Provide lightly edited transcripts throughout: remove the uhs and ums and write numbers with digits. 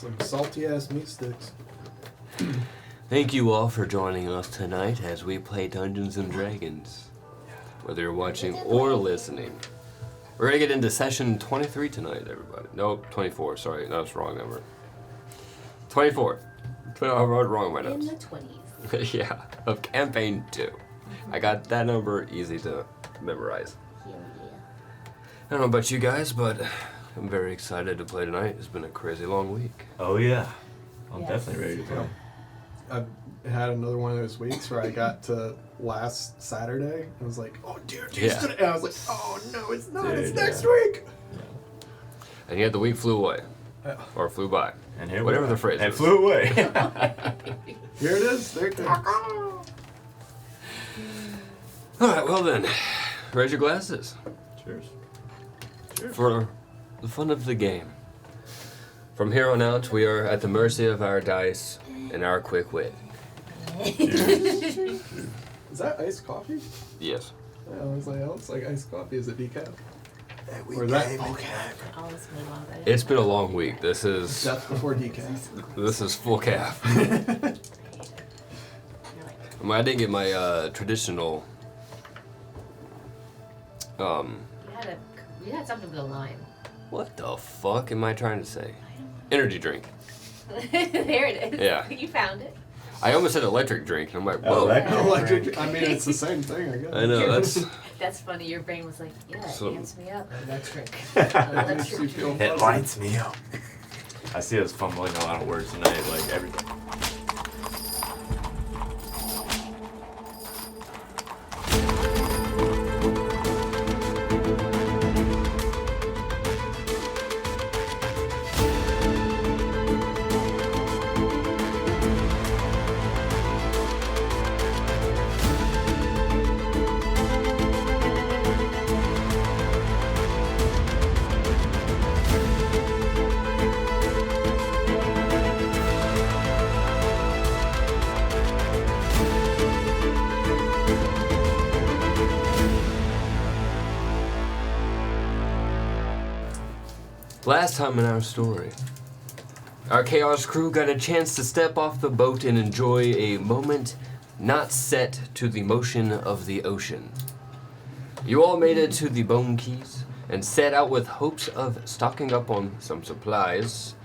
Some salty ass meat sticks. Thank you all for joining us tonight as we play Dungeons and Dragons. Whether you're watching or listening. We're gonna get into session 23 tonight, everybody. Nope, 24, sorry, that's the wrong number. 24. I wrote it wrong in my notes. In the 20s. Yeah, of campaign 2. I got that number easy to memorize. Hell yeah. I don't know about you guys, but I'm very excited to play tonight. It's been a crazy long week. Oh yeah. I'm Yes. definitely ready to go. I've had another one of those weeks where I got to last Saturday and was like, oh, dear, Yeah. today. And I was like, oh, no, it's not. Dude, it's next yeah. week. And yet the week flew away. Yeah. Or flew by. And here Whatever we the are. phrase And is. flew away. Here it is. There it is. Alright, well then. Raise your glasses. Cheers. For the fun of the game. From here on out, we are at the mercy of our dice and our quick wit. Is that iced coffee? Yes. Yeah, I was like, that looks like iced coffee. Is it decaf? We Or is that came full in calf? Oh, it's been a long day. It's been a long week. This is Death before decaf. full calf. You're like, I didn't get my traditional you had something with a line. what the fuck am I trying to say? Energy drink. There it is. Yeah. You found it. I almost said electric drink, and I'm like, whoa. Electric. I mean, it's the same thing, I guess. I know, that's That's funny. Your brain was like, yeah, it So- amps me up. Electric. Makes you Electric. feel It fuzzy. lights me up. I see us fumbling a lot of words tonight, like everything. last time in our story. Our Chaos crew got a chance to step off the boat and enjoy a moment not set to the motion of the ocean. You all made it to the Bone Keys and set out with hopes of stocking up on some supplies,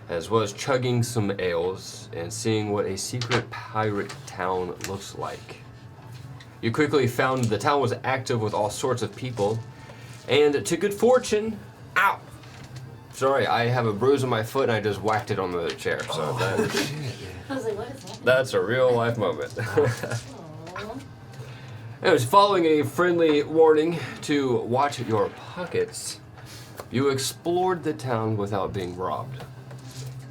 as well as chugging some ales and seeing what a secret pirate town looks like. You quickly found the town was active with all sorts of people, and to good fortune, ow! Sorry, I have a bruise on my foot and I just whacked it on the chair, so I was like, what is that? that's a real life moment. Aw. Anyways, following a friendly warning to watch your pockets, you explored the town without being robbed.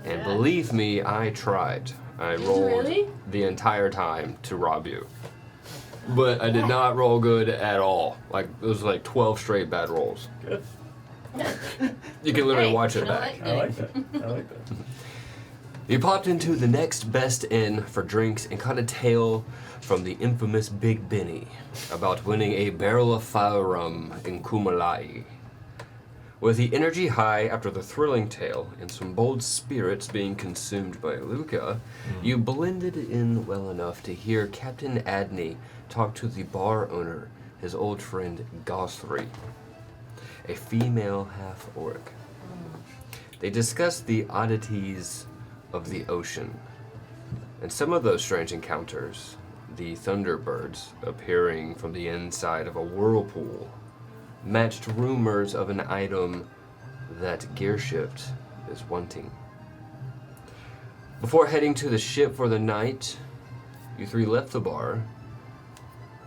And Yeah. believe me, I tried. I Did you rolled really? the entire time to rob you. But I did not roll good at all. Like, it was like 12 straight bad rolls. Good. You can literally Hey, watch you it know back. what? I like that. I like that. You popped into the next best inn for drinks and caught a tale from the infamous Big Benny about winning a barrel of fire rum in Kumalai. With the energy high after the thrilling tale and some bold spirits being consumed by Luca, you blended in well enough to hear Captain Adney talk to the bar owner, his old friend Gothry, a female half-orc. They discussed the oddities of the ocean, and some of those strange encounters, the Thunderbirds appearing from the inside of a whirlpool, matched rumors of an item that Gearshift is wanting. Before heading to the ship for the night, you three left the bar,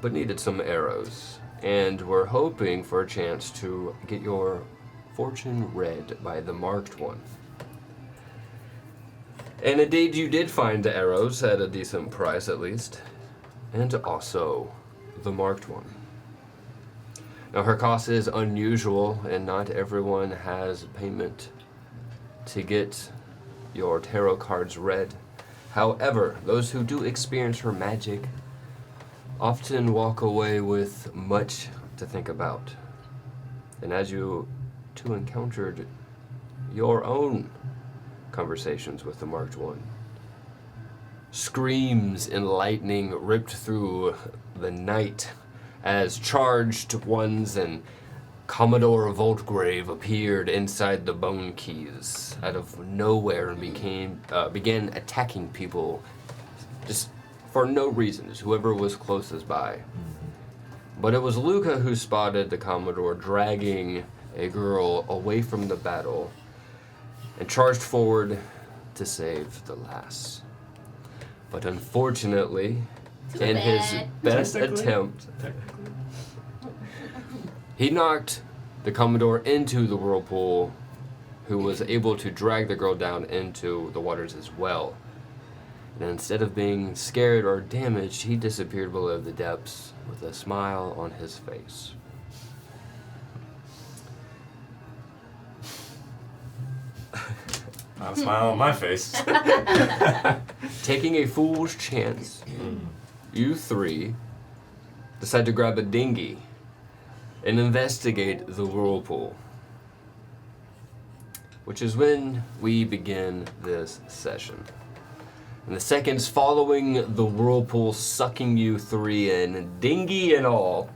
but needed some arrows, and were hoping for a chance to get your fortune read by the Marked One. And indeed, you did find the arrows at a decent price, at least, and also the Marked One. Now, her cost is unusual, and not everyone has payment to get your tarot cards read. However, those who do experience her magic often walk away with much to think about. And as you two encountered your own conversations with the Marked One. Screams and lightning ripped through the night as charged ones and Commodore Voltgrave appeared inside the Bone Keys out of nowhere and began attacking people just for no reason, just whoever was closest by. But it was Luca who spotted the Commodore dragging a girl away from the battle and charged forward to save the lass. But unfortunately, in his best attempt, he knocked the Commodore into the Whirlpool, who was able to drag the girl down into the waters as well. And instead of being scared or damaged, he disappeared below the depths with a smile on his face. Not a smile on my face. Taking a fool's chance, you three decide to grab a dinghy and investigate the Whirlpool, which is when we begin this session. In the seconds following the Whirlpool sucking you three in, dinghy and all,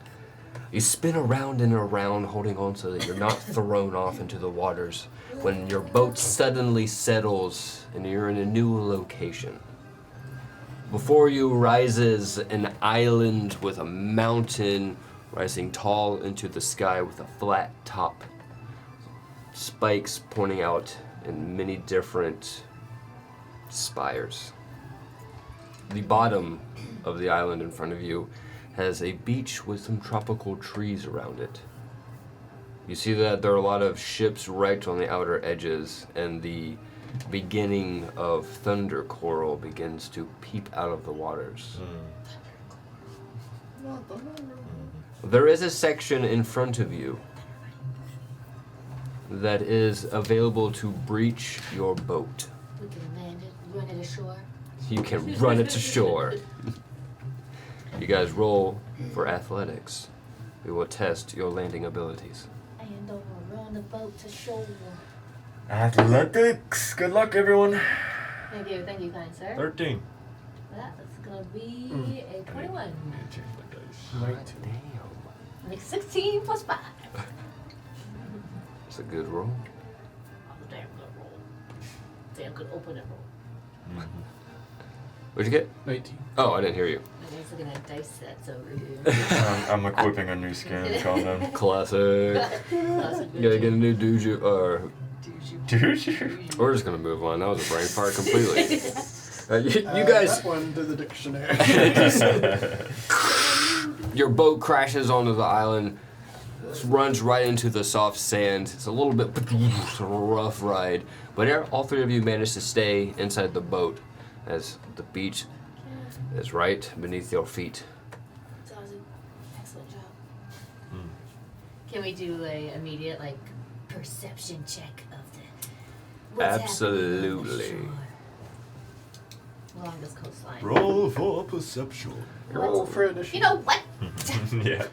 you spin around and around, holding on so that you're not thrown off into the waters when your boat suddenly settles and you're in a new location. Before you rises an island with a mountain rising tall into the sky with a flat top. Spikes pointing out in many different spires. The bottom of the island in front of you has a beach with some tropical trees around it. You see that there are a lot of ships wrecked on the outer edges, and the beginning of thunder coral begins to peep out of the waters. There is a section in front of you that is available to breach your boat. We can land it, run it ashore. You can run it to shore. You guys roll for athletics. We will test your landing abilities. And run the boat to shore. Athletics. Good luck, everyone. Thank you, kind sir. 13. That's gonna be a 21. Damn. Like 16 plus 5. It's a good roll. Oh, damn good roll. Damn good opening roll. What'd you get? 19. Oh, I didn't hear you. My guy's looking at dice sets over here. I'm equipping a new skin. Calm down. Classic. You gotta get a new dojo, or Dude, we're just gonna move on. That was a brain fart completely. You guys, That one to the dictionary. your boat crashes onto the island, runs right into the soft sand. It's a little bit rough ride, but all three of you manage to stay inside the boat as the beach is right beneath your feet. Excellent job. Can we do a immediate perception check of the Absolutely. along this coastline? roll for perception. Roll for initiative. You know what? Yeah.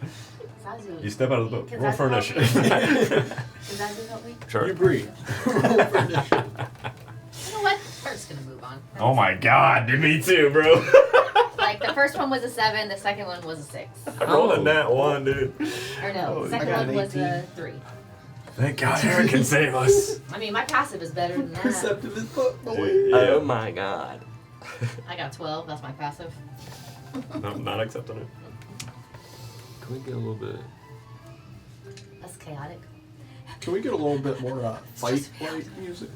Zazu. You step out of the boat. Can Roll for Zazu help initiative. me? Can Zazu help me? Sure. You breathe. Roll for initiative. You know what? We're just gonna move on. Oh my god, me too, bro. Like the first one was a 7, the second one was a 6. I rolled a nat 1, dude. Or no, Oh, the second I got one an was a 18. 3. Thank God Eric can save us. I mean, my passive is better than that. Perceptive is but boy. Dude, Oh my god. I got 12. That's my passive. No, not accepting it. Can we get a little bit? That's chaotic. Can we get a little bit more fight-like music?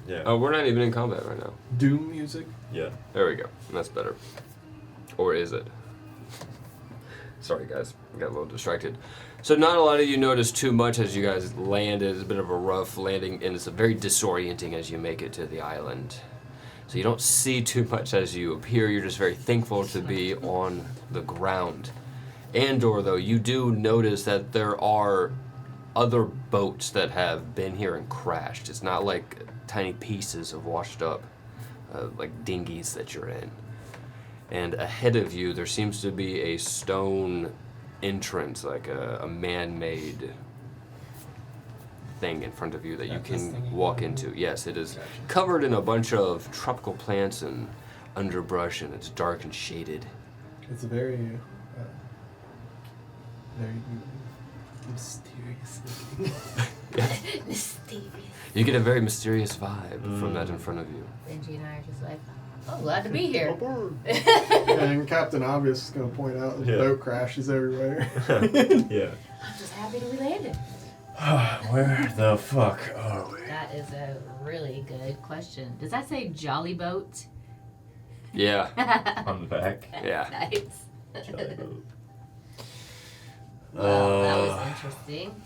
Yeah. Oh, we're not even in combat right now. Doom music? Yeah. There we go. That's better. Or is it? Sorry, guys. I got a little distracted. So not a lot of you notice too much as you guys land. It's a bit of a rough landing, and it's very disorienting as you make it to the island. So you don't see too much as you appear. You're just very thankful to be on the ground. Andor, though, you do notice that there are other boats that have been here and crashed. It's not like tiny pieces of washed up, like dinghies that you're in. And ahead of you, there seems to be a stone entrance, like a man-made thing in front of you that you Got this can thingy walk going. into. Yes, it is Gotcha. covered in a bunch of tropical plants and underbrush, and it's dark and shaded. It's a very mysterious looking. Mysterious. You get a very mysterious vibe from that in front of you. Benji and I are just like, oh, glad to be here. And Captain Obvious is going to point out the Yeah. boat crashes everywhere. Yeah. I'm just happy to be landed. Where the fuck are we? That is a really good question. Does that say jolly boat? Yeah, On the back. yeah. Nice. Jelly boat. Well, that was interesting.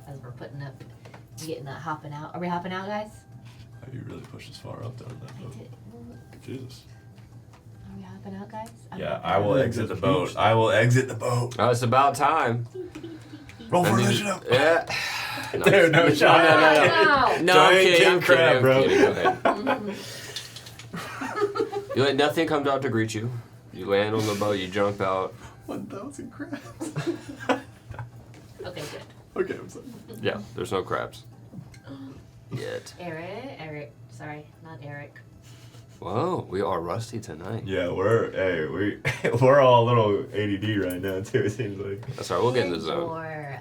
As we're putting up, getting that hopping out. Are we hopping out, guys? Oh, you really pushed us far up down that I boat. did. Jesus. Are we hopping out, guys? I'm Yeah, hopping I out. will exit the boat. I will exit the boat. Oh, it's about time. Roll for I mean, initiative. yeah. No, Dude, no shot. no, no. Wow. No, I'm Giant kidding, king I'm crab, kidding, bro. I'm kidding. Go ahead. You let nothing come out to greet you. You land on the boat, you jump out. 1,000 crabs. Okay, good. Okay, I'm sorry. Yeah, there's no crabs. Yet. Eric. Sorry, not Eric. Whoa, we are rusty tonight. Yeah, we're all a little ADD right now too. It seems like. That's all right, we'll get in the zone. Or,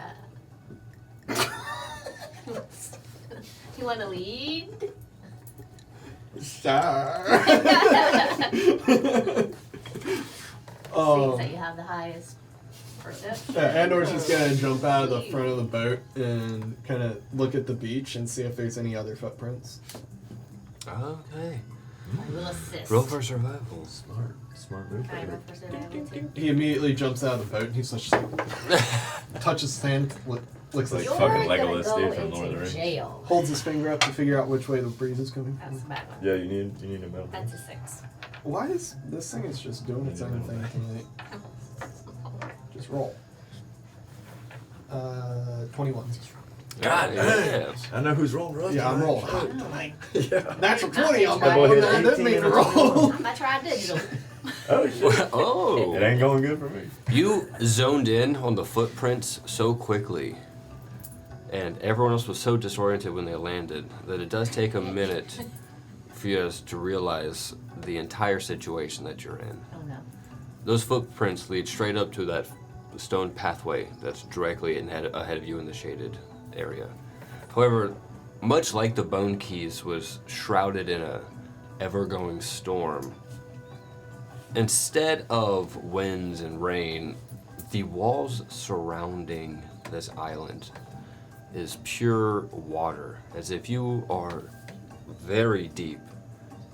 you want to lead? Star. Seems that you have the highest perception. Andor's just gonna jump out of the front of the boat and kind of look at the beach and see if there's any other footprints. Okay. I will assist. Roll for survival. Smart move. Can I roll for survival too? He immediately jumps out of the boat and he's just like touches his hand, looks like Like You're fucking gonna Legolas, go dude, from Lord of the into Rings. jail. holds his finger up to figure out which way the breeze is coming That's a from. bad one. Yeah, you need a medal. That's a 6. Why is this thing is just doing its own thing tonight? Just roll. 21. God damn. I know who's rolling rusty. Yeah, I'm rolling Oh. hot tonight. Yeah. Natural 20 on That my boy one. hit I didn't 18 mean to on roll. I tried digital. Oh shit. Oh. It ain't going good for me. You zoned in on the footprints so quickly, and everyone else was so disoriented when they landed that it does take a minute for you guys to realize the entire situation that you're in. Oh no. Those footprints lead straight up to that stone pathway that's directly ahead of you in the shaded area. However, much like the Bone Keys was shrouded in a ever-going storm, instead of winds and rain, the walls surrounding this island is pure water, as if you are very deep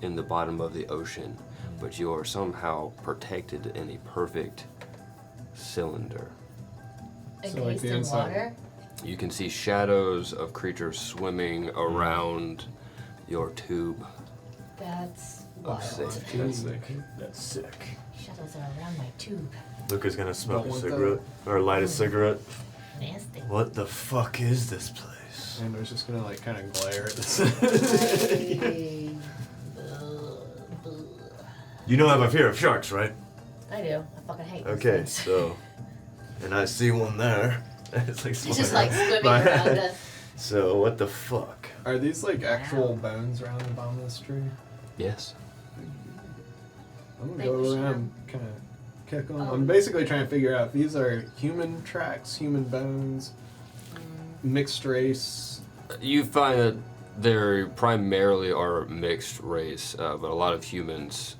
in the bottom of the ocean, but you are somehow protected in a perfect cylinder. So, like, Encased the in inside. water. You can see shadows of creatures swimming around your tube That's of wild. safety. That's sick. That's sick. Shadows are around my tube. Luca's gonna smoke Don't a want cigarette or light a cigarette. Nasty. What the fuck is this place? Andor's just gonna like kind of glare at this. You know I have a fear of sharks, right? I do. I fucking hate those Okay, things. so, and I see one there. It's like He's just like swimming My- around us. So what the fuck? Are these like actual bones around the bottom of this tree? Yes. I'm gonna Think go we should around and kind of kick them. Oh. I'm basically trying to figure out if these are human tracks, human bones, mixed race. You find that they primarily are mixed race, but a lot of humans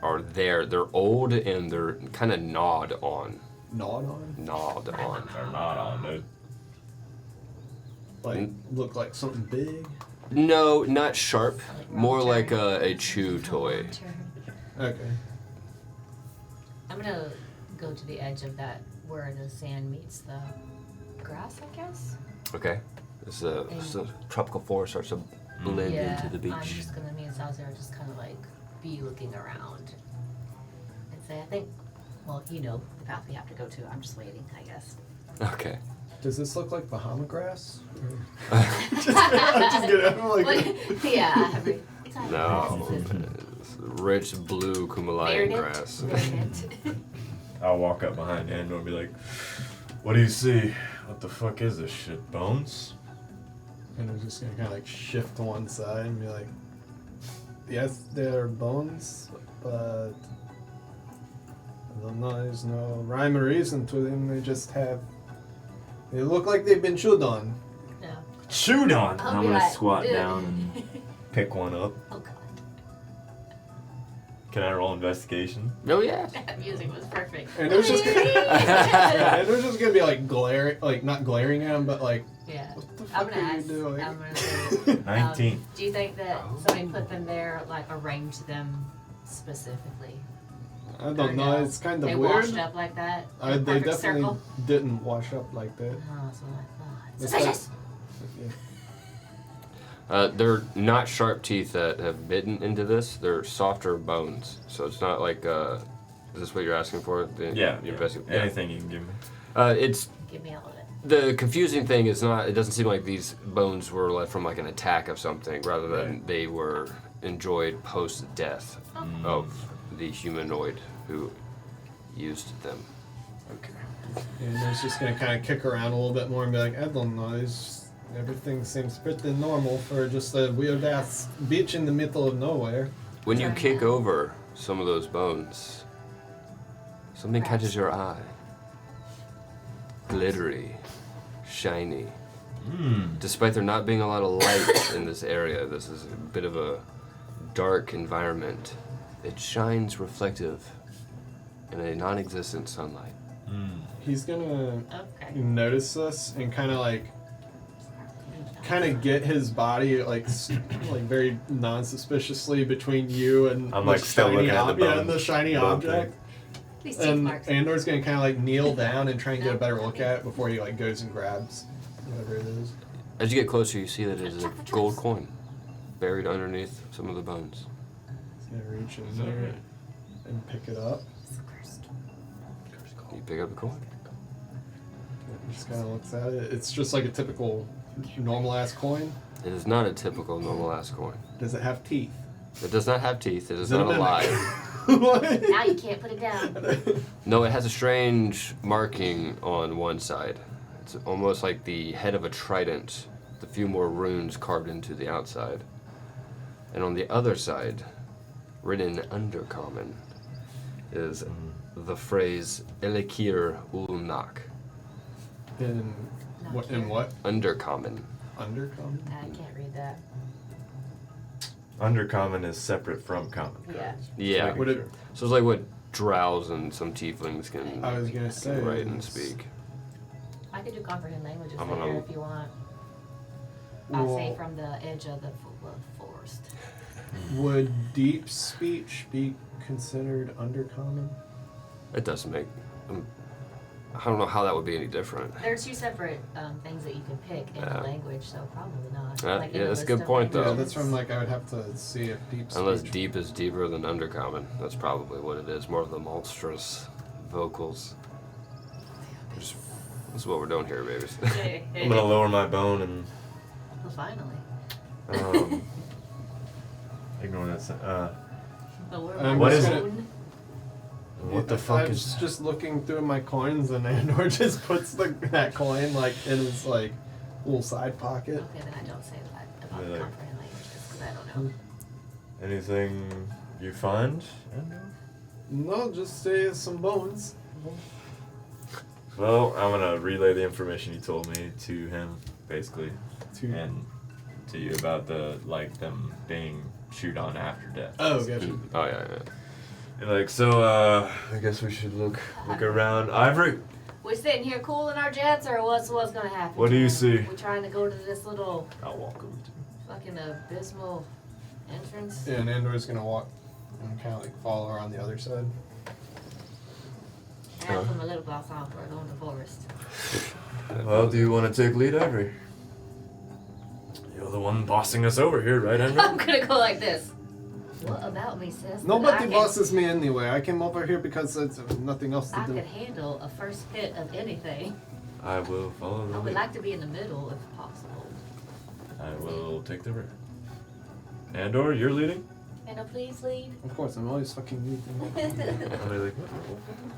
are there. They're old and they're kind of gnawed on. Gnawed on? Gnawed on. They're not on, dude. Like, look like something big? No, not sharp. Like More wrong like turn. a chew toy. Wrong turn. Okay. I'm gonna go to the edge of that where the sand meets the grass, I guess. Okay. It's a tropical forest starts to blend Yeah, into the beach. I'm just gonna, me and Salazar just kind of like be looking around and say, I think, well, you know the path we have to go to. I'm just waiting, I guess. Okay. Does this look like Bahama grass? I'm just kidding. I'm like, What? Yeah, every time. No. It's rich blue Kumalayan grass. Verdant. I'll walk up behind Andor and be like, "What do you see? What the fuck is this shit? Bones? And I'm just gonna kind of like shift to one side and be like, yes, they're bones, but I don't know, there's no rhyme or reason to them. They look like they've been chewed on. No. Chewed on! I'll I'm be gonna like, squat "Ugh." down and pick one up. Oh god. Can I roll investigation? Oh yeah. That music was perfect. And it was just and they're just gonna be like glaring, like not glaring at them, but like, Yeah. what the I'm fuck gonna are you ask. doing? I'm gonna say, 19. do you think that somebody put them there, like arranged them specifically? I Or don't know. no? It's kind of They weird. washed up like that? In a They perfect definitely circle? didn't wash up like that. Oh, that's what I thought. It's Suspicious! Yeah. They're not sharp teeth that have bitten into this. They're softer bones. So it's not like, is this what you're asking for? Yeah. Your best- Anything you can give me. It's, Give me all of it. the confusing thing is not, it doesn't seem like these bones were left from like an attack of something, rather than Right. they were enjoyed post-death of the humanoid who used them. Okay. And I was just gonna kind of kick around a little bit more and be like, I don't know. Everything seems pretty normal for just a weird ass beach in the middle of nowhere. When you Sorry. kick over some of those bones, something Perhaps. catches your eye. Glittery, shiny. Despite there not being a lot of light in this area, this is a bit of a dark environment. It shines reflective in a non-existent sunlight. He's gonna Okay. notice this and kind of get his body like like very non-suspiciously between you and I'm, the like, still shiny looking at the ob- yeah, bone- and the shiny bone object. These teeth And marks. Andor's gonna kind of like kneel down and try and get a better look at it before he like goes and grabs whatever it is. As you get closer, you see that it is a gold coin buried underneath some of the bones. He's gonna reach in there and pick it up. It's cursed. You pick up the coin. He just kind of looks at it. It's just like a typical normal ass coin. It is not a typical normal ass coin. Does it have teeth? It does not have teeth. It is Is it not a mimic? alive. What? Now you can't put it down. No, it has a strange marking on one side. It's almost like the head of a trident, with a few more runes carved into the outside. And on the other side, written in Undercommon, is the phrase Elekir Ulnak. In what? In what? Undercommon. Undercommon? I can't read that. Undercommon is separate from common. Yeah. Yeah. Would it? So it's like what drows and some tieflings can, I was gonna say. can write and it's- speak. I could do comprehend languages I'm later gonna- if you want. I'll say Well, from the edge of the forest. would deep speech be considered undercommon? It doesn't make. I don't know how that would be any different. There are two separate things that you can pick in Yeah. a language, so probably not. Yeah, Like in yeah, a that's a list good of point, though. Yeah, languages. that's from like I would have to see if deep speech. Unless deep is deeper than undercommon. That's probably what it is. More of the monstrous vocals. Just, that's what we're doing here, babies. I'm gonna lower my bone and Well, finally. ignore that. What is it? What the fuck I is? was just looking through my coins and Andor just puts that coin like in his like little side pocket. Okay, then I don't say that about Yeah, like- comprehend languages because I don't know. Anything you find? No, just say some bones. Well, I'm gonna relay the information you told me to him, basically, To- and to you about the them being chewed on after death. Oh, gotcha. Oh yeah, yeah. You're like, so I guess we should look around. Ivory, We sitting here cool in our jets, or what's gonna happen? What do you see? We trying to go to this little I'll walk over to fucking abysmal entrance. Yeah, and Andor's gonna walk and kind of like follow her on the other side. I have to put my lip gloss on before I go in the forest. Well, do you want to take lead, Ivory? You're the one bossing us over here, right, Ivory? I'm gonna go like this. What about me says that Nobody I bosses me anyway. I came over here because there's nothing else to I do. could handle a first hit of anything. I will follow the I would lead. like to be in the middle if possible. I will take the rear. Andor, you're leading? Can I please lead? Of course, I'm always fucking leading. I'll be like,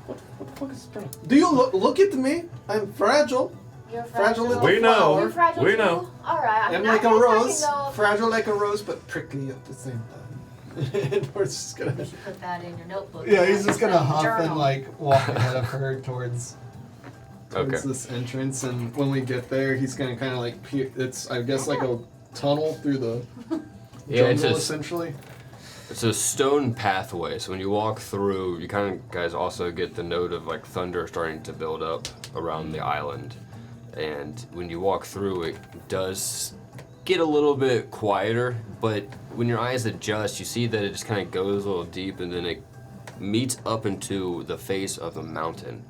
What the fuck is wrong? Do you look at me? I'm fragile. You're Fragile fragile. little We know. flower. You're fragile We too? know. Alright, I I'm mean, like I a guess rose, I can go. fragile like a rose, but prickly at the same time. And we're just gonna. You should put that in your notebook. Yeah, he's just gonna Your huff and journal. like walk ahead of her towards Okay. this entrance, and when we get there, he's gonna kind of like it's I guess like a tunnel through the Yeah, it's jungle a, essentially. it's a stone pathway, so when you walk through, you kind of guys also get the note of like thunder starting to build up around the island. And when you walk through, it does get a little bit quieter, but when your eyes adjust, you see that it just kind of goes a little deep, and then it meets up into the face of the mountain.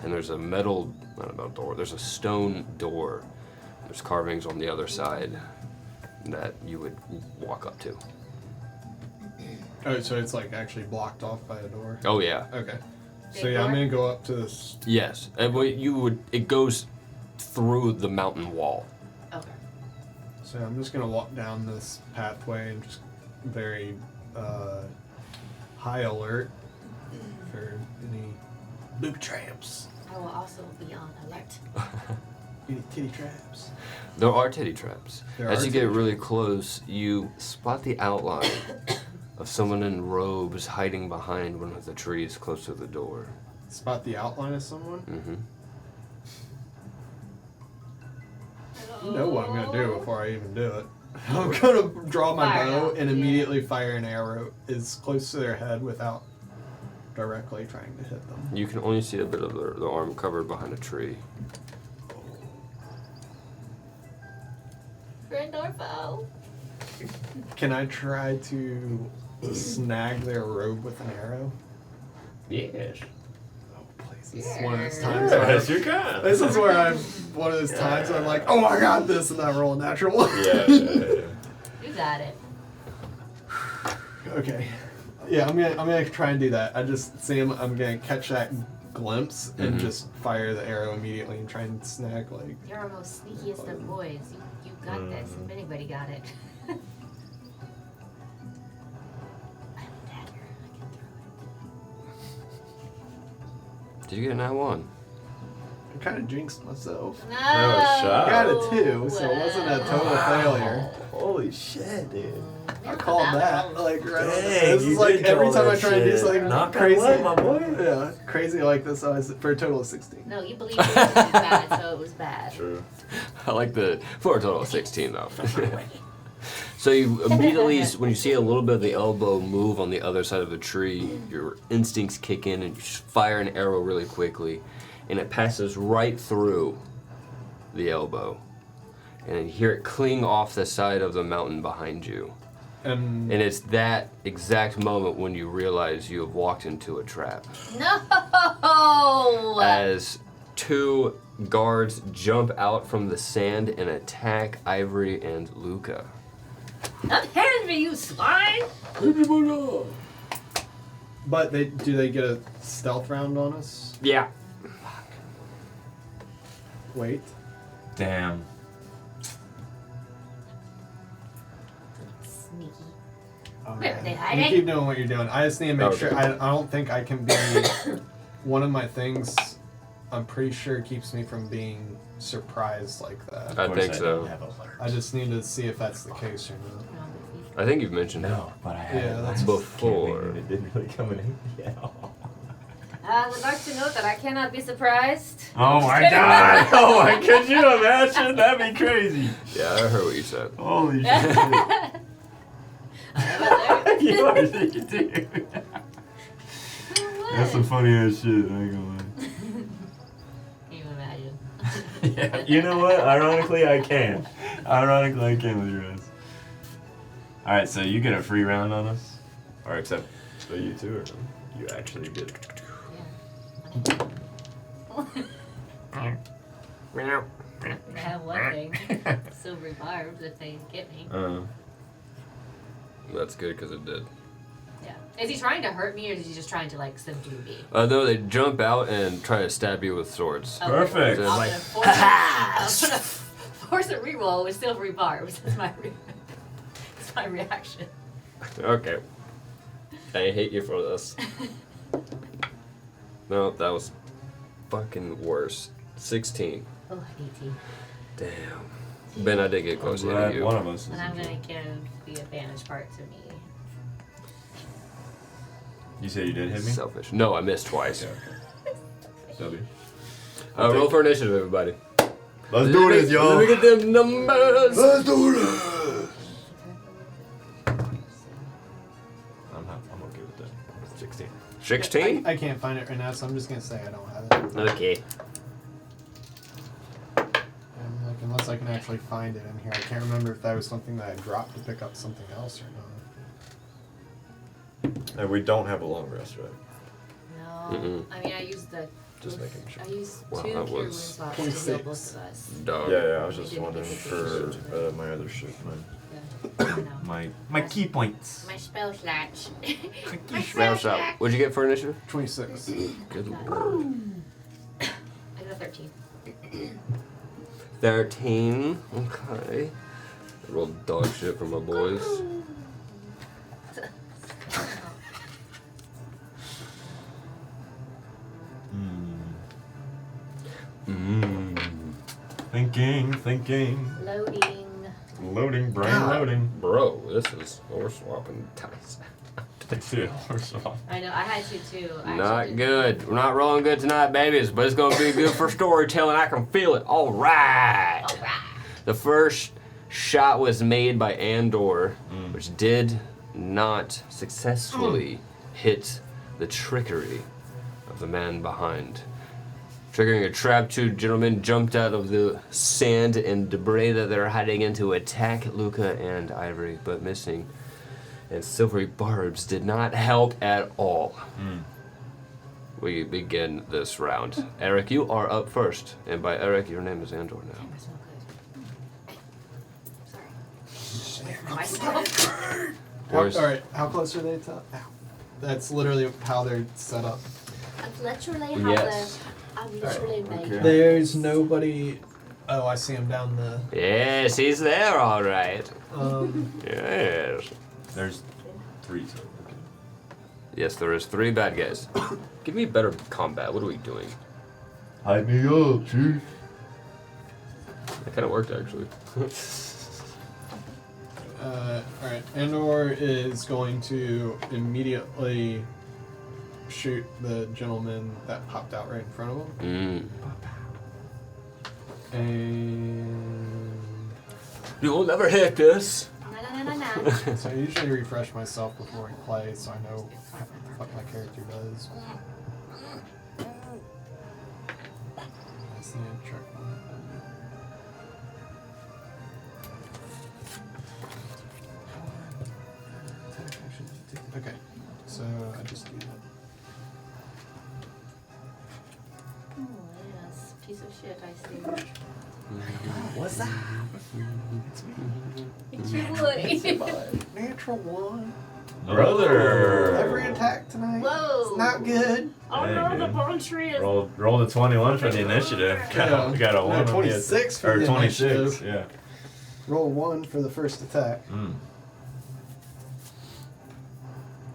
And there's a not a metal door, there's a stone door. There's carvings on the other side that you would walk up to. Oh, so it's like actually blocked off by a door. Oh yeah, Okay. So Big yeah, I'm door? gonna go up to this. yes. And it goes through the mountain wall. Okay. So I'm just gonna walk down this pathway and just very high alert for any booby traps, I will also be on alert. any titty traps. There are titty traps. There As are you get titty really close, you spot the outline of someone in robes hiding behind one of the trees close to the door. Spot the outline of someone. Mm-hmm. You know what I'm gonna do before I even do it. I'm gonna draw my Fire bow out, and yeah. immediately fire an arrow as close to their head without directly trying to hit them. You can only see a bit of the arm covered behind a tree. Friend or foe? Can I try to snag their robe with an arrow? Yes. Oh, please. This is one of those times. Yes, Where you can. this is where I'm one of those times where I'm like, oh, I got this, and I roll a natural one. Yeah. You got it. Okay. Yeah, I'm gonna try and do that. I just see him. I'm gonna catch that glimpse and Mhm. just fire the arrow immediately and try and snag like. You're our most sneakiest of boys. You got this if anybody got it. I have a dagger. I can throw Did you get a 9-1? I kind of jinxed myself. it. No. shot. I got a 2, so it wasn't a total failure. Holy shit, dude. I called that like right. on the- Dang, this you is like did every call time I that try and do shit. something Knock on crazy, wood, my boy. Yeah, crazy like this. I was for a total of 16. No, you believed it was bad, so it was bad. True. I like for a total of 16 though. So you immediately, when you see a little bit of the elbow move on the other side of the tree, your instincts kick in and you fire an arrow really quickly, and it passes right through the elbow, and you hear it cling off the side of the mountain behind you. And And it's that exact moment when you realize you have walked into a trap. No! As 2 guards jump out from the sand and attack Ivory and Luca. Unhand me, you swine! but do they get a stealth round on us? Yeah. Wait. Damn. Sneaky. Okay. Are they You hiding? keep doing what you're doing. I just need to make Okay. sure. I don't think I can be. One of my things, I'm pretty sure keeps me from being surprised like that. I think so. I just need to see if that's the case or not. I think you've mentioned No, but I had Yeah, it that's last before. campaign and it didn't really come in handy at all. I would like to note that I cannot be surprised. Oh my god! Oh my, could you imagine? That'd be crazy. Yeah, I heard what you said. Holy shit. Alert. You are sick, dude. That's some funny ass shit, I ain't gonna lie. Can you imagine? Yeah, you know what? Ironically, I can. Ironically, I can with your ass. Alright, so you get a free round on us? Or except for you two, or you actually get. I have one thing. Silvery barbs if they get me. That's good because it did. Yeah. Is he trying to hurt me or is he just trying to like subdue me? No, they jump out and try to stab you with swords. Okay. Perfect. So I'm it's gonna like, force I'm gonna force a reroll with silvery barbs. That's that's my reaction. Okay. I hate you for this. No, that was fucking worse. 16. Oh, 18. Damn. Ben, I did get I'm closer to glad you. one of us is And I'm in gonna trouble. give the advantage part to me. You said you did hit me? Selfish. No, I missed twice. Yeah, okay. W. Roll for initiative, everybody. Let's do this, y'all. Let me get them numbers. Let's do this. I'm okay with that. 16. 16? I can't find it right now, so I'm just gonna say I don't have it. Okay. And like, unless I can actually find it in here, I can't remember if that was something that I dropped to pick up something else or not. And we don't have a long rest, right? No. Mm-mm. I mean, I used the. Just making sure. I used Wow, 2 that cure wound was spots to heal 26. both of us. Dog. Yeah, I was We just didn't wondering get for the my other shit, Yeah. I know. my key points. My spell slash. Round shot. What'd you get for initiative? 26. Good lord. I got a 13. 13. Okay. I rolled dog shit for my boys. Mmm. Thinking. Loading. Brain loading. Bro, this is. We're swapping dice. I know, I had to too. I actually Not didn't- good. We're not rolling good tonight, babies, but it's gonna be good for storytelling. I can feel it. All right. Alright. The first shot was made by Andor, which did not successfully hit the trickery of the man behind. Triggering a trap, 2 gentlemen jumped out of the sand and debris that they're hiding in to attack Luca and Ivory, but missing. And silvery barbs did not help at all. We begin this round. Eric, you are up first. And by Eric, your name is Andor now. Cameras no good. Sorry. Boys. Alright, how close are they to? Ow. That's literally how they're set up. That's literally how Yes. I'm literally made. Okay. There's nobody. Oh, I see him down the. Yes, he's there, all right. Yes. There's 3 total. Okay. Yes, there is 3 bad guys. Give me better combat. What are we doing? Hype me up, chief. That kind of worked, actually. Alright, Andor is going to immediately shoot the gentleman that popped out right in front of him. And You will never hit this. No. so I usually refresh myself before I play so I know what my character does. That's the trick one. Okay, so I just do that. Oh, yes. Piece of shit, I see. What's that? It's your boy. Natural one. Brother. Every attack tonight. Whoa. It's not good. Oh Dang, no, the dude. bone tree is. Roll the 21 for the initiative. Yeah. Got a 1 on the- 26 for or the 26. initiative. Yeah. Roll 1 for the first attack.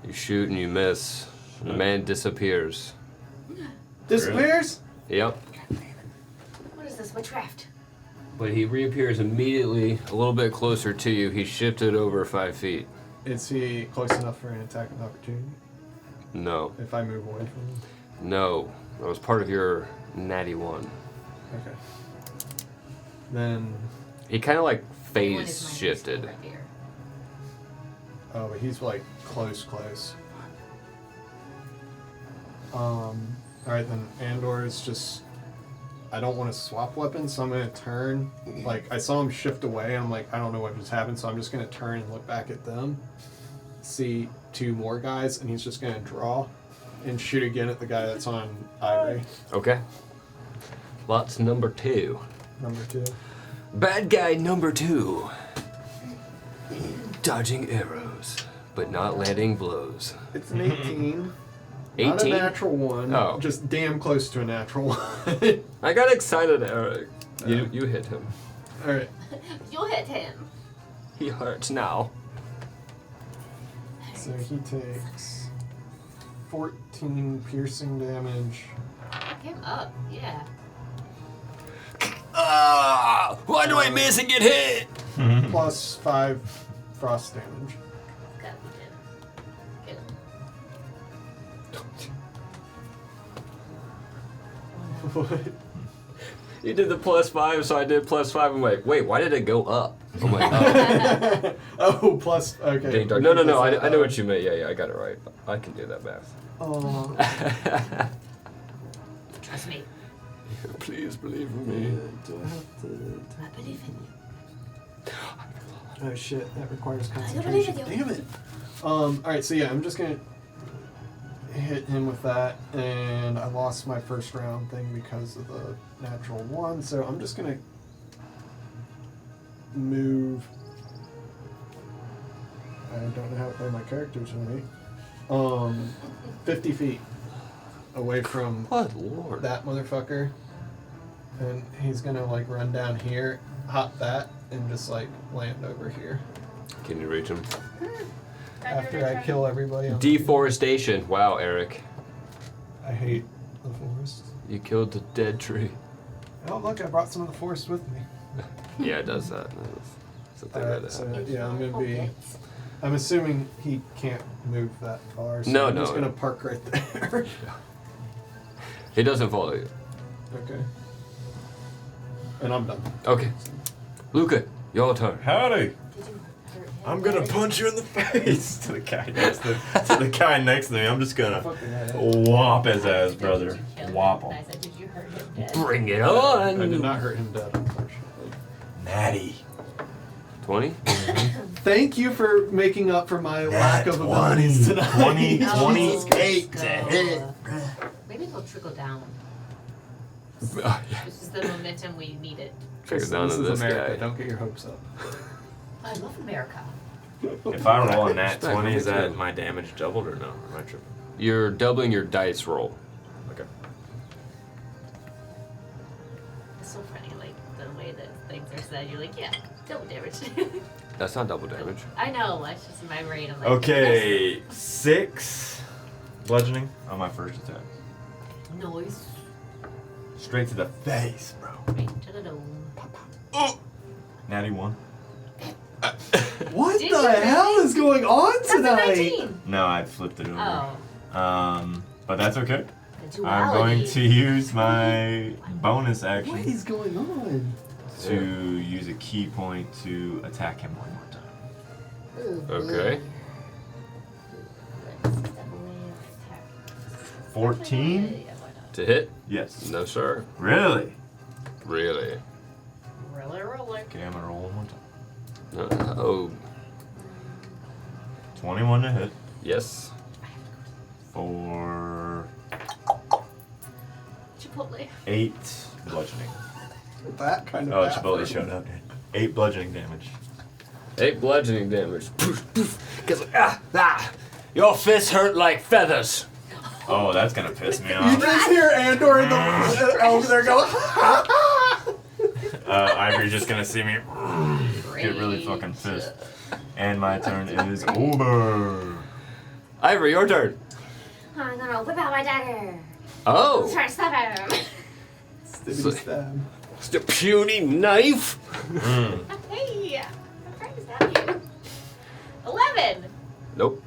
You shoot and you miss. The man disappears. Disappears? Yep. What is this? Witchcraft. But he reappears immediately a little bit closer to you. He shifted over 5 feet. Is he close enough for an attack of opportunity? No. If I move away from him? No. That was part of your natty one. Okay. Then, He kind of like One is phase my shifted. right here. oh, but he's like close. Alright, then Andor is just. I don't want to swap weapons, so I'm going to turn. Like, I saw him shift away, and I'm like, I don't know what just happened, so I'm just going to turn and look back at them. See 2 more guys, and he's just going to draw and shoot again at the guy that's on Ivory. Okay. Lots number 2. Number 2. Bad guy number 2. Dodging arrows, but not landing blows. It's an 18. Not a 18? natural one. Oh. Just damn close to a natural one. I got excited, Eric. You hit him. Alright. You'll hit him. He hurts now. So he takes 14 piercing damage. Pick him up. Yeah. Ah! Why do I miss and get hit? Plus 5 frost damage. God, we did. Good. What? You did the +5, so I did +5. I'm like, wait, why did it go up? I'm like, oh. Oh, plus. Okay. Dang darn. No, I know what you meant. Yeah, I got it right. I can do that math. Oh. Trust me. Please believe in me. Do I have to? I believe in you. Oh shit! That requires believe in concentration. you. Damn it. All right. So yeah, I'm just gonna hit him with that, and I lost my first round thing because of the natural 1. So I'm just gonna move. I don't know how to play my character tonight. 50 feet away from Good lord. that motherfucker, and he's gonna like run down here, hop that, and just like land over here Can you reach him? after I kill everybody. on- Deforestation. Wow, Eric. I hate the forest. You killed the dead tree. Oh look, I brought some of the forest with me. Yeah, it does that. That's a thing that Alright, so happens. yeah, I'm gonna be. I'm assuming he can't move that far, so No, I'm no. just gonna park right there. He doesn't follow you. Okay. And I'm done. Okay. Luca, your turn. Howdy. Did you hurt him? I'm gonna punch you in the face to the guy next to the guy next to me. I'm just gonna Fucking right. whop his ass, Did brother. you kill him? Whop him. I said, did you hurt him dead? Bring it I did on. not hurt him dead, unfortunately. Natty. 20? Thank you for making up for my lack of 20. abilities tonight. 20. Oh, 28 let's to go. hit. Maybe it'll trickle down. Yeah. This is the momentum we needed. Trickle down This to is this America. guy. Don't get your hopes up. I love America. If I roll a nat Respect, 20, is me that too. my damage doubled or no? Am I tripping? You're doubling your dice roll. Okay. It's so funny, like the way that things are said. You're like, yeah, double damage. That's not double damage. I know. That's just in my brain. I'm like, Okay, 6 bludgeoning on my first attack. yes. Noise. Straight to the face, bro. Right to the dome. Natty 1. What Did the you hell really? is going on That's a tonight? 19. No, I flipped it over. Oh. But that's okay. The I'm going duality. to use my bonus What action is going on? to use a key point to attack him one more time. Ooh, Okay. ooh. Let's step away and attack. 14? Yeah, why not? To hit? Yes. No, sir. Really? Really? Roller, roller. Okay, I'm gonna roll one more time. Oh, 21 to hit yes. for Chipotle. 8 bludgeoning. That kind of. Oh, bad Chipotle for showed me. up. 8 bludgeoning damage. 8 bludgeoning damage. Poof, poof. Cause your fists hurt like feathers. Oh, that's gonna piss me You off. just hear Andor in the over there go. Ivory's just gonna see me get really fucking pissed. And my turn is over. Ivory, your turn. I'm gonna whip out my dagger. Oh, Try to stab him. Stibbity stab. it's the puny knife. Hey, I'm trying to stab you. 11. Nope.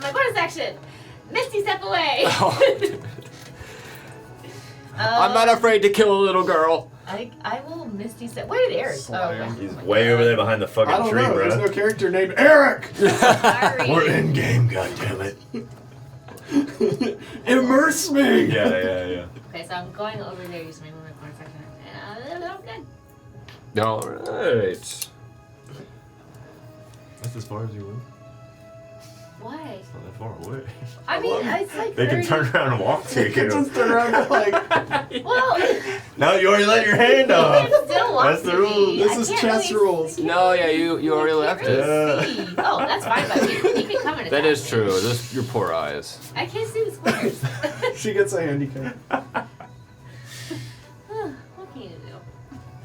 My bonus action. Misty, step away. I'm not afraid to kill a little girl. I will Misty step. Where did Eric? Slam. He's way over there behind the I fucking don't tree, know. There's no bro. character named Eric. Sorry. We're in game, goddammit. Immerse me. Yeah. Okay, so I'm going over there using my movement bonus action. And I'm good. All right. That's as far as you went. Why? It's not that far away. I mean, it's like They can 30. turn around and walk to You can you. just turn around and like. Well, No, you already let your hand you off. can still walk That's the to rule. me. This I is can't chess really rules. see. No, yeah, you already left I can't it. really see. Oh, that's fine, but you can come and That attack is me. true. This your poor eyes. I can't see the squares. She gets a handicap. What can you do?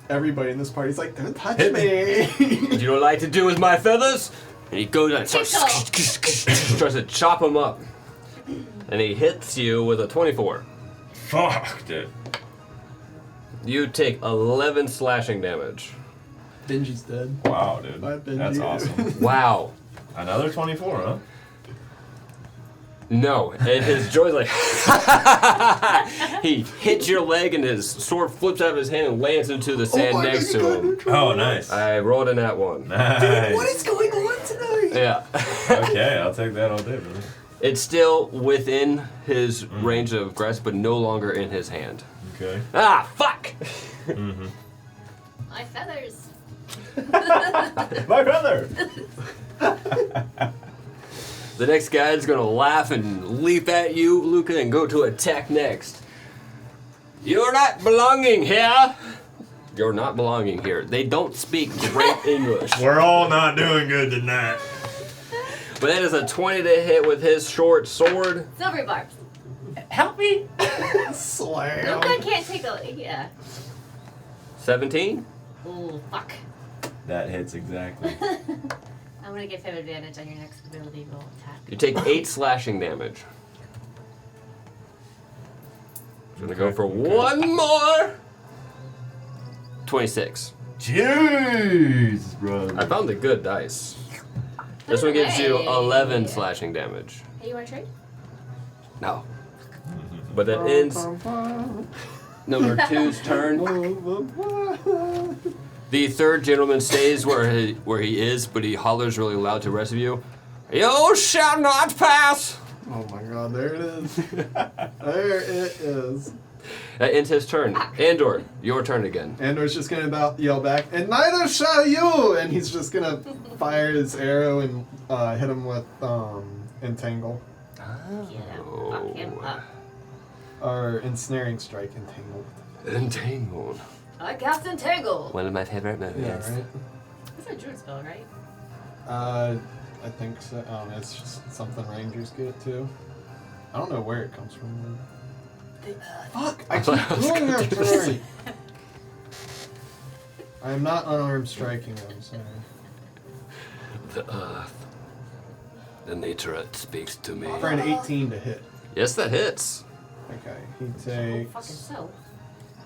Everybody in this party's like, don't touch Hit me. You don't like to do with my feathers? And he goes and starts tries to chop him up. And he hits you with a 24. Fuck, dude. You take 11 slashing damage. Benji's dead. Wow, dude. Bye, Benji. That's awesome. Wow. Another 24, huh? No, and his joy's like he hits your leg and his sword flips out of his hand and lands into the sand next to him. Oh, nice. I rolled a nat 1. Nice. What is going on tonight? Yeah. Okay, I'll take that all day, brother. It's still within his range of grasp, but no longer in his hand. Okay. Ah, fuck! Mm-hmm. My feathers. My brother! The next guy is gonna laugh and leap at you, Luca, and go to attack next. You're not belonging here! You're not belonging here. They don't speak great English. We're all not doing good tonight. But that is a 20 to hit with his short sword. Silver barbs. Help me! Slam. Luca can't take a. Yeah. 17? Oh, fuck. That hits exactly. I'm gonna give him advantage on your next ability roll attack. You take 8 slashing damage. I'm gonna go for one more! 26. Jeez, brother. I found the good dice. This one gives you 11 slashing damage. Hey, you wanna trade? No. But that ends number 2's turn. The third gentleman stays where he is, but he hollers really loud to the rest of you. You shall not pass! Oh my god, there it is. There it is. That ends his turn. Andor, your turn again. Andor's just gonna about yell back, and neither shall you! And he's just gonna fire his arrow and hit him with entangle. Get him. Fuck him up. Or ensnaring strike, entangle. Entangled. I cast Entangle. One of my favorite movies. Yeah, right? That's a druid spell, right? I think so. It's just something rangers get too. I don't know where it comes from. Fuck! I keep doing that tonight. I am not unarmed striking, I'm sorry. The earth. The nature speaks to me. For an 18 to hit. Yes, that hits. Okay, he Oh, takes. fucking so.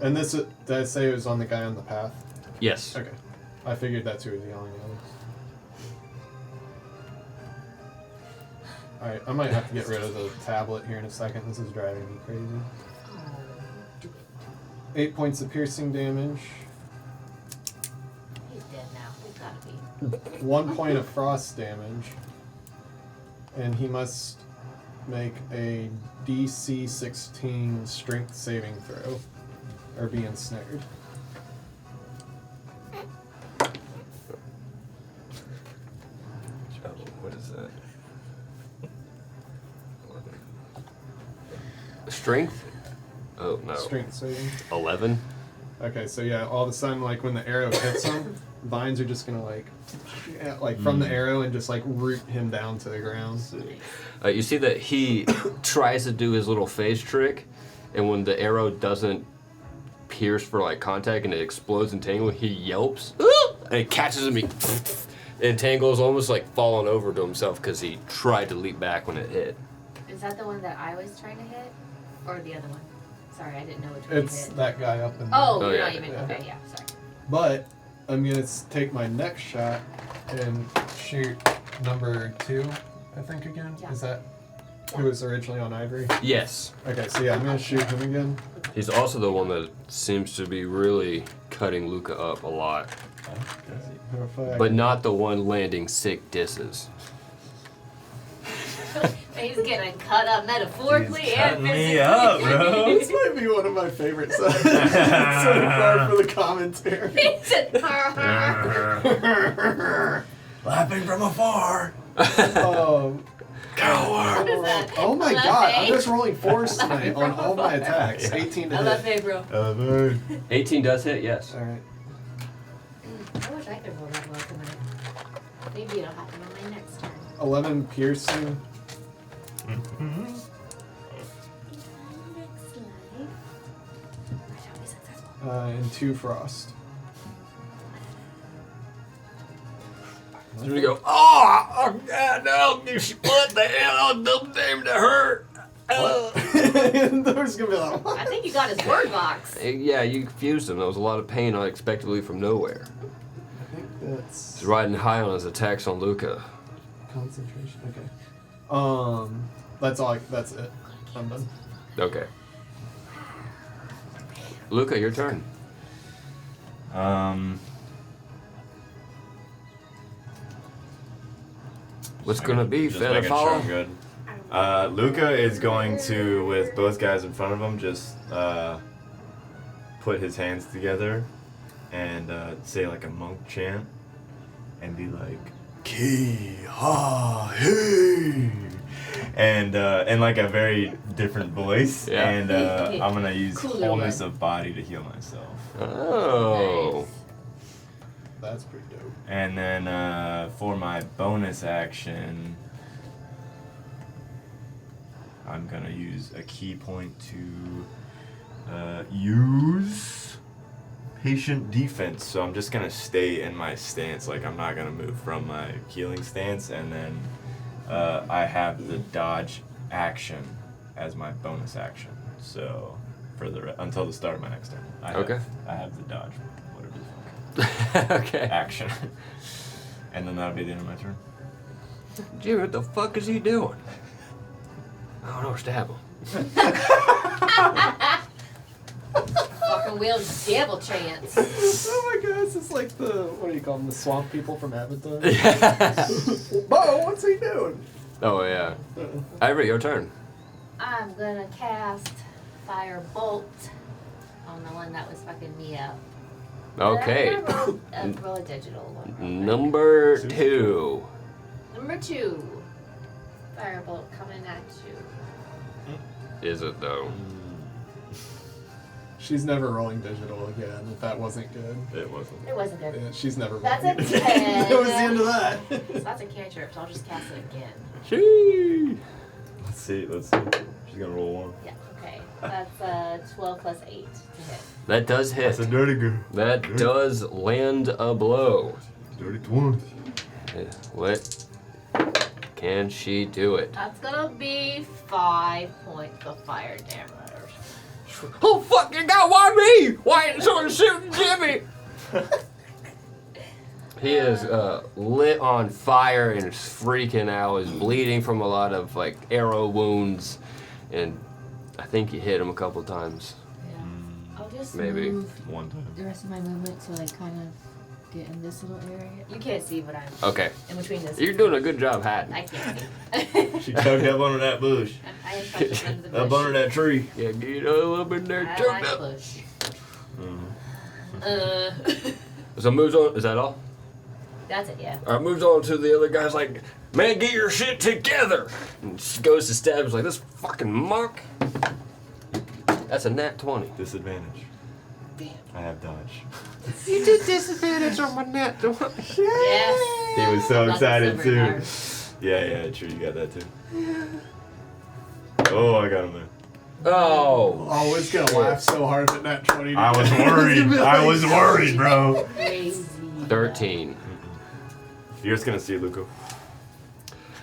And this, did I say it was on the guy on the path? Yes. Okay. I figured that's who was yelling at us. Alright, I might have to get rid of the tablet here in a second. This is driving me crazy. Oh, do it. 8 points of piercing damage. He's dead now. He's gotta be. 1 point of frost damage. And he must make a DC 16 strength saving throw. Or be ensnared. Oh, what is that? Strength? Oh, no. Strength saving. 11? Okay, so yeah, all of a sudden, like when the arrow hits him, vines are just gonna like from the arrow and just like root him down to the ground. You see that he tries to do his little phase trick, and when the arrow doesn't pierce for like contact and it explodes and tangle, he yelps, and it catches him. And Tangle's almost like falling over to himself because he tried to leap back when it hit. Is that the one that I was trying to hit? Or the other one? Sorry, I didn't know which one It's you hit. that guy up in there. Oh, Oh, you're yeah. not even. Yeah. Okay, yeah, sorry. But I'm gonna take my next shot and shoot number 2, I think again. Yeah. Is that who was originally on Ivory? Yes. Okay, so yeah, I'm gonna shoot him again. He's also the one that seems to be really cutting Luca up a lot. But not the one landing sick disses. He's getting cut up metaphorically He's and cutting me physically. up, bro. This might be one of my favorite sides so far for the commentary. He said, Laughing from afar. Coward. is that? Oh my LFA? god, I'm just rolling 4s tonight on all my attacks. 18 to I love hit. it, bro. 18 does hit, yes. Alright. I wish I could roll that well tonight. Maybe it'll happen on my next turn. 11 piercing. Next life. I shall be successful. And 2 frost. So we go, oh, God, no, you split the hell out of them damn to hurt. Those just gonna be like, I think you got his word box. Yeah, you confused him. There was a lot of pain unexpectedly from nowhere. I think that's He's riding high on his attacks on Luca. concentration. Okay. That's all. That's it. I'm done. Okay. Luca, your turn. What's gonna be, Just making sure Fedafall? I'm good. Luca is going to, with both guys in front of him, just put his hands together and say like a monk chant and be like, Ki ha he, and in like a very different voice. Yeah. And I'm gonna use Cooler wholeness one. of body to heal myself. Oh. That's pretty dope. And then for my bonus action, I'm gonna use a key point to use patient defense. So I'm just gonna stay in my stance, like I'm not gonna move from my healing stance. And then I have the dodge action as my bonus action. So for the until the start of my next turn, I have the dodge, whatever the fuck. Okay. Action. And then that'll be the end of my turn. Jimmy, what the fuck is he doing? I don't know, stab him. Fucking wield devil chance. Oh my god, this is like the, what do you call them, the swamp people from Avatar? Yeah. Whoa, what's he doing? Oh, yeah. Ivory, your turn. I'm gonna cast Fire Bolt on the one that was fucking me up. Okay. I'm gonna roll a digital one. real quick. Number 2. Number 2. Firebolt coming at you. Is it, though? She's never rolling digital again, if that wasn't good. It wasn't. It wasn't good. Yeah, she's never That's rolling a it. 10. That was the end of that. So that's a cantrip, so I'll just cast it again. Sheesh. Let's see. She's gonna roll one. Yeah, okay. That's 12 plus 8 to hit. That does hit. That's a dirty girl. That does land a blow. Dirty 20. What can she do it? That's gonna be 5 points of fire damage. Oh fuck, you got why me? Why ain't someone shooting Jimmy? He is lit on fire and is freaking out, is bleeding from a lot of like arrow wounds, and I think you hit him a couple times. Yeah. I'll just Maybe. move One time. the rest of my movement to like kind of get in this little area. You can't see, but I'm Okay. in between this. You're doing a good job hiding. I can't see. She tugged up under that bush. I am tucked under the bush. Up under that tree. Yeah, get all up in there, I choked like up. bush. Mm-hmm. So moves on, is that all? That's it, yeah. Alright, moves on to the other guy's like, man, get your shit together! And goes to stab, he's like, this fucking monk. That's a nat 20. Disadvantage. I have dodge. You did disadvantage on my nat 20. Yes. He was so Got the excited silver too. card. Yeah, true. You got that too. Oh, I got him there. Oh. Always gonna laugh so hard at that 20. I was worried. I was worried, bro. Crazy. 13. You're just gonna see Luca.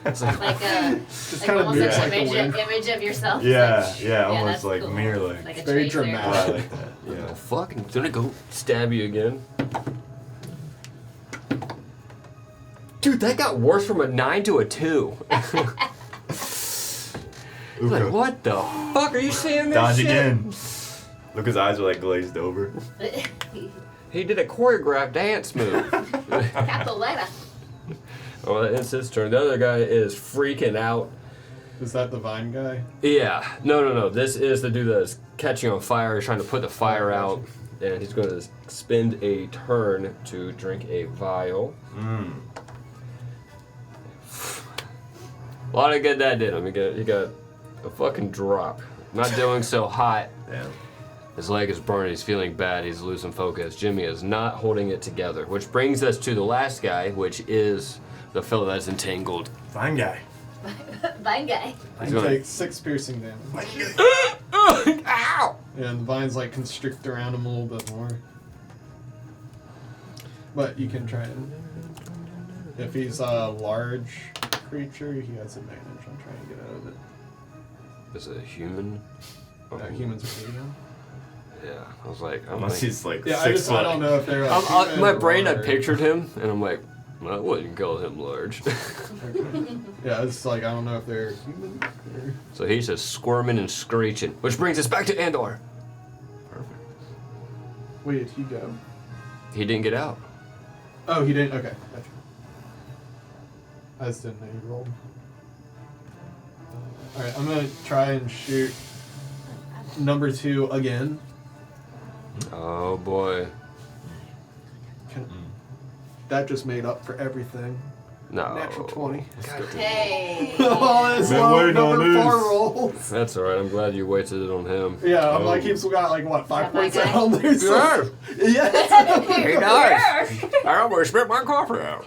Like a, Just like kind of almost moves like like an the wind. image of yourself. Yeah, like, yeah, almost that's like cool. mirror like. Like a Very tracer. dramatic. Oh, I like that. Oh, Yeah. fucking, it's gonna go stab you again. Dude, that got worse from a 9 to a 2. Like, what the fuck? Are you seeing this Dodge shit? again. Luca's eyes are like glazed over. He did a choreographed dance move. Capoletta. Oh, it's his turn. The other guy is freaking out. Is that the vine guy? Yeah. No. This is the dude that's catching on fire. He's trying to put the fire out. And he's going to spend a turn to drink a vial. A lot of good that did him. He got a fucking drop. Not doing so hot. Damn. His leg is burning. He's feeling bad. He's losing focus. Jimmy is not holding it together. Which brings us to the last guy, which is the fellow that's entangled. Fine guy. Vine guy. He's You going, take 6 piercing damage. ow! And the vines like constrict around him a little bit more. But you can try and... If he's a large creature, he has advantage on trying to get out of it. Is it a human? humans are vegan. Yeah, I was like, I'm Unless like, he's like Yeah, 6 foot. I don't know if they're like. human my brain, I or- pictured him, and I'm like, I wouldn't call him large. Yeah, it's like I don't know if they're human. Or... So he's just squirming and screeching, which brings us back to Andor. Perfect. Wait, did he go? He didn't get out. Oh, he didn't. Okay, gotcha. I just didn't know he rolled. All right, I'm gonna try and shoot number 2 again. Oh boy. That just made up for everything. No. Natural 20. Hey. Oh, that's Been low waiting on number 4 this. rolls. That's alright, I'm glad you wasted it on him. Yeah, I'm Oh. like, he's got like, what, 5 Is that my points guy? out there? So, yes. He does. I almost spit my coffee out.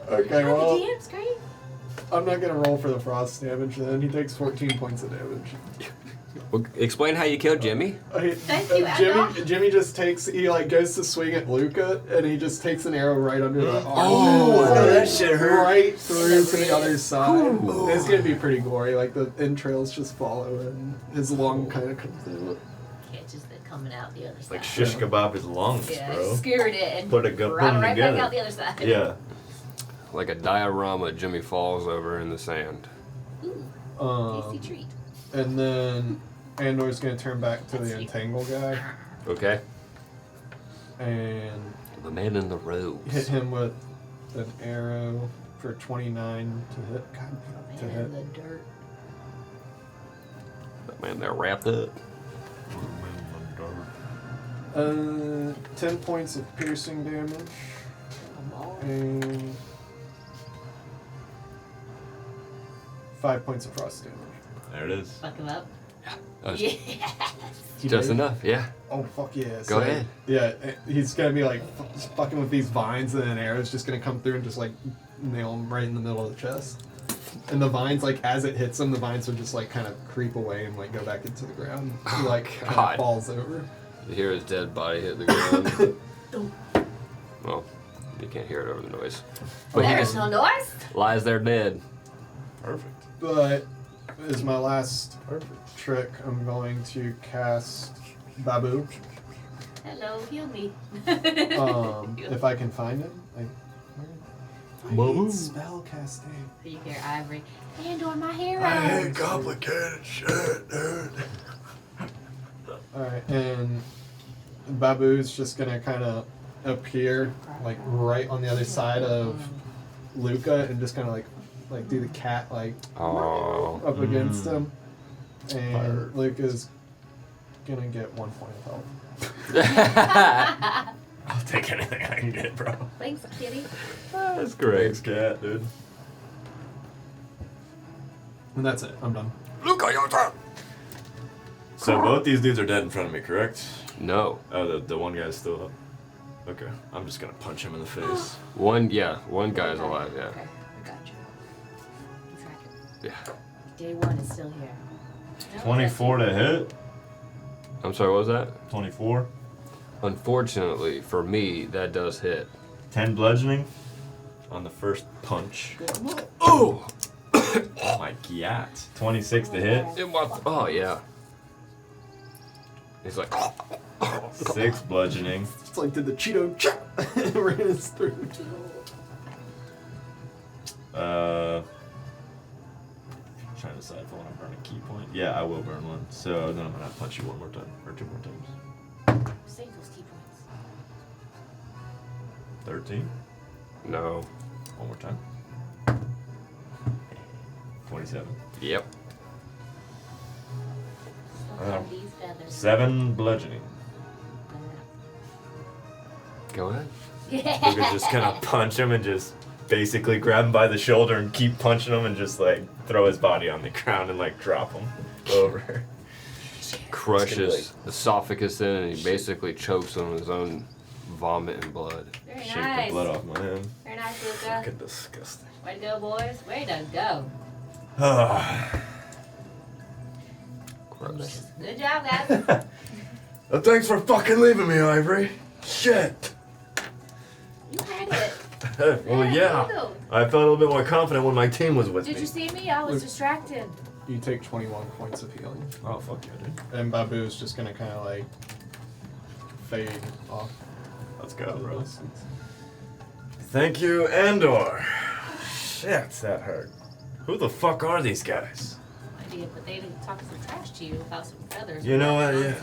Okay, well, Damn, it's great. I'm not going to roll for the frost damage then. He takes 14 points of damage. Well, explain how you killed Jimmy. Thank you, Adolf. Jimmy just takes, he like goes to swing at Luca, and he just takes an arrow right under the arm. Oh, It's gonna that shit hurt. Right through to the other side. Ooh. It's gonna be pretty gory, like the entrails just follow, and his lung kind of comes through. Catches it coming out the other side. Like shish kebab his lungs, Yeah, bro. skewered it and Put them brought it right together. back out the other side. Yeah. Like a diorama, Jimmy falls over in the sand. Ooh, tasty treat. And then Andor's gonna turn back to That's the sweet. entangle guy Okay? and The man in the hit robes. him with an arrow for 29 to hit. God, to Man hit. in the dirt. That man there wrapped up. 10 points of piercing damage Come on. and 5 points of frost damage. There it is. Fuck him up. That was Yes. just did? enough, yeah. Oh fuck yeah! Go ahead. Yeah, he's gonna be like fucking with these vines, and then an arrow's just gonna come through and just like nail him right in the middle of the chest. And the vines, like as it hits him, the vines would just like kind of creep away and like go back into the ground. He like kind God. of falls over. You hear his dead body hit the ground. Well, you can't hear it over the noise. But he There's just no noise. lies there dead. Perfect. But as my last trick, I'm going to cast Babu. Hello, heal me. If I can find him. I Babu. hate spell casting. You hear Ivory. Andor, my hero. I hate complicated shit, dude. Alright, and Babu's just gonna kind of appear like right on the other side of Luca and just kind of like do the cat like Oh. up against him. And Fire. Luca's gonna get 1 point of health. I'll take anything I can get, bro. Thanks, kitty. That's great. Thanks, cat, dude. And that's it. I'm done. Luca, your turn. So both these dudes are dead in front of me, correct? No. Oh, the one guy's still up. Okay, I'm just gonna punch him in the face. One guy's alive, yeah. Okay, I got you. Keep tracking. Yeah. Day one is still here. No, 24 to hit. I'm sorry, what was that? 24. Unfortunately, for me, that does hit. 10 bludgeoning on the first punch. Oh! Oh my god. 26 to hit. Oh, yeah. He's like, 6 bludgeoning. It's like did the Cheeto chop ran his throat. Trying to decide if I want to burn a key point. Yeah, I will burn one. So then I'm gonna punch you one more time or 2 more times. Save those key points. 13. no. One more time. 27. Yep. These feathers. 7 bludgeoning. Go ahead. Yeah. Luca's just gonna punch him and just basically grab him by the shoulder and keep punching him and just like throw his body on the ground and like drop him over. Crushes esophagus in, and he basically chokes on his own vomit and blood. Very Shake nice. the blood off my hand. Very nice, Luca. Fucking disgusting. Way to go, boys. Way to go. Gross. Good job, guys. Well, thanks for fucking leaving me, Ivory. Shit. You had it. Well, yeah. I felt a little bit more confident when my team was with Did me. you see me? I was distracted. You take 21 points of healing. Oh, fuck yeah, dude. And Babu's just gonna kind of like fade off. Let's go, the bro. distance. Thank you, Andor. Shit, that hurt. Who the fuck are these guys? No idea, but they didn't talk some trash to you about some feathers. You know what? Yeah,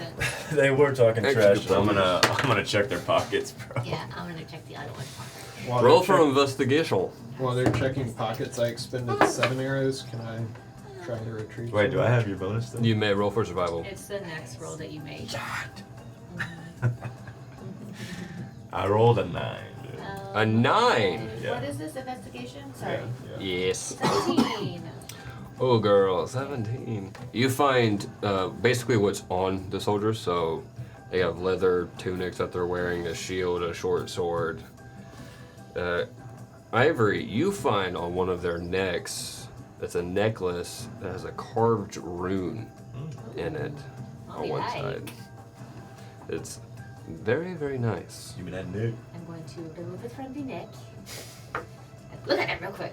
they were talking Extra trash. But I'm bonus. gonna check their pockets, bro. Yeah, I'm gonna check the other one's pocket. While Roll they're for check- investigation. While they're checking pockets, I expended 7 arrows. Can I try to retrieve? Wait, do some? I have your bonus then? You may roll for survival. It's the next roll that you made. I rolled a 9. Dude. A 9. Yeah. What is this investigation? Sorry. Yeah. Yes. 17. Oh, girl, 17. You find basically what's on the soldiers. So they have leather tunics that they're wearing, a shield, a short sword. Ivory, you find on one of their necks, that's a necklace that has a carved rune in it I'll on be one like. side. It's very, very nice. Give me that nude. I'm going to remove it from the neck. Look at it real quick.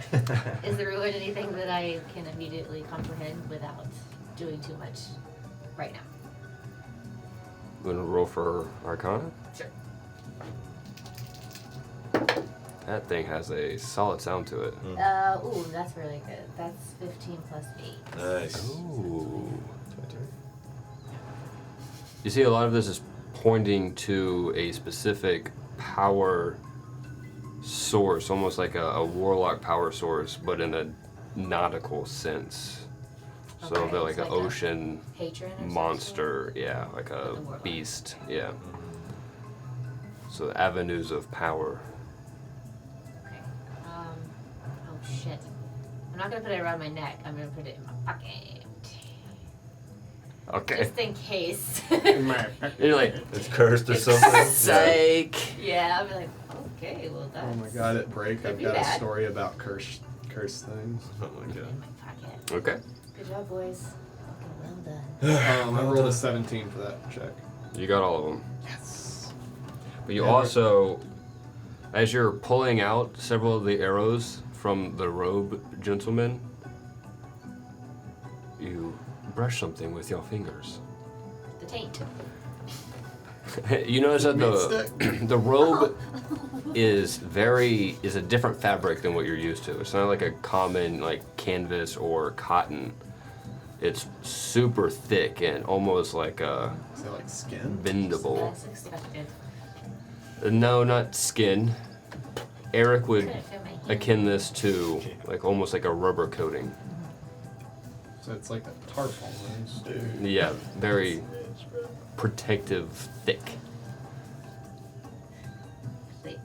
Is the ruin anything that I can immediately comprehend without doing too much right now? You want to roll for Arcana? Sure. That thing has a solid sound to it. Ooh, that's really good. That's 15 plus 8. Nice. Ooh. You see, a lot of this is pointing to a specific power source, almost like a warlock power source, but in a nautical sense. So Okay, they're like it's an like a ocean Patron or monster, yeah, like a Like a warlock. beast, yeah. So the avenues of power. Okay. Oh shit. I'm not gonna put it around my neck. I'm gonna put it in my pocket. Okay. Just in case. You're like, It's cursed or It's something. psych. Yeah, I'll be like, okay, well that's Oh my god, at break, Could I've be got a bad. story about cursed things. Oh my in god. my pocket. Okay. Good job, boys. Okay, well done. I rolled a 17 for that check. You got all of them. Yes. But you Yeah, also, as you're pulling out several of the arrows from the robe gentleman, you brush something with your fingers. The taint. You notice that Meat the robe is a different fabric than what you're used to. It's not like a common like canvas or cotton. It's super thick and almost like a Is it like skin? bendable. As expected. No, not skin. Eric would Couldn't fit my hand. akin this to like almost like a rubber coating. So it's like a tarpaulin. Yeah, very protective, thick. Thick.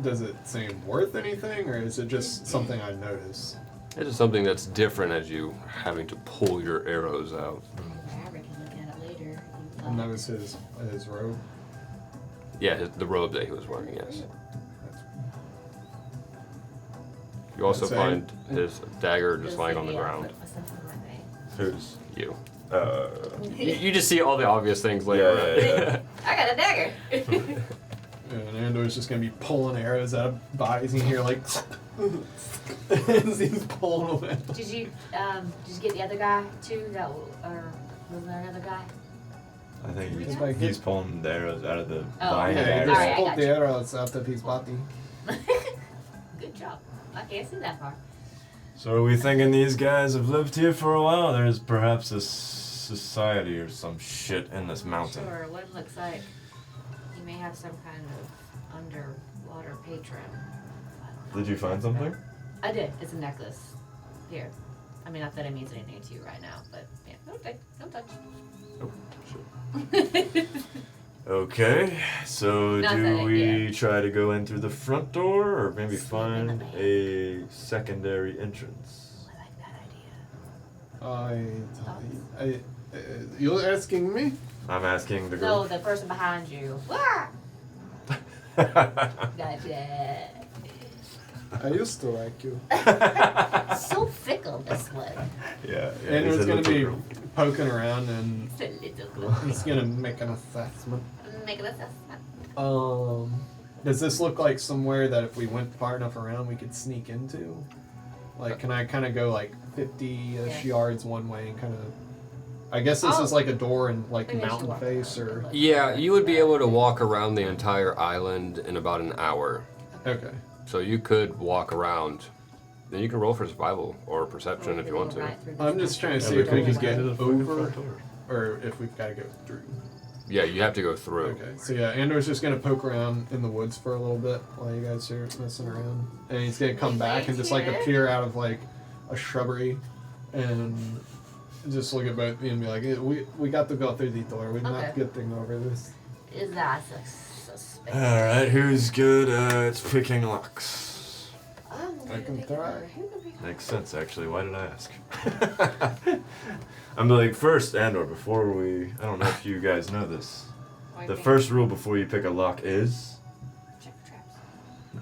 Does it seem worth anything, or is it just something I notice? It's just something that's different as you having to pull your arrows out. Fabric can look at it later. And that was his robe. Yeah, the robe that he was wearing, yes. You also That's find his dagger just Just lying like, on the yeah, ground. put something in my way. Who's? You. Yeah, You just see all the obvious things later. yeah. I got a dagger. And Andor's just gonna be pulling arrows out of bodies, and you hear like as he's pulling away. Did you get the other guy too? Or was there another guy? I think Just by he's pulling the arrows out of the Oh, vine Yeah, okay. he dagger. just Alright, I pulled got the you. arrows out of his body. Good job. I can't see that far. So are we thinking these guys have lived here for a while? There's perhaps a society or some shit in this mountain. Sure, what it looks like. You may have some kind of underwater patron. I don't know. Did you find something? I did. It's a necklace. Here. I mean, not that it means anything to you right now, but yeah. Don't touch. Okay, so Not do that, we yeah. try to go in through the front door or maybe Slip in the find back. a secondary entrance? I like that idea. You're asking me? I'm asking the No, girl. the person behind you. Wah! Gotcha. I used to like you. So fickle, this one. yeah, And he's it's a gonna little be girl. poking around, and It's a little girl. he's gonna make an assessment. Make an assessment. Does this look like somewhere that if we went far enough around we could sneak into? Like, can I kind of go like 50-ish Yeah. yards one way and kind of? I guess this is like a door in like Maybe I should mountain walk face around or. and look. Yeah, you would be able to walk around the entire island in about an hour. Okay. So you could walk around. Then you can roll for survival or perception if you want to. Right through I'm this just trying to natural see if we doorway. could get to the fucking over, front door. or if we've got to go through. Yeah, you have to go through. Okay, so yeah, Andor's just gonna poke around in the woods for a little bit while you guys are messing around, and he's gonna come back and just like Here. appear out of like a shrubbery, and just look at both of you and be like, "We got to go through the door. We're not Okay. getting over this." Is that suspect? Alright, who's good at picking locks? I can try. Makes sense, actually. Why did I ask? I'm like, first, Andor, before we... I don't know if you guys know this. The first rule before you pick a lock is... Check for traps. No.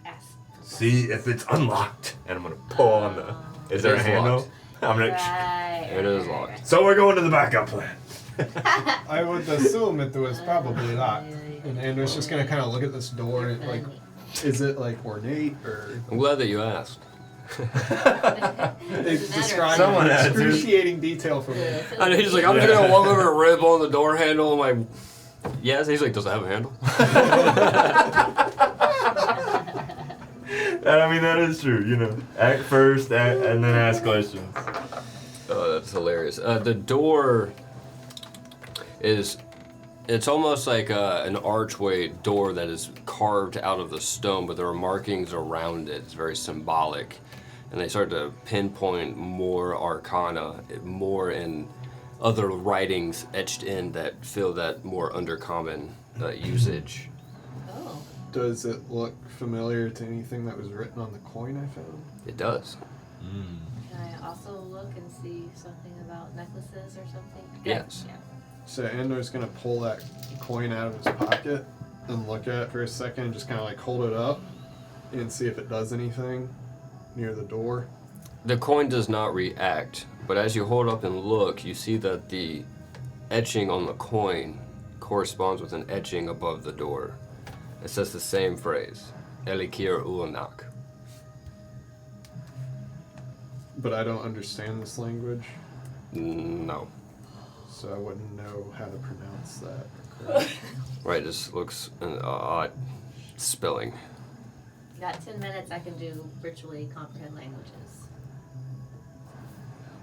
Ask. See if it's unlocked. And I'm going to pull on the... Is there It a is handle? locked. I'm going to... Right. It is locked. So we're going to the backup plan. I would assume it was probably locked, and Andor's just gonna kind of look at this door, and, like, is it like ornate or? I'm glad that you asked. It's describing Someone had to. excruciating detail for me. I know he's like, I'm just gonna walk over and rip on the door handle. I'm like, yes. He's like, does it have a handle? And I mean, that is true, you know. Act first, and then ask questions. Oh, that's hilarious. The door it's almost like an archway door that is carved out of the stone, but there are markings around it. It's very symbolic. And they start to pinpoint more arcana, more in other writings etched in that feel that more undercommon usage. Oh. Does it look familiar to anything that was written on the coin I found? It does. Can I also look and see something about necklaces or something? Yes. Yeah. So Andor's gonna pull that coin out of his pocket and look at it for a second and just kind of like hold it up and see if it does anything near the door. The coin does not react, but as you hold up and look, you see that the etching on the coin corresponds with an etching above the door. It says the same phrase, Elikir Uanak. But I don't understand this language, No. so I wouldn't know how to pronounce that. Right, this looks an odd spelling. You got 10 minutes, I can do ritually comprehend languages.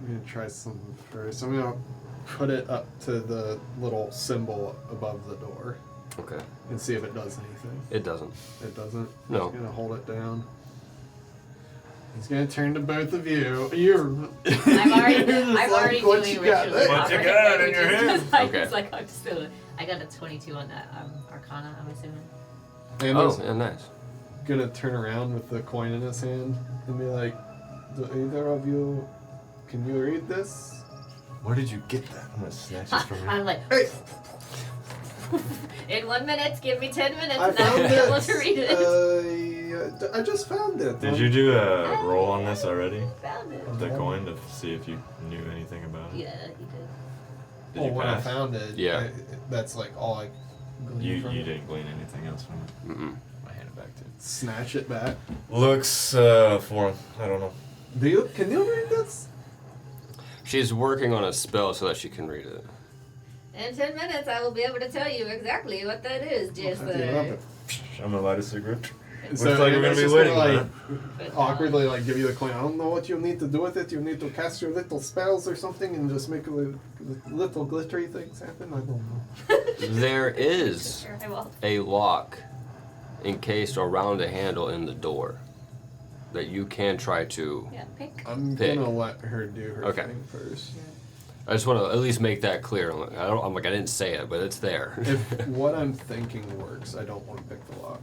I'm gonna try something first. I'm gonna put it up to the little symbol above the door Okay. and see if it does anything. It doesn't. It doesn't? No. He's gonna hold it down. He's gonna turn to both of you. You're. I'm already, you're just I'm like, already what doing you got ritually there? What you comprehend got in your languages. hand? I Okay. was like, I'm still, I got a 22 on that Arcana, I'm assuming. Andor's Oh, yeah, nice. gonna turn around with the coin in his hand and be like, "Do either of you, can you read this?" Where did you get that? I'm gonna snatch it from you. I'm like, Hey, in 1 minute, give me 10 minutes I and I'll found be able it. to read it. I just found it. Did you do a roll on this already? Found it. The coin to see if you knew anything about it? Yeah, he did. Did Well, you when I pass? found it, Yeah. that's like all I. gleaned You from it. didn't glean anything else from it. Mm-mm. I hand it back to you. Snatch it back. Looks foreign. I don't know. Can you read this? She's working on a spell so that she can read it. In 10 minutes, I will be able to tell you exactly what that is, Yeah, Jester. I'm gonna light a cigarette. So Looks like we're gonna Andor's be just waiting, like, man. awkwardly like give you the coin. I don't know what you need to do with it. You need to cast your little spells or something and just make little glittery things happen. I don't know. There is Sure, I will. a lock encased around a handle in the door that you can try to. Yeah, pick. I'm Pick. gonna let her do her Okay. thing first. I just want to at least make that clear. I'm like, I didn't say it, but it's there. If what I'm thinking works, I don't want to pick the lock.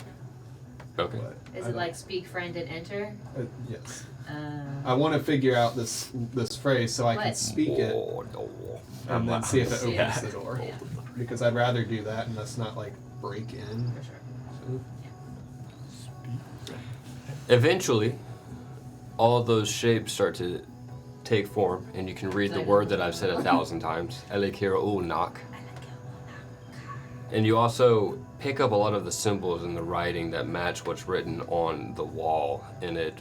Okay. But Is I it don't- like speak, friend, and enter? yes. Uh, I want to figure out this phrase so I can What? speak it Oh, no. and then see if it Yeah. opens the door. Yeah. Because I'd rather do that and us not like break in. for sure. So, Eventually, all of those shapes start to take form, and you can read the word that I've said 1,000 times, Elikira Ulnak. And you also pick up a lot of the symbols in the writing that match what's written on the wall, and it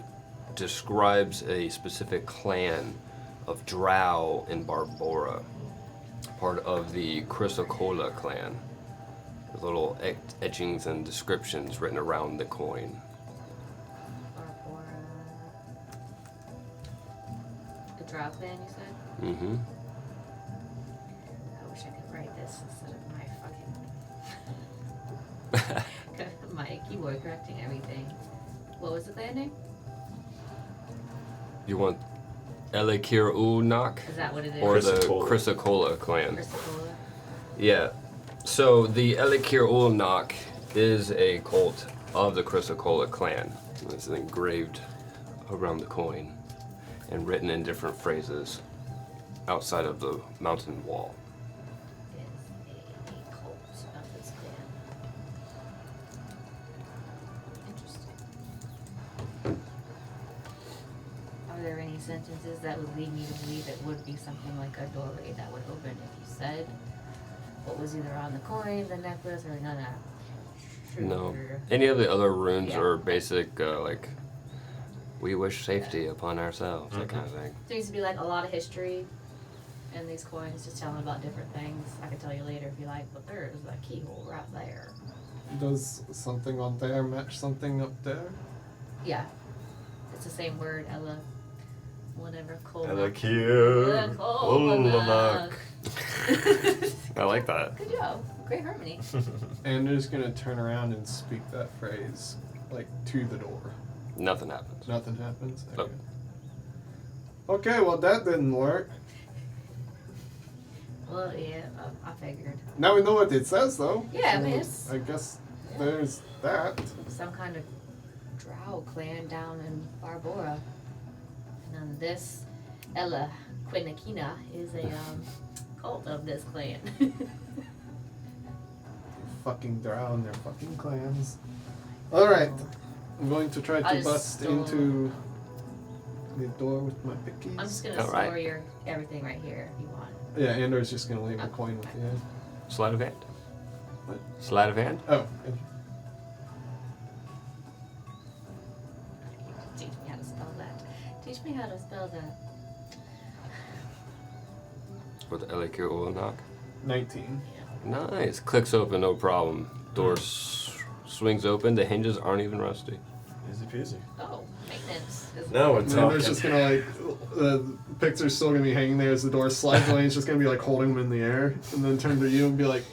describes a specific clan of Drow in Barbora, part of the Chrysocolla clan, with little etchings and descriptions written around the coin. Barbora. The Drow clan, you said? Mm-hmm. I wish I could write this instead of my my keyboard correcting everything. What was the clan name? You want Elekir Unak? Is that what it is? Or the Chrysocolla. Chrysocolla clan. Chrysocolla? Yeah. So the Elekir Unak is a cult of the Chrysocolla clan. It's engraved around the coin and written in different phrases outside of the mountain wall. Is a cult of this clan. Interesting. Are there any sentences that would lead me to believe it would be something like a doorway that would open if you said what was either on the coin, the necklace, or none of that? No. Any of the other runes Yeah. are basic, like, we wish safety upon ourselves, that kind of thing. Seems to be like a lot of history in these coins, just telling about different things. I could tell you later if you like, but there's a keyhole right there. Does something on there match something up there? Yeah. It's the same word, Ella. Whatever, Cole. Elekir Ullamak. I like that. Good job. Great harmony. Andrew's gonna turn around and speak that phrase, like, to the door. Nothing happens. Nothing happens? Nope. Okay, well, that didn't work. Well, yeah, I figured. Now we know what it says, though. Yeah, I So mean, it's- I guess there's that. Some kind of drow clan down in Barbora. And then this, Ella Quinakina, is a cult of this clan. Fucking drown their fucking clans. Alright. I'm going to try I to just bust stole- into the door with my pickies. I'm just gonna All right. store your everything right here if you want. Yeah, Andrew's just gonna leave a coin with you. Sleight of hand. What? Sleight of hand? Oh, okay. Teach me how to spell that. Teach me how to spell that. For the Elekir Ullanak. 19. Nice. Clicks open, no problem. Door swings open. The hinges aren't even rusty. Easy peasy. Oh, maintenance. is- Now we're And talking. Andrew's just gonna, like, the picture's still gonna be hanging there as the door slides away. He's just gonna be, like, holding them in the air. And then turn to you and be like,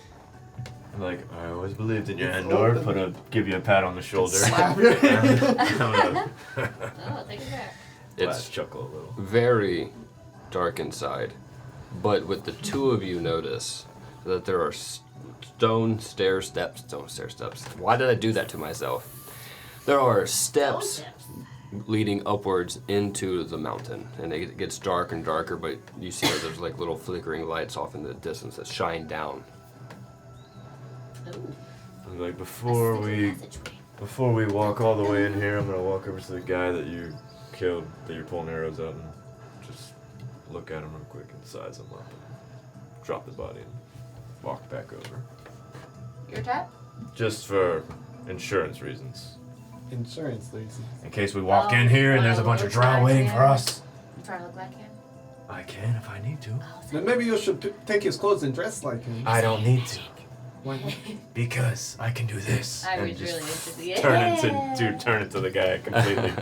I'm like, I always believed in you, It's Andor. open. Give you a pat on the shoulder. slap your hand. I'm gonna Oh, take it back. It's chuckle a little. very dark inside, but with the two of you notice that there are stone stair steps. Why did I do that to myself? There are steps Steps. leading upwards into the mountain, and it gets dark and darker, but you see that there's like little flickering lights off in the distance that shine down. Ooh, I'm like, a before secret passageway. we walk all the way in here, I'm gonna walk over to the guy that you killed, that you're pulling arrows at, and just look at him real quick and size him up, and drop the body, and walk back over. Your tap? Just for insurance reasons. Insurance reasons. In case we walk Oh, in here and you there's a wanna bunch of look drow like waiting him? for us. You trying to look like him? I can if I need to. Oh, Then maybe you should take his clothes and dress like him. I don't need to. Why not? Because I can do this. I and was just really interested. turn into the guy completely.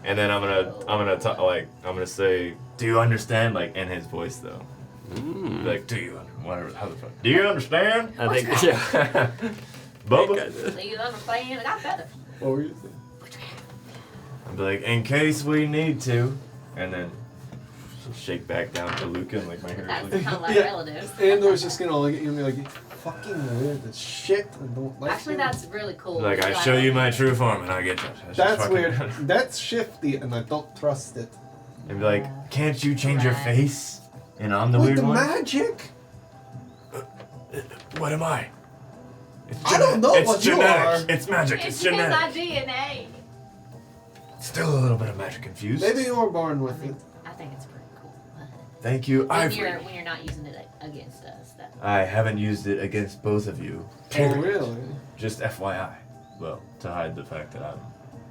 And then I'm gonna say, do you understand? Like in his voice though. Mm. Like, do you whatever how the fuck? Do you understand? I think, yeah. Bubba. So you understand? I got better. What were you saying? I'd be like, in case we need to, and then shake back down to Luca and like my hair That's is kind of like Yeah. relatives. Andor's just gonna look at you and be like, you fucking weird as shit. I don't like Actually, you. that's really cool. like, I show you my true form and I get you. It's just That's fucking- weird. That's shifty and I don't trust it. And be like, can't you change your Right. face? And I'm the With weird the one. magic? What am I? It's I don't know it's what you genetic. are. It's magic. It's It's in genetic. my DNA. Still a little bit of magic infused. Maybe you were born with it. I think it's pretty cool. Thank you, When you're, Ivory. when you're not using it against us. That, I haven't used it against both of you. Oh, Period. really? Just FYI. Well, to hide the fact that I'm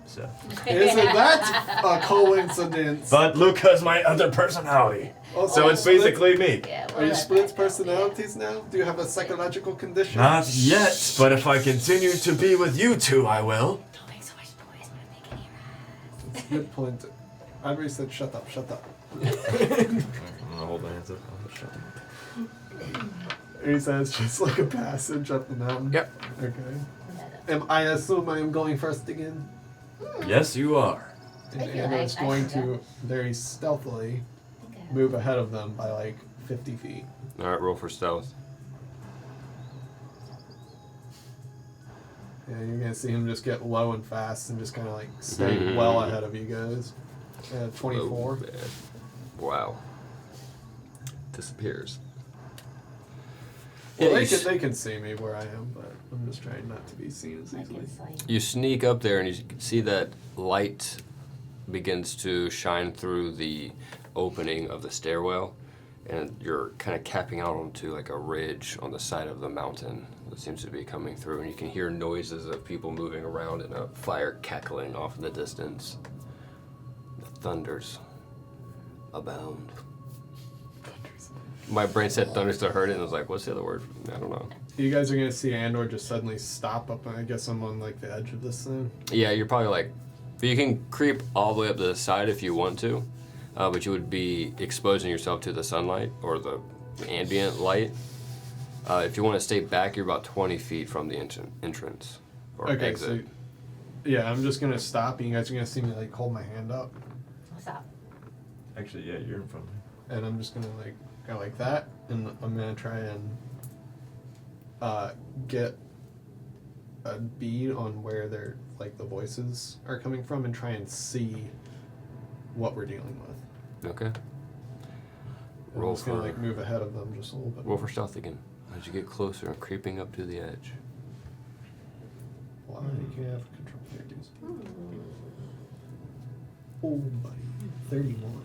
So. Isn't that a coincidence? But Luca's my other personality. Also, So it's basically me. Yeah, Are we'll you let Split's that go, personalities now? Do you have a psychological condition? Not yet, but if I continue to be with you two, I will. yeah. Don't make so much noise, I'm gonna make any That's a good point. Andre said, shut up, shut up. I'm gonna hold my hands up. Oh, shut up. He says just like a passage up the mountain. Yep. Okay. I assume I am going first again. Yes, you are. And I feel Andrew's like I going should to very stealthily Okay. move ahead of them by like 50 feet. All right, roll for stealth. Yeah, you're gonna see him just get low and fast and just kind of like stay well ahead of you guys. 24. Oh, man. Wow. Disappears. Well, Yeah, they can see me where I am, but I'm just trying not to be seen as Like easily. it's like You sneak up there and you can see that light begins to shine through the opening of the stairwell, and you're kind of capping out onto like a ridge on the side of the mountain that seems to be coming through, and you can hear noises of people moving around and a fire cackling off in the distance. The thunders abound. My brain said thunders to hurt it, and I was like, what's the other word? I don't know. You guys are gonna see Andor just suddenly stop up. I guess I'm on like the edge of this thing. Yeah, you're probably like, you can creep all the way up to the side if you want to, but you would be exposing yourself to the sunlight or the ambient light. If you want to stay back, you're about 20 feet from the entrance or Okay, exit. so yeah, I'm just gonna stop. And you guys are gonna see me like hold my hand up, what's up? Actually, yeah, you're in front of me. and I'm just gonna like go like that, and I'm gonna try and get a bead on where they're like the voices are coming from, and try and see what we're dealing with. Okay. And I'm Roll just gonna for- like move ahead of them just a little bit. Roll for stealth again. As you get closer and creeping up to the edge. Why you can have control characters? Oh, buddy, 31.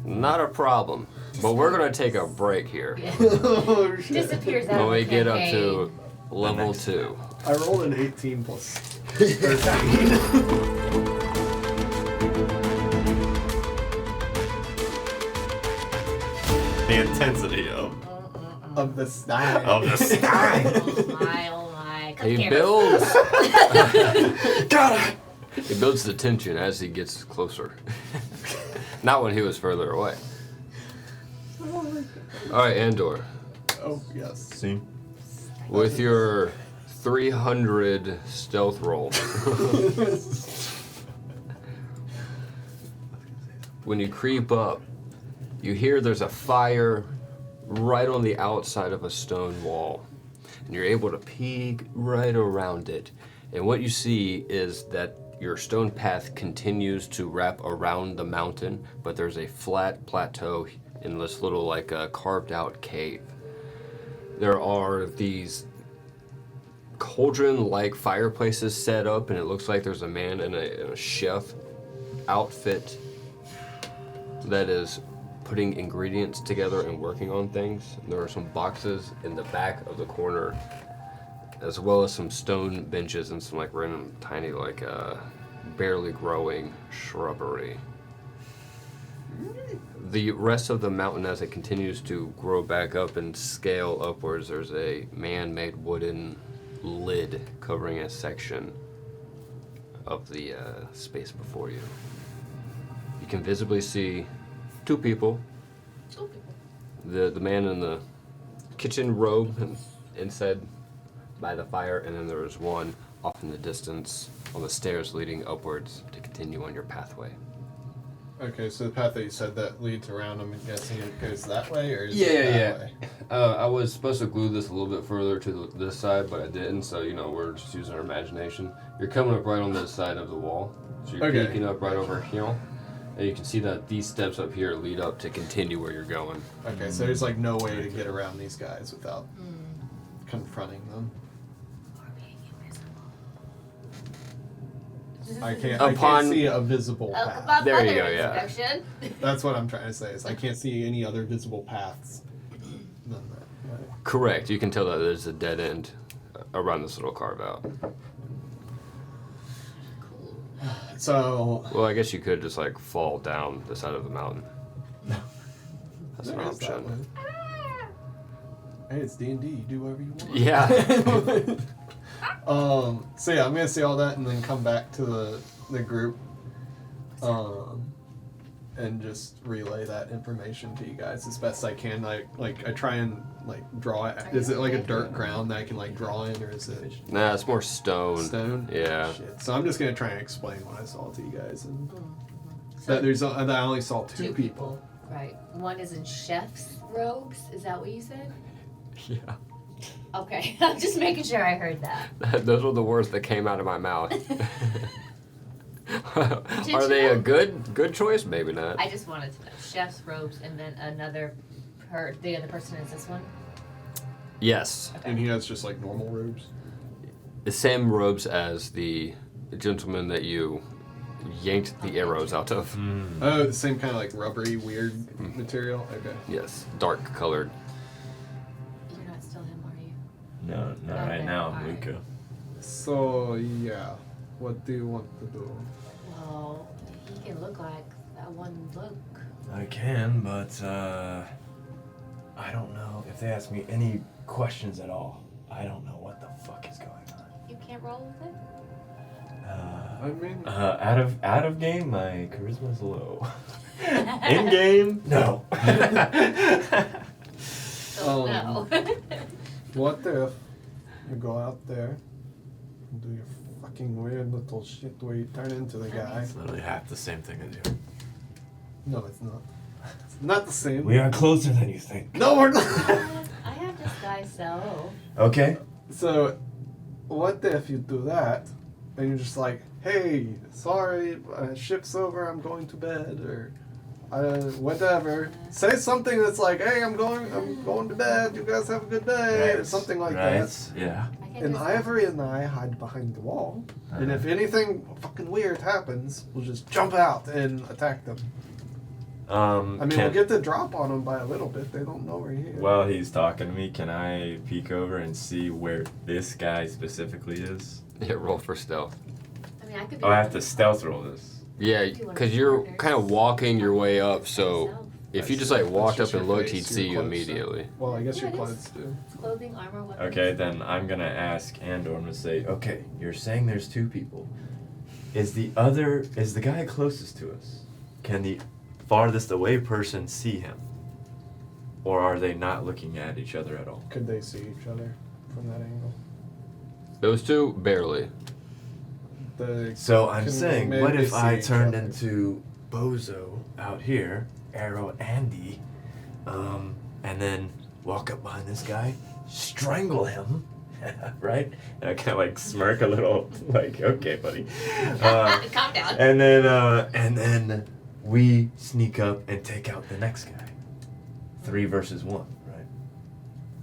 Not a problem. But we're going to take a break here. Oh shit! Disappears out When of we the get up campaign. to level 2. I rolled an 18 plus 13. The intensity Of the style. of the sky. Oh my. Cut the He camera. builds. Got it. He builds the tension as he gets closer. Not when he was further away. Alright, Andor. Oh yes. See? With your 300 stealth roll, when you creep up, you hear there's a fire right on the outside of a stone wall. And you're able to peek right around it. And what you see is that your stone path continues to wrap around the mountain, but there's a flat plateau in this little like carved out cave. There are these cauldron-like fireplaces set up, and it looks like there's a man in a chef outfit that is putting ingredients together and working on things. There are some boxes in the back of the corner, as well as some stone benches and some like random tiny like barely growing shrubbery. The rest of the mountain, as it continues to grow back up and scale upwards, there's a man-made wooden lid covering a section of the space before you. You can visibly see two people. The man in the kitchen robe and inside by the fire, and then there is one off in the distance on the stairs leading upwards to continue on your pathway. Okay, so the path that you said that leads around, I'm guessing it goes that way, or is it that way? I was supposed to glue this a little bit further to this side, but I didn't, so, we're just using our imagination. You're coming up right on this side of the wall, so you're Okay. peeking up right over here, and you can see that these steps up here lead up to continue where you're going. Okay, so there's like no way to get around these guys without confronting them. Or being invisible. I can't Upon- see a visible Oh, path. above There you other go, yeah. inspection. That's what I'm trying to say, is I can't see any other visible paths than that. Right? Correct, you can tell that there's a dead end around this little carve out. So Well, I guess you could just like fall down the side of the mountain. That's an there is that option. one. Hey, it's D&D. You do whatever you want. Yeah. So yeah, I'm gonna say all that and then come back to the group, and just relay that information to you guys as best I can. I try and like draw it. Is it like a dirt ground that I can like draw in, or is it Nah, it's more stone. stone? Yeah. Shit. So I'm just gonna try and explain what I saw to you guys, and So that I only saw two people. Right. One is in chef's robes. Is that what you said? Yeah. Okay. I'm just making sure I heard that. Those were the words that came out of my mouth. Are you they a know? good choice? Maybe not. I just wanted to know. Chef's robes, and then the other person is this one? Yes. Okay. And he has just like normal robes. The same robes as the gentleman that you yanked the arrows out of. Oh, the same kind of like rubbery, weird material. Okay. Yes. Dark colored. You're not still him, are you? No, not Okay, right now, alright. Luca. So yeah, what do you want to do? Well, he can look like that one look. I can, but I don't know if they ask me any questions at all. I don't know what the fuck is going on. You can't roll with it? I mean, Out of game, my charisma's low. In game, no. So no. what if you go out there and do your fucking weird little shit where you turn into the guy? It's literally half the same thing as you. No, it's not. It's not the same. We are closer than you think. No, we're not. I have this guy so. Okay. So, what if you do that, and you're just like, hey, sorry, ship's over, I'm going to bed, or whatever. Say something that's like, hey, I'm going to bed, you guys have a good day, or something like that. Yeah. I can And just- Ivory and I hide behind the wall, and if anything fucking weird happens, we'll just jump out and attack them. I mean, we'll get the drop on them by a little bit. They don't know we're here. While he's talking to me, can I peek over and see where this guy specifically is? Yeah, roll for stealth. I mean, I could be. Oh, I have to stealth roll this. Yeah, Do one of because the you're corners. kind of walking your way up, so Myself. if you just like walked That's up just and your looked, face, he'd see your you clothes, so- immediately. Well, I guess Yeah, your it is. clothes do. Clothing, armor, weapons. Okay, then I'm gonna ask Andor. I'm gonna say, okay, you're saying there's two people. Is the guy closest to us? Can the farthest away person see him? Or are they not looking at each other at all? Could they see each other from that angle? Those two, barely. So I'm Can saying, maybe what if see I each turned other. into Bozo out here, Arrow Andy, and then walk up behind this guy, strangle him, right? And I kind of like smirk a little, like, okay, buddy. Calm down. And then we sneak up and take out the next guy. 3 versus 1, right?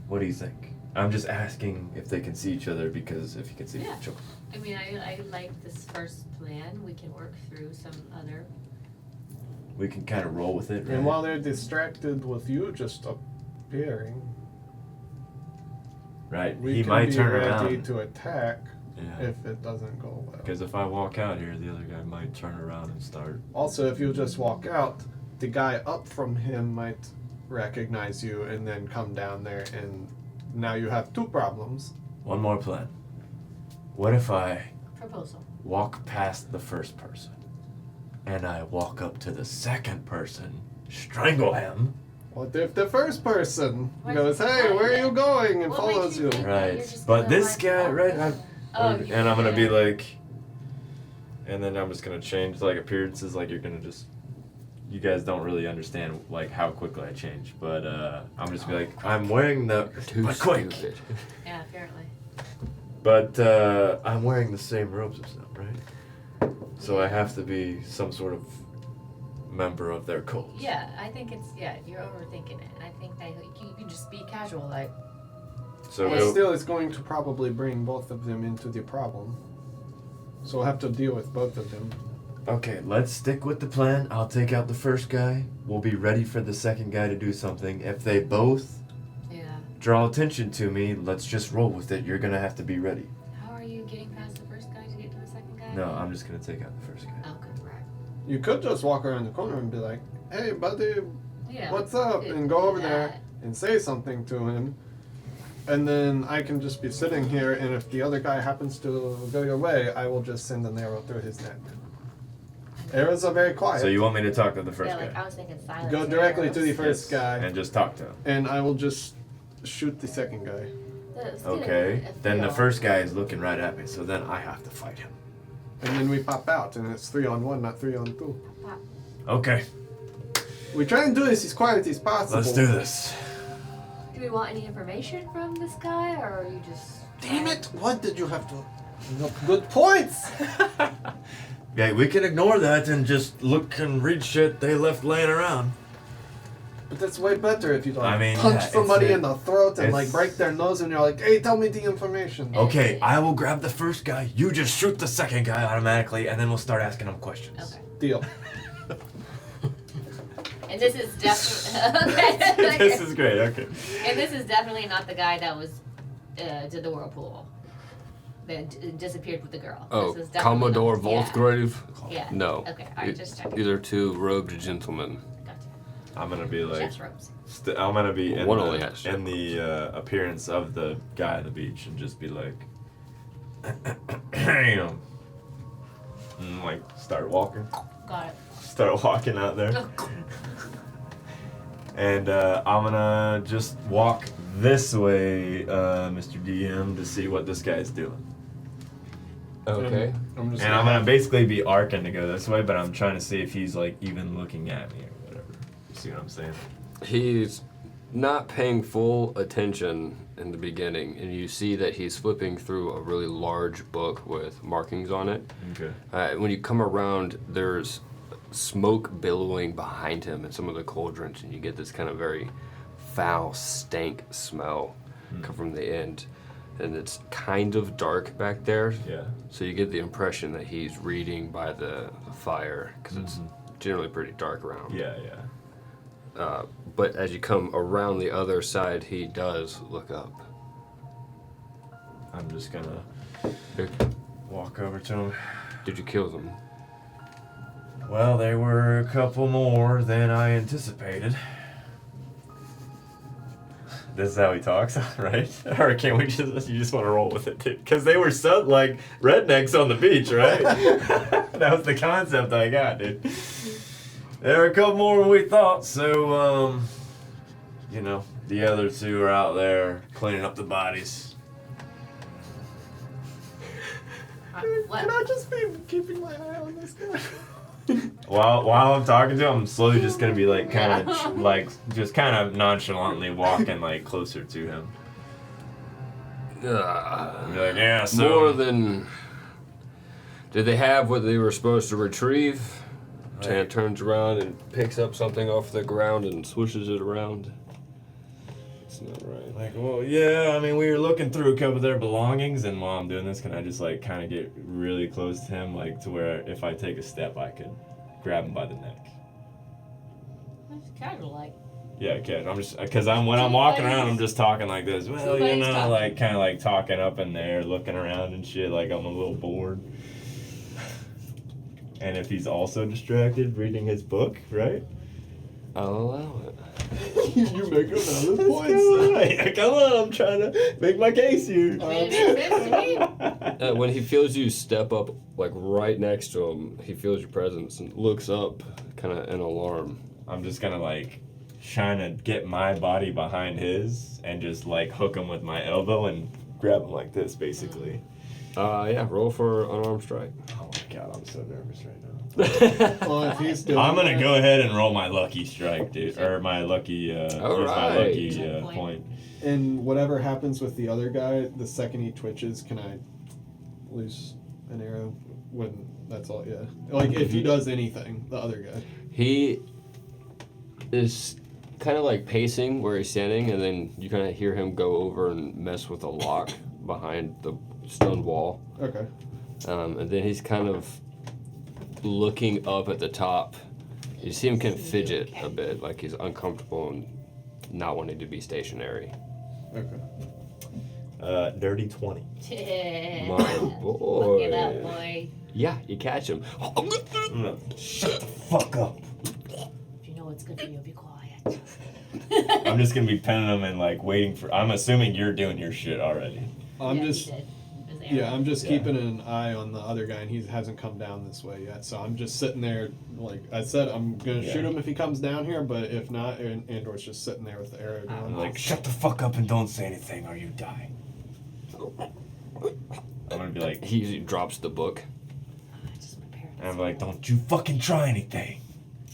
What do you think? I'm just asking if they can see each other because if you can see Yeah. each other. I mean, I like this first plan. We can work through some other. We can kind of roll with it, right? And while they're distracted with you just appearing, Right. we He can might be turn ready around. to attack Yeah. if it doesn't go well. Because if I walk out here, the other guy might turn around and start. Also, if you just walk out, the guy up from him might recognize you and then come down there, and now you have two problems. One more plan. What if I Proposal. walk past the first person and I walk up to the second person, strangle him? What if the first person What? goes, hey, where are you going, and What follows makes you you? think- You're Right. just But gonna this like guy, walk right? up. Oh, And I'm gonna be yeah. like, and then I'm just gonna change like appearances. Like you're gonna just, you guys don't really understand like how quickly I change. But I'm just be like, I'm wearing the, You're too but quick. stupid. Yeah, apparently. But I'm wearing the same robes as them, right? So I have to be some sort of member of their cult. Yeah, I think you're overthinking it. And I think that you can just be casual, like, So But Hey. still, it's going to probably bring both of them into the problem. So we'll have to deal with both of them. okay, let's stick with the plan. I'll take out the first guy. We'll be ready for the second guy to do something. If they both yeah. draw attention to me, let's just roll with it. You're gonna have to be ready. How are you getting past the first guy to get to the second guy? No, I'm just gonna take out the first guy. Oh, good. Right. You could just walk around the corner and be like, "Hey, buddy, Yeah. what's up?" could and go do over there that. and say something to him. And then I can just be sitting here, and if the other guy happens to go your way, I will just send an arrow through his neck. Arrows are very quiet. So you want me to talk to the first Yeah, like guy I was thinking silence. Go directly to the arrows. first guy, and just talk to him? and I will just shoot the second guy. Let's get Okay. a Then the feel. first guy is looking right at me, so then I have to fight him. And then we pop out, and it's 3-on-1, not 3-on-2. Okay. We try and do this as quiet as possible. Let's do this. Do we want any information from this guy, or are you just? Damn it! What did you have to? No, good points! Yeah, we can ignore that and just look and read shit they left laying around. But that's way better if you like I mean, punch yeah, somebody it's- in the throat and like it's- break their nose, and you're like, "Hey, tell me the information." Okay, I will grab the first guy. You just shoot the second guy automatically, and then we'll start asking him questions. Okay. Deal. And this is definitely. This is great. Okay. And this is definitely not the guy that was did the whirlpool. That disappeared with the girl. Oh, This is definitely Commodore not- Voltgrave? Yeah. No. Okay, alright, just checking. These are two robed gentlemen. Gotcha. I'm gonna be like, Chef's robes. I'm gonna be in One only has in the appearance of the guy at the beach and just be like, you know, and like start walking, Got it. start walking out there, and I'm gonna just walk this way, Mr. DM, to see what this guy's doing. Okay. I'm just And I'm gonna basically be arcing to go this way, but I'm trying to see if he's like even looking at me or whatever. You see what I'm saying? He's not paying full attention in the beginning, and you see that he's flipping through a really large book with markings on it. Okay. When you come around, there's smoke billowing behind him and some of the cauldrons, and you get this kind of very foul stank smell come from the end. And it's kind of dark back there, Yeah. so you get the impression that he's reading by the fire, because it's generally pretty dark around. Yeah, yeah. But as you come around the other side, he does look up. I'm just gonna Did walk over to him. you kill them? Well, there were a couple more than I anticipated. This is how he talks, right? Or can we just, you just want to roll with it, dude? Because they were so, like, rednecks on the beach, right? That was the concept I got, dude. There were a couple more than we thought, so, you know, the other two are out there cleaning up the bodies. What? Can I just be keeping my eye on this guy? While I'm talking to him, I'm slowly just gonna be like kind of just kind of nonchalantly walking like closer to him. Be like, yeah, so More than. Did they have what they were supposed to retrieve? Tan turns around and picks up something off the ground and swishes it around. It's not right. like, well, yeah. I mean, we were looking through a couple of their belongings, and while I'm doing this, can I just like kind of get really close to him, like to where if I take a step, I could grab him by the neck. That's casual, like. Yeah, okay. I'm just because when I'm walking around, I'm just talking like this. Well, you Somebody's know, talking. like kind of like talking up in there, looking around and shit. Like I'm a little bored. And if he's also distracted reading his book, right? I'll allow it. You make a valid That's point. good. Come on, I'm trying to make my case here. I mean, it makes sense to me. When he feels you step up, like right next to him, he feels your presence and looks up, kind of in alarm. I'm just gonna like trying to get my body behind his and just like hook him with my elbow and grab him like this, basically. Yeah, roll for unarmed strike. Oh my god, I'm so nervous right now. Well, if he's doing I'm gonna that- go ahead and roll my lucky strike, dude, or my lucky, my Alright. lucky point. And whatever happens with the other guy, the second he twitches, can I loose an arrow? When that's all, yeah. Like if he does anything, the other guy. He is kind of like pacing where he's standing, and then you kind of hear him go over and mess with a lock behind the stone wall. Okay. And then he's kind of looking up at the top. You see him kind of fidget a bit, like he's uncomfortable and not wanting to be stationary. Okay. Dirty 20. My boy. Look at that boy. Yeah, you catch him. Shut the fuck up. If you know what's good for you, be quiet. I'm just gonna be penning him and like waiting for. I'm assuming you're doing your shit already. I'm Yeah, just he did. His yeah, arrow. I'm just Yeah. keeping an eye on the other guy, and he hasn't come down this way yet. So I'm just sitting there, like I said, I'm gonna Yeah. shoot him if he comes down here. But if not, Andor's just sitting there with the arrow I'm going. like, shut the fuck up and don't say anything or you die. I'm gonna be like, He drops the book. I just prepared and I'm like, don't you fucking try anything.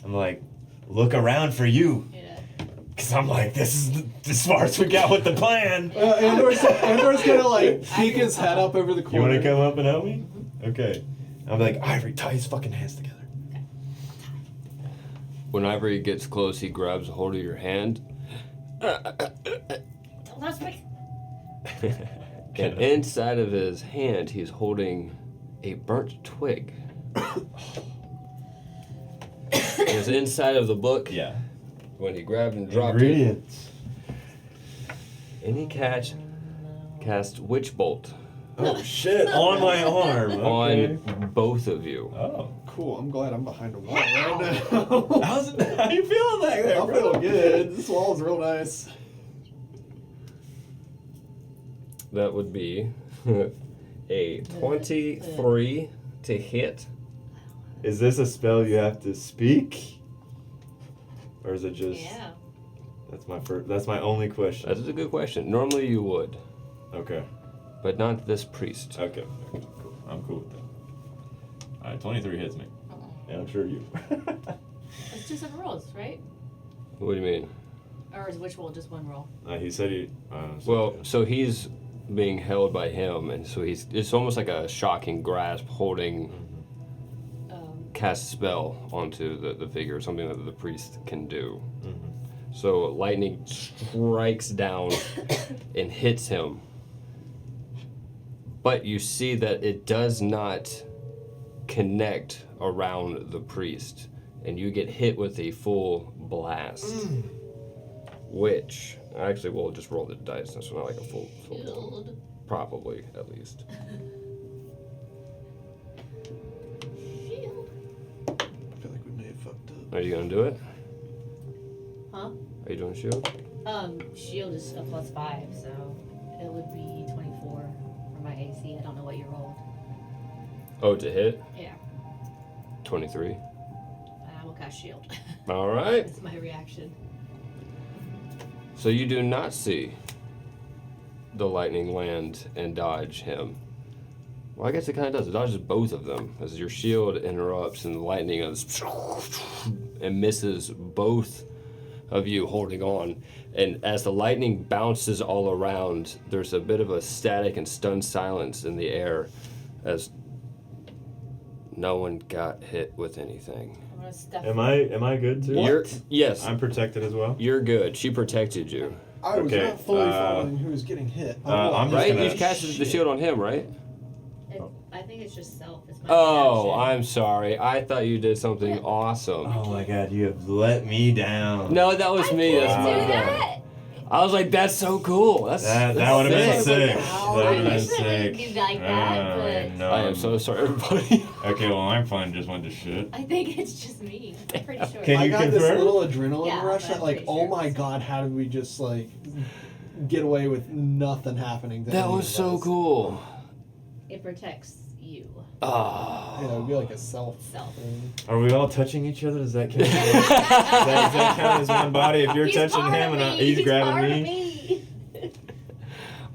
I'm like, look around for you. Yeah. Cause I'm like, this is as far as we got with the plan. Andor's gonna like peek his head up over the You corner. wanna come up and help me? Okay. I'm like, Ivory, tie his fucking hands together. Whenever he gets close, he grabs a hold of your hand. Don't let me. And inside of his hand, he's holding a burnt twig. It's inside of the book. Yeah. When he grabbed and dropped it. Ingredients. And he cast Witch Bolt Oh shit! On my arm. Okay. on both of you. Oh. Cool. I'm glad I'm behind a wall right now. How's it? How you feeling back there, I bro? feel good. This wall's real nice. That would be a 23 to hit. Is this a spell you have to speak, or is it just? Yeah. That's my first. That's my only question. That is a good question. Normally you would, Okay. but not this priest. Okay. Okay. Cool. I'm cool with that. All right. 23 hits me. Yeah, I'm sure you. It's 2 separate rolls, right? What do you mean? Or is which roll just one roll? He said he. Well, so he's being held by him, and so it's almost like a shocking grasp holding cast spell onto the figure, something that the priest can do. Mm-hmm. So lightning strikes down and hits him. But you see that it does not connect around the priest, and you get hit with a full blast. Which, actually, we'll just roll the dice. That's not like a full blow. Shield. Probably, at least. Shield. I feel like we may have fucked up. Are you gonna do it? Huh? Are you doing shield? Shield is a +5, so it would be 24 for my AC. I don't know what you rolled. Oh, to hit? Yeah. 23. I will cast shield. All right. That's my reaction. So you do not see the lightning land and dodge him. Well, I guess it kind of does. It dodges both of them as your shield interrupts and the lightning is and misses both of you holding on. And as the lightning bounces all around, there's a bit of a static and stunned silence in the air as no one got hit with anything. I'm gonna step. Am I good too? Yes, I'm protected as well. you're good. She protected you. I was Okay, not fully following who was getting hit. I'm just Right? gonna- You casted the shield on him, right? I think it's just self. It's my Oh, reaction. I'm sorry. I thought you did something awesome. Oh my god, you have let me down. No, that was me. That's Can't my do bad. that. I was like, that's so cool. That That would have been sick. That I would have been wish I sick. could do like that, but no. I am so sorry, everybody. Okay, well, my plan just went to shit. I think it's just me. I'm pretty sure. Can I you got this confirm? little adrenaline Yeah, rush I'm that like, pretty oh sure my it's- god, how did we just like get away with nothing happening? To That any was of so us? cool. It protects you. Oh. Yeah, it would be like a self. Self. thing. Are we all touching each other? Does that count? Does that count as one body? If you're He's touching part him of and me. he's part grabbing of me.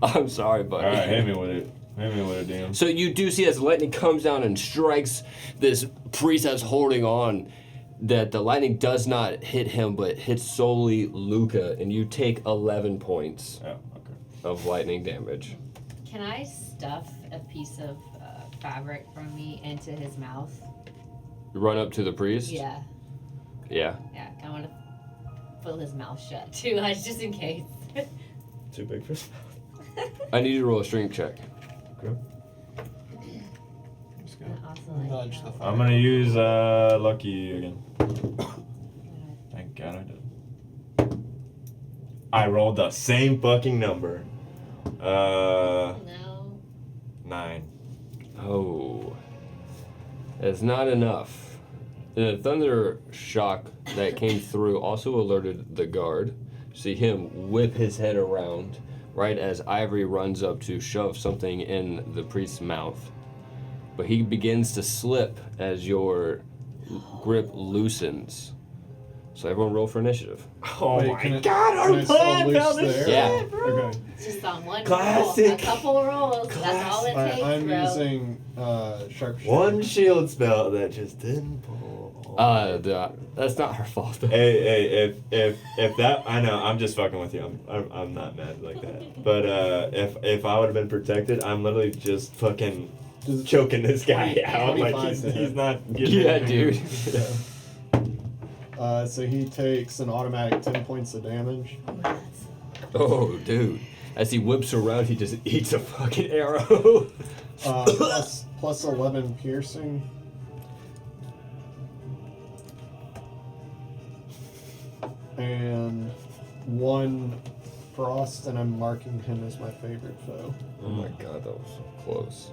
I'm sorry, buddy. All right, hit me with it. Hit me with it, damn. So you do see as the lightning comes down and strikes this priest that's holding on, that the lightning does not hit him, but hits solely Luca, and you take 11 points Oh, okay. of lightning damage. Can I stuff a piece of fabric from me into his mouth? You run up to the priest? Yeah. Yeah. Yeah. I want to fill his mouth shut too, just in case. Too big for I need you to roll a strength check. Okay. I'm just And gonna also, like, nudge the I'm gonna use lucky again. Thank God I did. I rolled the same fucking number. No. 9. Oh. It's not enough. And the thunder shock that came through also alerted the guard. See him whip his head around right as Ivory runs up to shove something in the priest's mouth. But he begins to slip as your grip loosens. So everyone roll for initiative. Oh Wait, my can it- god, can our I still plan loose found this there? Yeah. shit, bro. Okay. It's just on one Classic. roll. A couple rolls. That's all it takes, I'm bro. using sharpshooter. One shield spell that just didn't pull. That's not her fault. Though. Hey, if that, I know, I'm just fucking with you. I'm not mad like that. But if I would have been protected, I'm literally just fucking Just- choking this guy out. Like 25 he's to hit. not getting Yeah, anything. dude. So he takes an automatic 10 points of damage. Oh, dude. As he whips around, he just eats a fucking arrow. Plus 11 piercing. And 1 frost, and I'm marking him as my favorite foe. Oh my god, that was so close.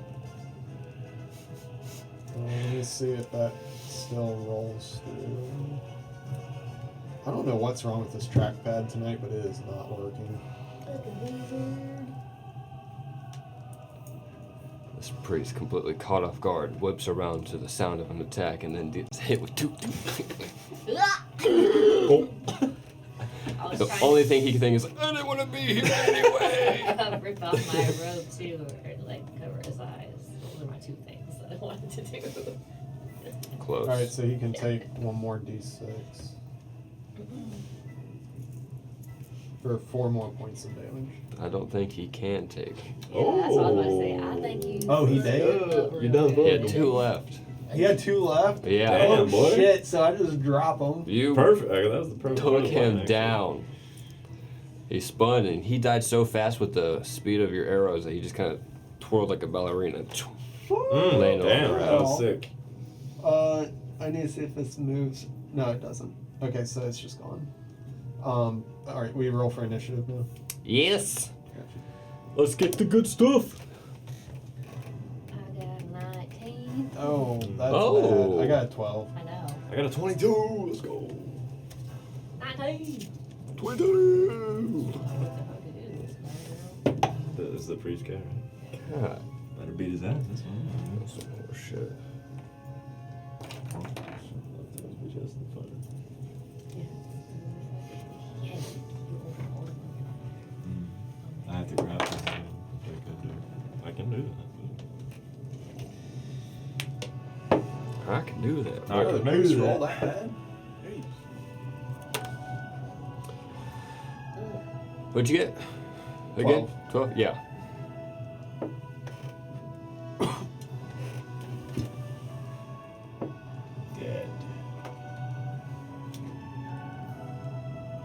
Let me see if that still rolls through. I don't know what's wrong with this trackpad tonight, but it is not working. This priest, completely caught off guard, whips around to the sound of an attack and then gets hit with 2. I was The trying only thing he can think is, I didn't want to be here anyway. to rip off my robe too, or like cover his eyes. Those are my 2 things that I wanted to do. Close. Alright, so he can take 1 more d6. For 4 more points of damage. I don't think he can take. Yeah, that's what I was about to say. I think you. Oh, he did? You done He good. had 2 left. He had 2 left? Yeah. Damn, Oh boy. shit, so I just drop him. You Perfect. That was the perfect took one, him actually. down. He spun and he died so fast with the speed of your arrows that he just kind of twirled like a ballerina. Laying over Damn, her that was out. sick. I need to see if this moves. No, it doesn't. Okay, so it's just gone. Alright, we roll for initiative now. Yes. Gotcha. Let's get the good stuff. I got 19. Oh, that's Oh. bad. I got a 12. I know. I got a 22. Let's go. 19. 22. This is the priest guy, right? God, Better beat his ass. That's fine. that's some more shit. I have to grab this. I can do that. I can do that. I can do Priest that. roll that bad? What'd you get? Again? 12? Yeah. Dead.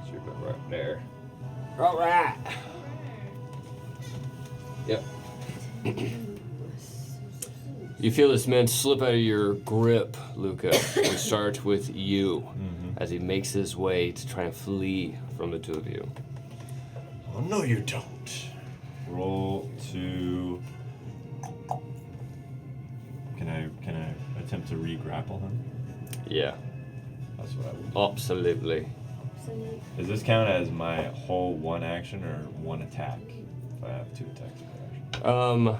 Shoot that right there. All right. Yep. You feel this man slip out of your grip, Luca, and start with you as he makes his way to try and flee from the 2 of you. Oh, no, you don't. Roll to. Can I attempt to re-grapple him? Yeah, That's what I would. absolutely. Does this count as my whole 1 action or 1 attack? If I have 2 attacks per action.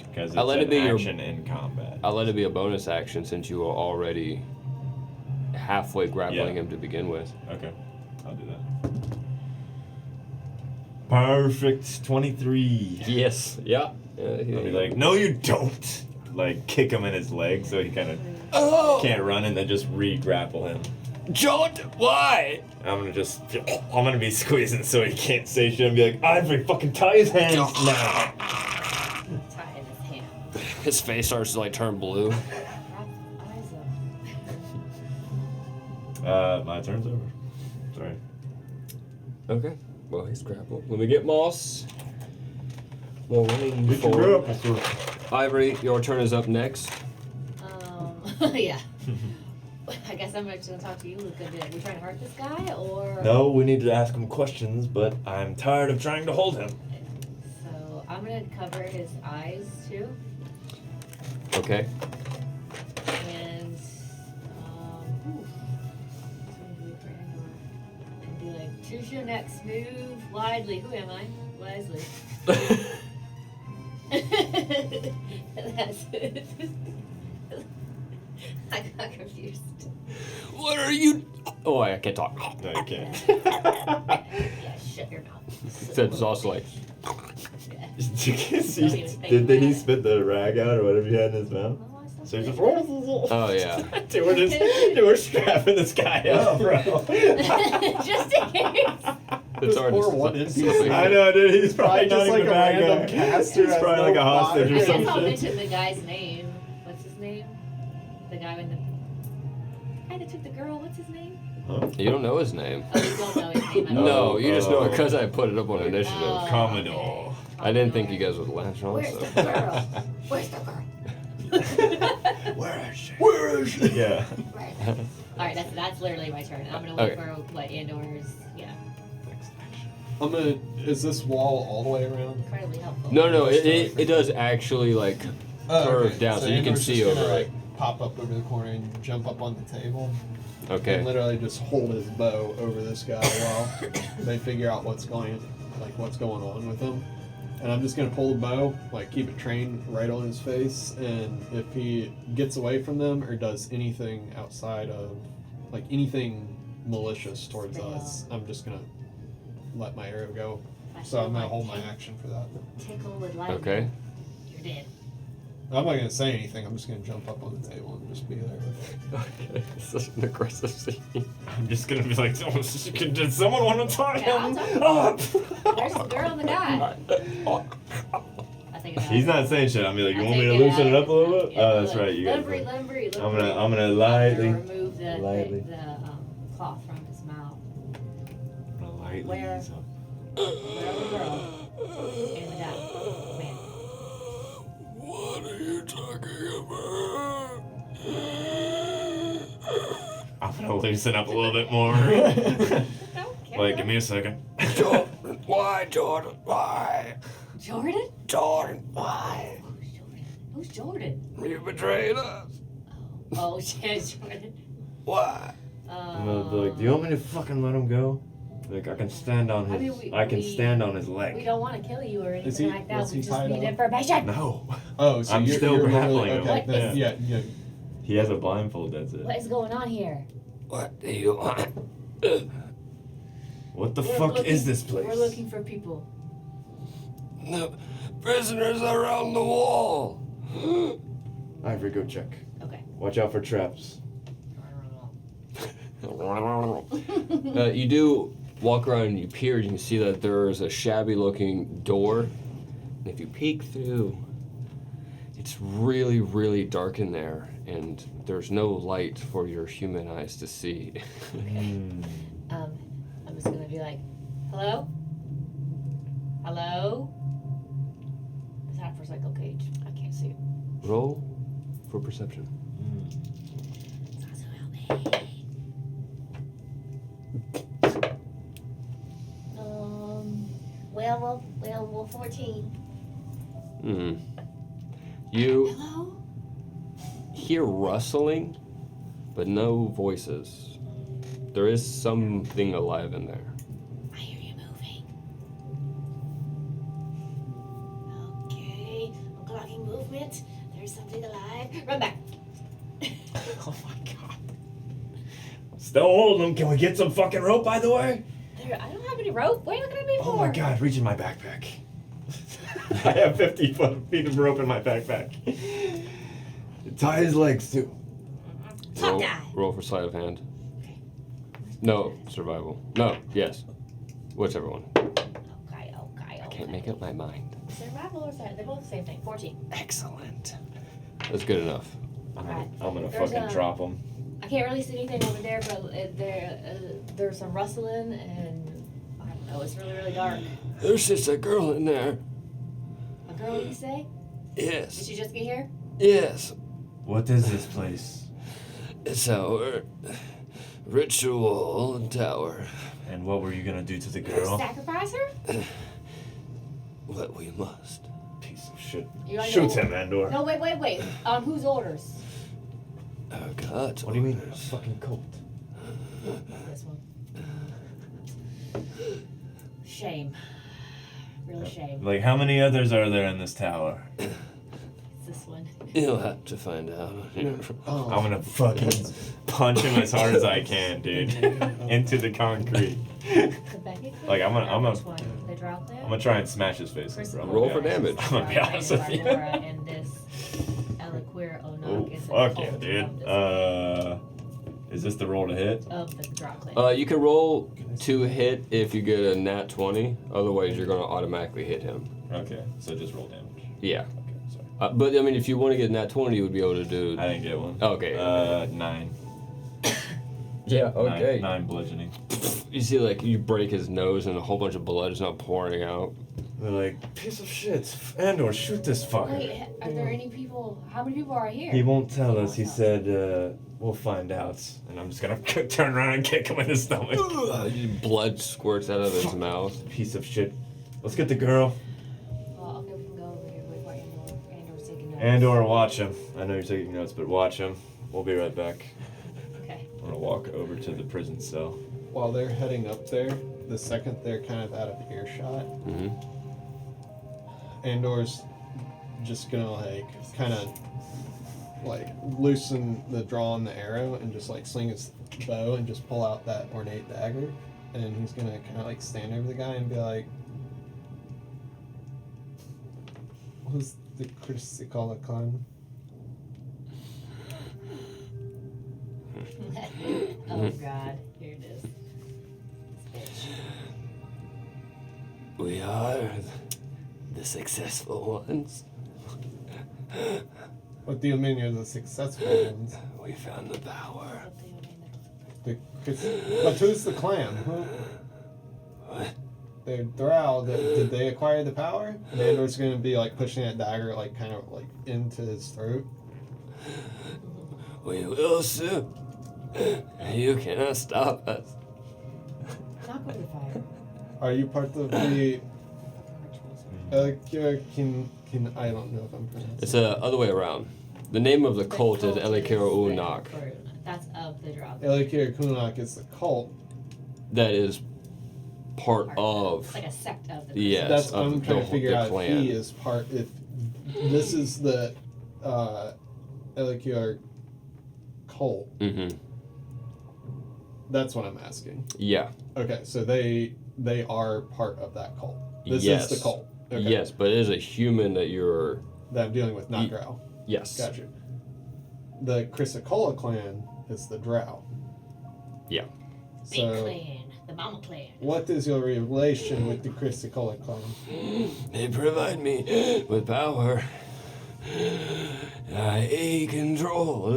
Because it's I'll let it an be your- action in combat. I'll let it be a bonus action since you were already halfway grappling Yeah. him to begin with. Okay, I'll do that. Perfect. 23. Yes. Yeah. I'll be like, no, you don't. Like, kick him in his leg so he kind of oh, can't run and then just re-grapple him. Don't. Why? I'm gonna be squeezing so he can't say shit and be like, Ivory, fucking tie his hands now. Tie in his hand. His face starts to like turn blue. Wrap eyes up. My turn's over. Sorry. Okay. Well, he's grappled. Let me get Moss. Well, running forward. Ivory, your turn is up next. Yeah. I guess I'm just gonna talk to you, Luca. Are we trying to hurt this guy, or? No, we need to ask him questions, but I'm tired of trying to hold him. So I'm gonna cover his eyes too. Okay. And and be like, choose your next move widely. Who am I? Wisely. That's it. I got confused. What are you? Oh, I can't talk. No, you can't. Yeah, shut your mouth. So it's also like. Yeah. Did he spit the rag out or whatever he had in his mouth? Oh, I saw So he's that. just. Oh yeah. Dude, we're strapping this guy up, bro. Just in case. It's This hard poor to one slipping. I know, dude. He's probably Just not like even a a bad random guy. caster He's has probably no like a hostage I or guess some I'll shit. mention the guy's name. What's his name? The guy with the guy that took the girl. What's his name? Huh? You don't know his name. Oh, you don't know his name. No, you just know it Oh. because I put it up on initiative. Oh, Commodore. okay. I didn't think you guys would latch on. Where's So. the girl? Where's the girl? Where is she? Where is she? Yeah. Right. All right, that's literally my turn. I'm gonna wait Okay. for what Andor's. Yeah, I'm gonna. Is this wall all the way around? incredibly helpful. No, it does actually like curve down, so you can Andor's see just over gonna, it. Like, pop up over the corner and jump up on the table. Okay. And literally just hold his bow over this guy while they figure out what's going on with him. And I'm just gonna pull the bow, like keep it trained right on his face, and if he gets away from them or does anything outside of, like anything malicious towards us, I'm just gonna let my arrow go. So I'm gonna hold my action for that. Tickle with lightning. Okay. You're dead. I'm not gonna say anything. I'm just gonna jump up on the table and just be there with it. Okay. It's such an aggressive scene. I'm just gonna be like, did someone want to talk Yeah, I'll him talk. up? There's the girl and the guy. I think about He's it. not saying shit. I'll be like, you I want me take to loosen it up a little bit? Yeah, Oh, that's right. You let got him breathe. Let him breathe. Let him I'm breathe. gonna I'm lightly, gonna remove the lightly. cloth from his mouth. lightly. Where? ease up. Where are the girl and the guy? Man. What are you talking about? I'm gonna loosen up a little bit more. Like, give me a second. Jordan, why, Jordan? Why? Jordan? Jordan, why? Who's Jordan? Who's Jordan? You betrayed us. Oh, yeah, Jordan. Why? I'm gonna be like, do you want me to fucking let him go? Like, I can stand on his. I can stand on his We leg. don't want to kill you or Is anything he- like that. was We he just tied need up? information. No. Oh, so I'm you're, still you're grappling literally, him. okay, What then, is- yeah. He has a blindfold. That's it. What is going on here? What do you want? What the We're fuck looking- is this place? We're looking for people. The prisoners around the wall. Ivory, go check. Okay. Watch out for traps. You do walk around and you peer and you see that there is a shabby looking door. And if you peek through, it's really, really dark in there and there's no light for your human eyes to see. I'm just gonna be like, hello? Hello? Is that for cycle cage? I can't see. Roll for perception. Sasu, help me. Well, 14. You Hello? hear rustling, but no voices. There is something alive in there. I hear you moving. Okay, I'm clocking movement. There's something alive. Run back. Oh my god. Still holding him. Can we get some fucking rope, by the way? I don't have any rope. What are you looking at me for? Oh my god, reach in my backpack. I have 50 feet of rope in my backpack. Tie his legs too. Top guy. Roll for sleight of hand. Okay. No, survival. No, yes. Whichever one. Okay. I can't make up my mind. Survival or side? They're both the same thing. 14. Excellent. That's good enough. I'm Alright. gonna There's fucking a- drop him. I can't really see anything over there, but there's some rustling and I don't know. It's really, really dark. There's just a girl in there. A girl, you say? Did Yes. she just get here? Yes. What is this place? It's our ritual tower. And what were you gonna do to the girl? Sacrifice her? What we must. Piece of shit. You wanna Shoot know- him, Andor. No, wait. On whose orders? Oh God. What do you mean? A fucking cult. This one. Shame. Real shame. Like, how many others are there in this tower? It's this one. You'll have to find out. Oh. I'm gonna fucking punch him as hard as I can, dude. Into the concrete. The Beckett clan? Like, I'm gonna- Which one? The draw clan? I'm gonna try and smash his face. First bro. of I'm all, Roll gonna for be honest. damage. I'm gonna be honest with you. Barbara and this Eliquir Oh, Onak is fuck a yeah, cult dude. of this Is this the roll to hit? of the draw clan. You can roll to hit if you get a nat 20. Otherwise, you're gonna automatically hit him. Okay, so just roll damage. Yeah. Okay, sorry. But I mean, if you want to get nat 20, you would be able to do. I didn't get one. Okay. 9. Yeah. Okay. 9 bludgeoning. You see, like you break his nose, and a whole bunch of blood is not pouring out. They're like, piece of shit. Andor, shoot this fucker. Wait, are there any people? How many people are here? He won't tell us. He said, we'll find out. And I'm just gonna turn around and kick him in the stomach. Blood squirts out of his mouth. Piece of shit. Let's get the girl. Well, okay, we can go over here. Wait for Andor. Andor's taking notes. Andor, watch him. I know you're taking notes, but watch him. We'll be right back. Okay. I'm gonna walk over to the prison cell. While they're heading up there, the second they're kind of out of earshot, Mm-hmm. Andor's just gonna like kind of like loosen the draw on the arrow and just like sling his bow and just pull out that ornate dagger, and he's gonna kind of like stand over the guy and be like, "Who's the Chrysicola clan?" Oh God, here it is. This bitch. We are the successful ones. What do you mean you're the successful ones? We found the power. What do you mean? But who's the clan? What? They're Drow. Did they acquire the power? And Andor's gonna be like pushing that dagger like kind of like into his throat. We will soon. You cannot stop us. Knock over the fire. Are you part of the Kin? I don't know if I'm pronouncing. It's the other way around. The name of the cult is Elikira Unak. That's of the draw. Elikir Kunak is the cult. That is part of. It's like a sect of the. Yes, That's of I'm trying to figure the out clan. if he is part. If this is the Elikir cult. Mm-hmm. That's what I'm asking. Yeah. Okay, so they are part of that cult. This Yes. is the cult. Okay. Yes, but it is a human that you're. That I'm dealing with, not Ye- Drow. Yes. Gotcha. The Chrysicola clan is the Drow. Yeah. Big So, clan, the mama clan. what is your relation with the Chrysicola clan? They provide me with power. I control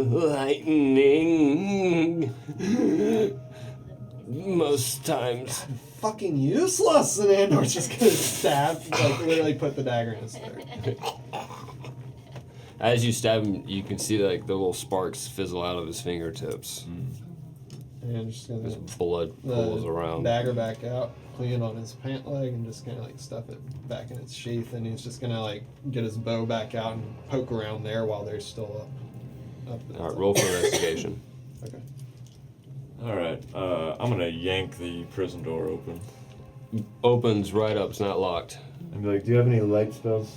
lightning. Most times. Fucking useless! And Andor's just gonna stab, like literally put the dagger in his throat. As you stab him, you can see like the little sparks fizzle out of his fingertips. And just gonna His blood the pulls around. dagger back out, clean it on his pant leg, and just kind of like stuff it back in its sheath. And he's just gonna like get his bow back out and poke around there while they're still up. All right, roll for investigation. Okay. Alright, I'm gonna yank the prison door open. Opens right up. It's not locked. And be like, do you have any light spells?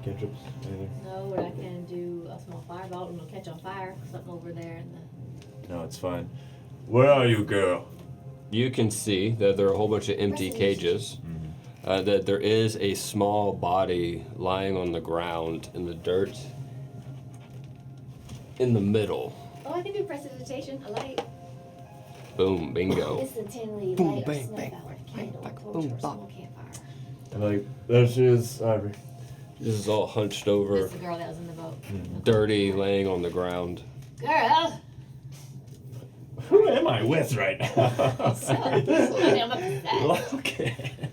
Cantrips? Anything? No, but I can do a small firebolt and it'll catch on fire. Something over there in the. No, it's fine. Where are you, girl? You can see that there are a whole bunch of empty cages. That there is a small body lying on the ground in the dirt. In the middle. Oh, I can do prestidigitation. A light. Boom, bingo. It's the 10 lead Boom, light or bang, snuff bang, out with a bang, candle, bang, torch, boom, or bop. small campfire. I'm like, there she is, Ivory. This is all hunched over, That's the girl that was in the boat. dirty, laying on the ground. Girl! Who am I with right now? I mean, I'm upset. Okay.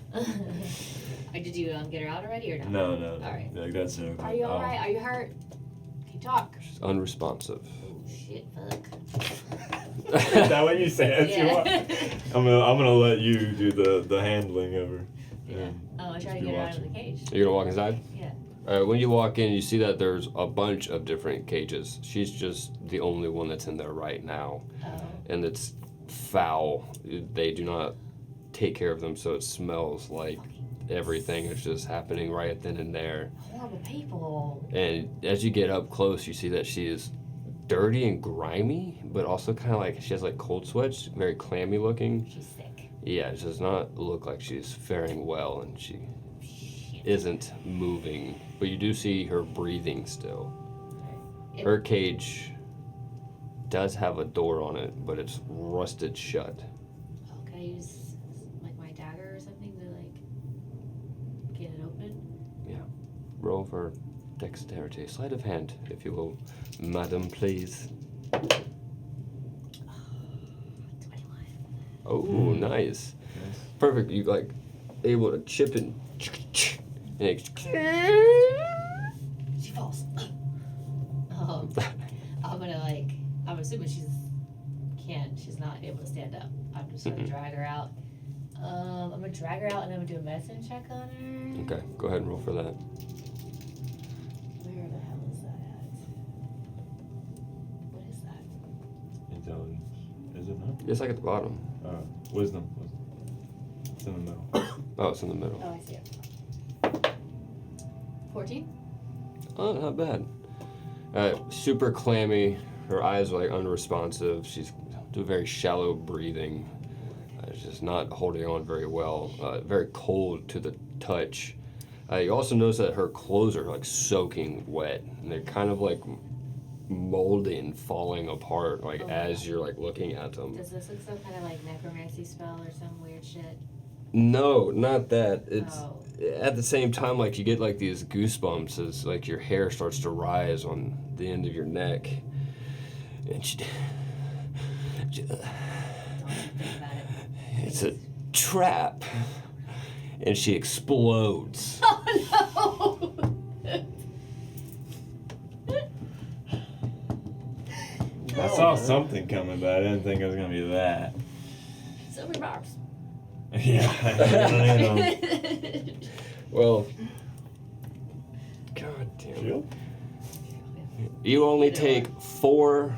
Did you get her out already or not? No. Alright. Like, that's okay. Are you alright? Are you hurt? Can you talk? She's unresponsive. Oh shit, fuck. Is that what you said? Yeah. You want? I'm gonna let you do the handling of her. Yeah. and Oh, I just tried to be get her out of watching. the cage. You're gonna walk inside? Yeah. When you walk in, you see that there's a bunch of different cages. She's just the only one that's in there right now. Oh. And it's foul. They do not take care of them, so it smells like everything is just happening right then and there. Horrible people. And as you get up close, you see that she is dirty and grimy, but also kind of like she has like cold sweats, very clammy looking. She's sick. Yeah, she does not look like she's faring well, and she isn't moving. But you do see her breathing still. Her cage does have a door on it, but it's rusted shut. Oh, can I use like my dagger or something to like get it open? Roll for dexterity. Sleight of hand, if you will. Madam, please. 21. Oh, nice. Perfect. You like able to chip and it She falls. I'm gonna like. I'm assuming she's not able to stand up. I'm just gonna drag her out. I'm gonna drag her out and I'm gonna do a medicine check on her. Okay, go ahead and roll for that. Where the hell is that at? What is that? Intelligence. Is it not? It's like at the bottom. Wisdom. It's in the middle. Oh, it's in the middle. Oh, I see it. 14? Oh, not bad. Super clammy. Her eyes are like unresponsive. She's doing very shallow breathing. She's not holding on very well. Very cold to the touch. You also notice that her clothes are like soaking wet, and they're kind of like moldy and falling apart, like as you're like looking at them. Does this look some kind of like necromancy spell or some weird shit? No, not that. It's Oh. at the same time like you get like these goosebumps as like your hair starts to rise on the end of your neck, and Don't you think about it. it's a trap, and she explodes. Oh no! I saw something coming, but I didn't think it was gonna be that. So many barbs. Yeah, I know. Well, god damn it. Shield? You only take 4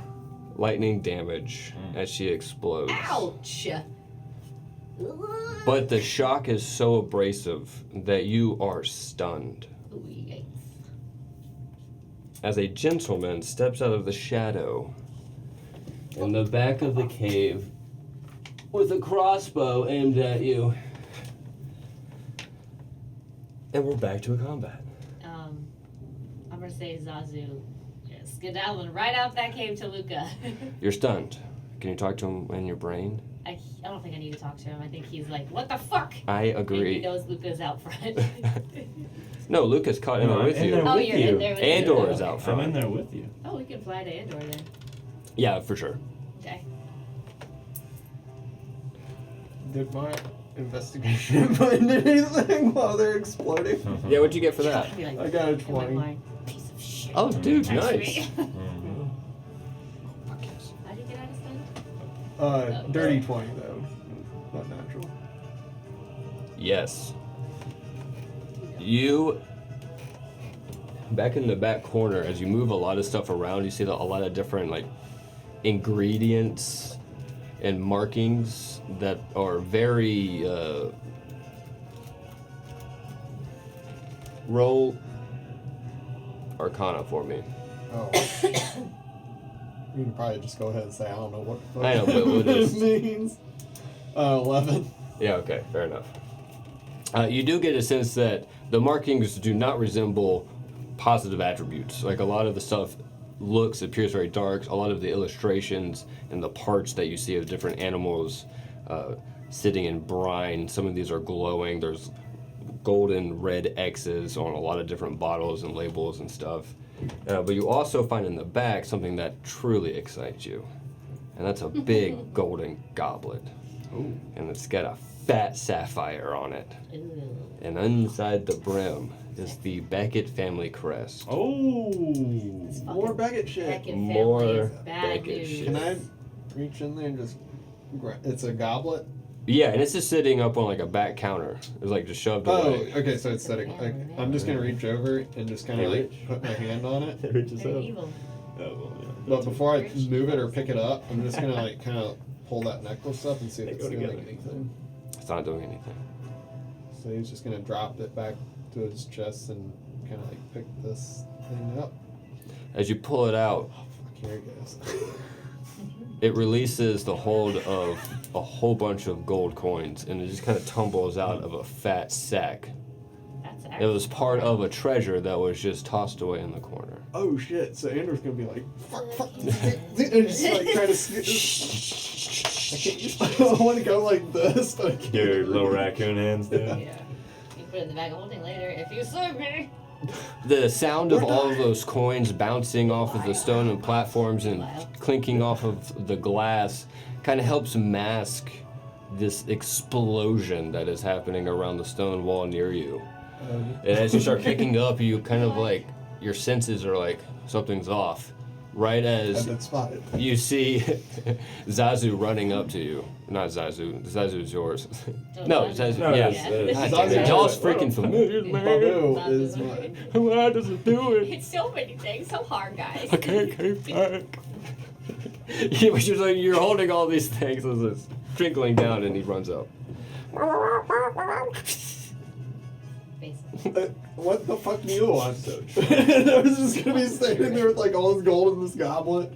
lightning damage as she explodes. Ouch! But the shock is so abrasive that you are stunned. Ooh, yikes. As a gentleman steps out of the shadow in the back of the cave with a crossbow aimed at you. And we're back to a combat. I'm gonna say Zazu skedaddling right out that cave to Luca. You're stunned. Can you talk to him in your brain? I don't think I need to talk to him. I think he's like, what the fuck? I And he agree. knows Luca's out front. No, Luca's caught in No, there I'm with in you. there Oh, with you're you. in there with me. Andor is out I'm front. in there with you. Oh, we can fly to Andor then. Yeah, for sure. Okay. Did my investigation find anything while they're exploding? Yeah, what'd you get for that? I'd be like, I got a in my 20. mind, piece of shit. Oh, dude, Next to nice. me. Mhm. How did you get out of stun? Dirty 20 though, not natural. Yes. You, back in the back corner, as you move a lot of stuff around, you see a lot of different like ingredients and markings that are very roll Arcana for me. Oh. You can probably just go ahead and say I don't know what the fuck I know, but what is- it means. 11. Yeah, okay, fair enough. You do get a sense that the markings do not resemble positive attributes. Like a lot of the stuff appears very dark. A lot of the illustrations and the parts that you see of different animals sitting in brine, some of these are glowing. There's golden red X's on a lot of different bottles and labels and stuff. But you also find in the back something that truly excites you. And that's a big golden goblet. Ooh. And it's got a fat sapphire on it. Ooh. And inside the brim is the Beckett family crest. Oh. More Beckett shit. Beckett More family is bad Beckett news. shit. Can I reach in there and just grab? It's a goblet. Yeah, and it's just sitting up on like a back counter. It's like just shoved Oh, away. okay, so it's setting. Like, I'm just gonna reach over and just kind of Hey, like Rich. put my hand on it. Rich as They're hell. evil. Oh, well, yeah. But before I move it or pick it up, I'm just gonna like kind of pull that necklace up and see if They it's go doing together. anything. It's not doing anything. So he's just gonna drop it back to his chest and kind of like pick this thing up. As you pull it out, Oh, fuck, here it goes. it releases the hold of a whole bunch of gold coins, and it just kind of tumbles out of a fat sack. That's It was part of a treasure that was just tossed away in the corner. Oh shit! So Andrew's gonna be like, fuck, and just like trying to scoot. I can't. I want to go like this, but I can't. Your little raccoon hands Yeah. there. You can put it in the bag of holding later if you serve me. The sound of all of those coins bouncing off of the stone and platforms and clinking off of the glass kind of helps mask this explosion that is happening around the stone wall near you. And as you start picking up, you kind of like, your senses are like, something's off. Right I've as been spotted. you see Zazu running up to you. Not Zazu. Zazu's yours. No, Zazu. No, Yeah. that's- God damn it, Zazu. Y'all's freaking familiar, man. Babu is mine. Why does it do it? It's so many things, so hard, guys. I can't keep track. Yeah, which is like you're holding all these things as it's trickling down, and he runs up. Basically. What the fuck do you want? And I was just gonna be standing there with like all this gold in this goblet.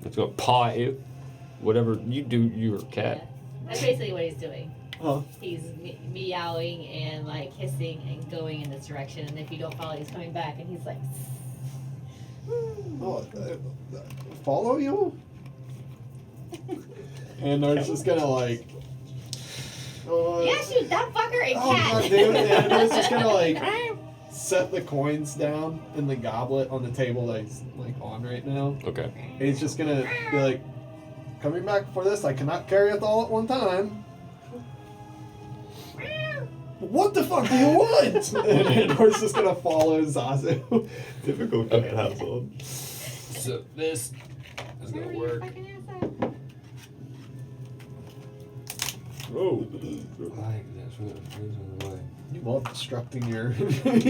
It's gonna paw at you. Whatever you do, you're a Yeah. cat. That's basically what he's doing. Huh? He's meowing and like hissing and going in this direction, and if you don't follow, he's coming back, and he's like. Oh, follow you? And I was just gonna like. Yeah, shoot that fucker and Oh cat. god damn it! And I was just gonna like set the coins down in the goblet on the table that he's like on right now. Okay. And he's just gonna be like, coming back for this, I cannot carry it all at one time. What the fuck do you want? And Andor's just gonna follow Zazu. Typical cat household. So this is Where gonna were your work. fucking ass at? Oh. Like this, we're gonna freeze on the way. You love destructing your, He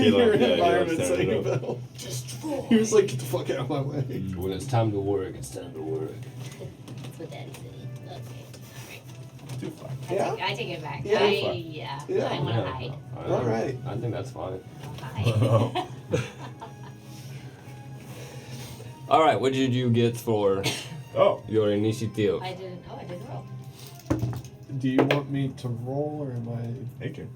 your loves- yeah, he environment, loves tearing it saying up. Bill. Destroy. He was like, get the fuck out of my way. When it's time to work, it's time to work. That's what Daddy said. Okay. Too far. Yeah? I take it back. Yeah. Yeah. I want to hide. All right. I think that's fine. I'll hide. All right, what did you get for Oh. your initiative? I didn't roll. Do you want me to roll or am I Thank you.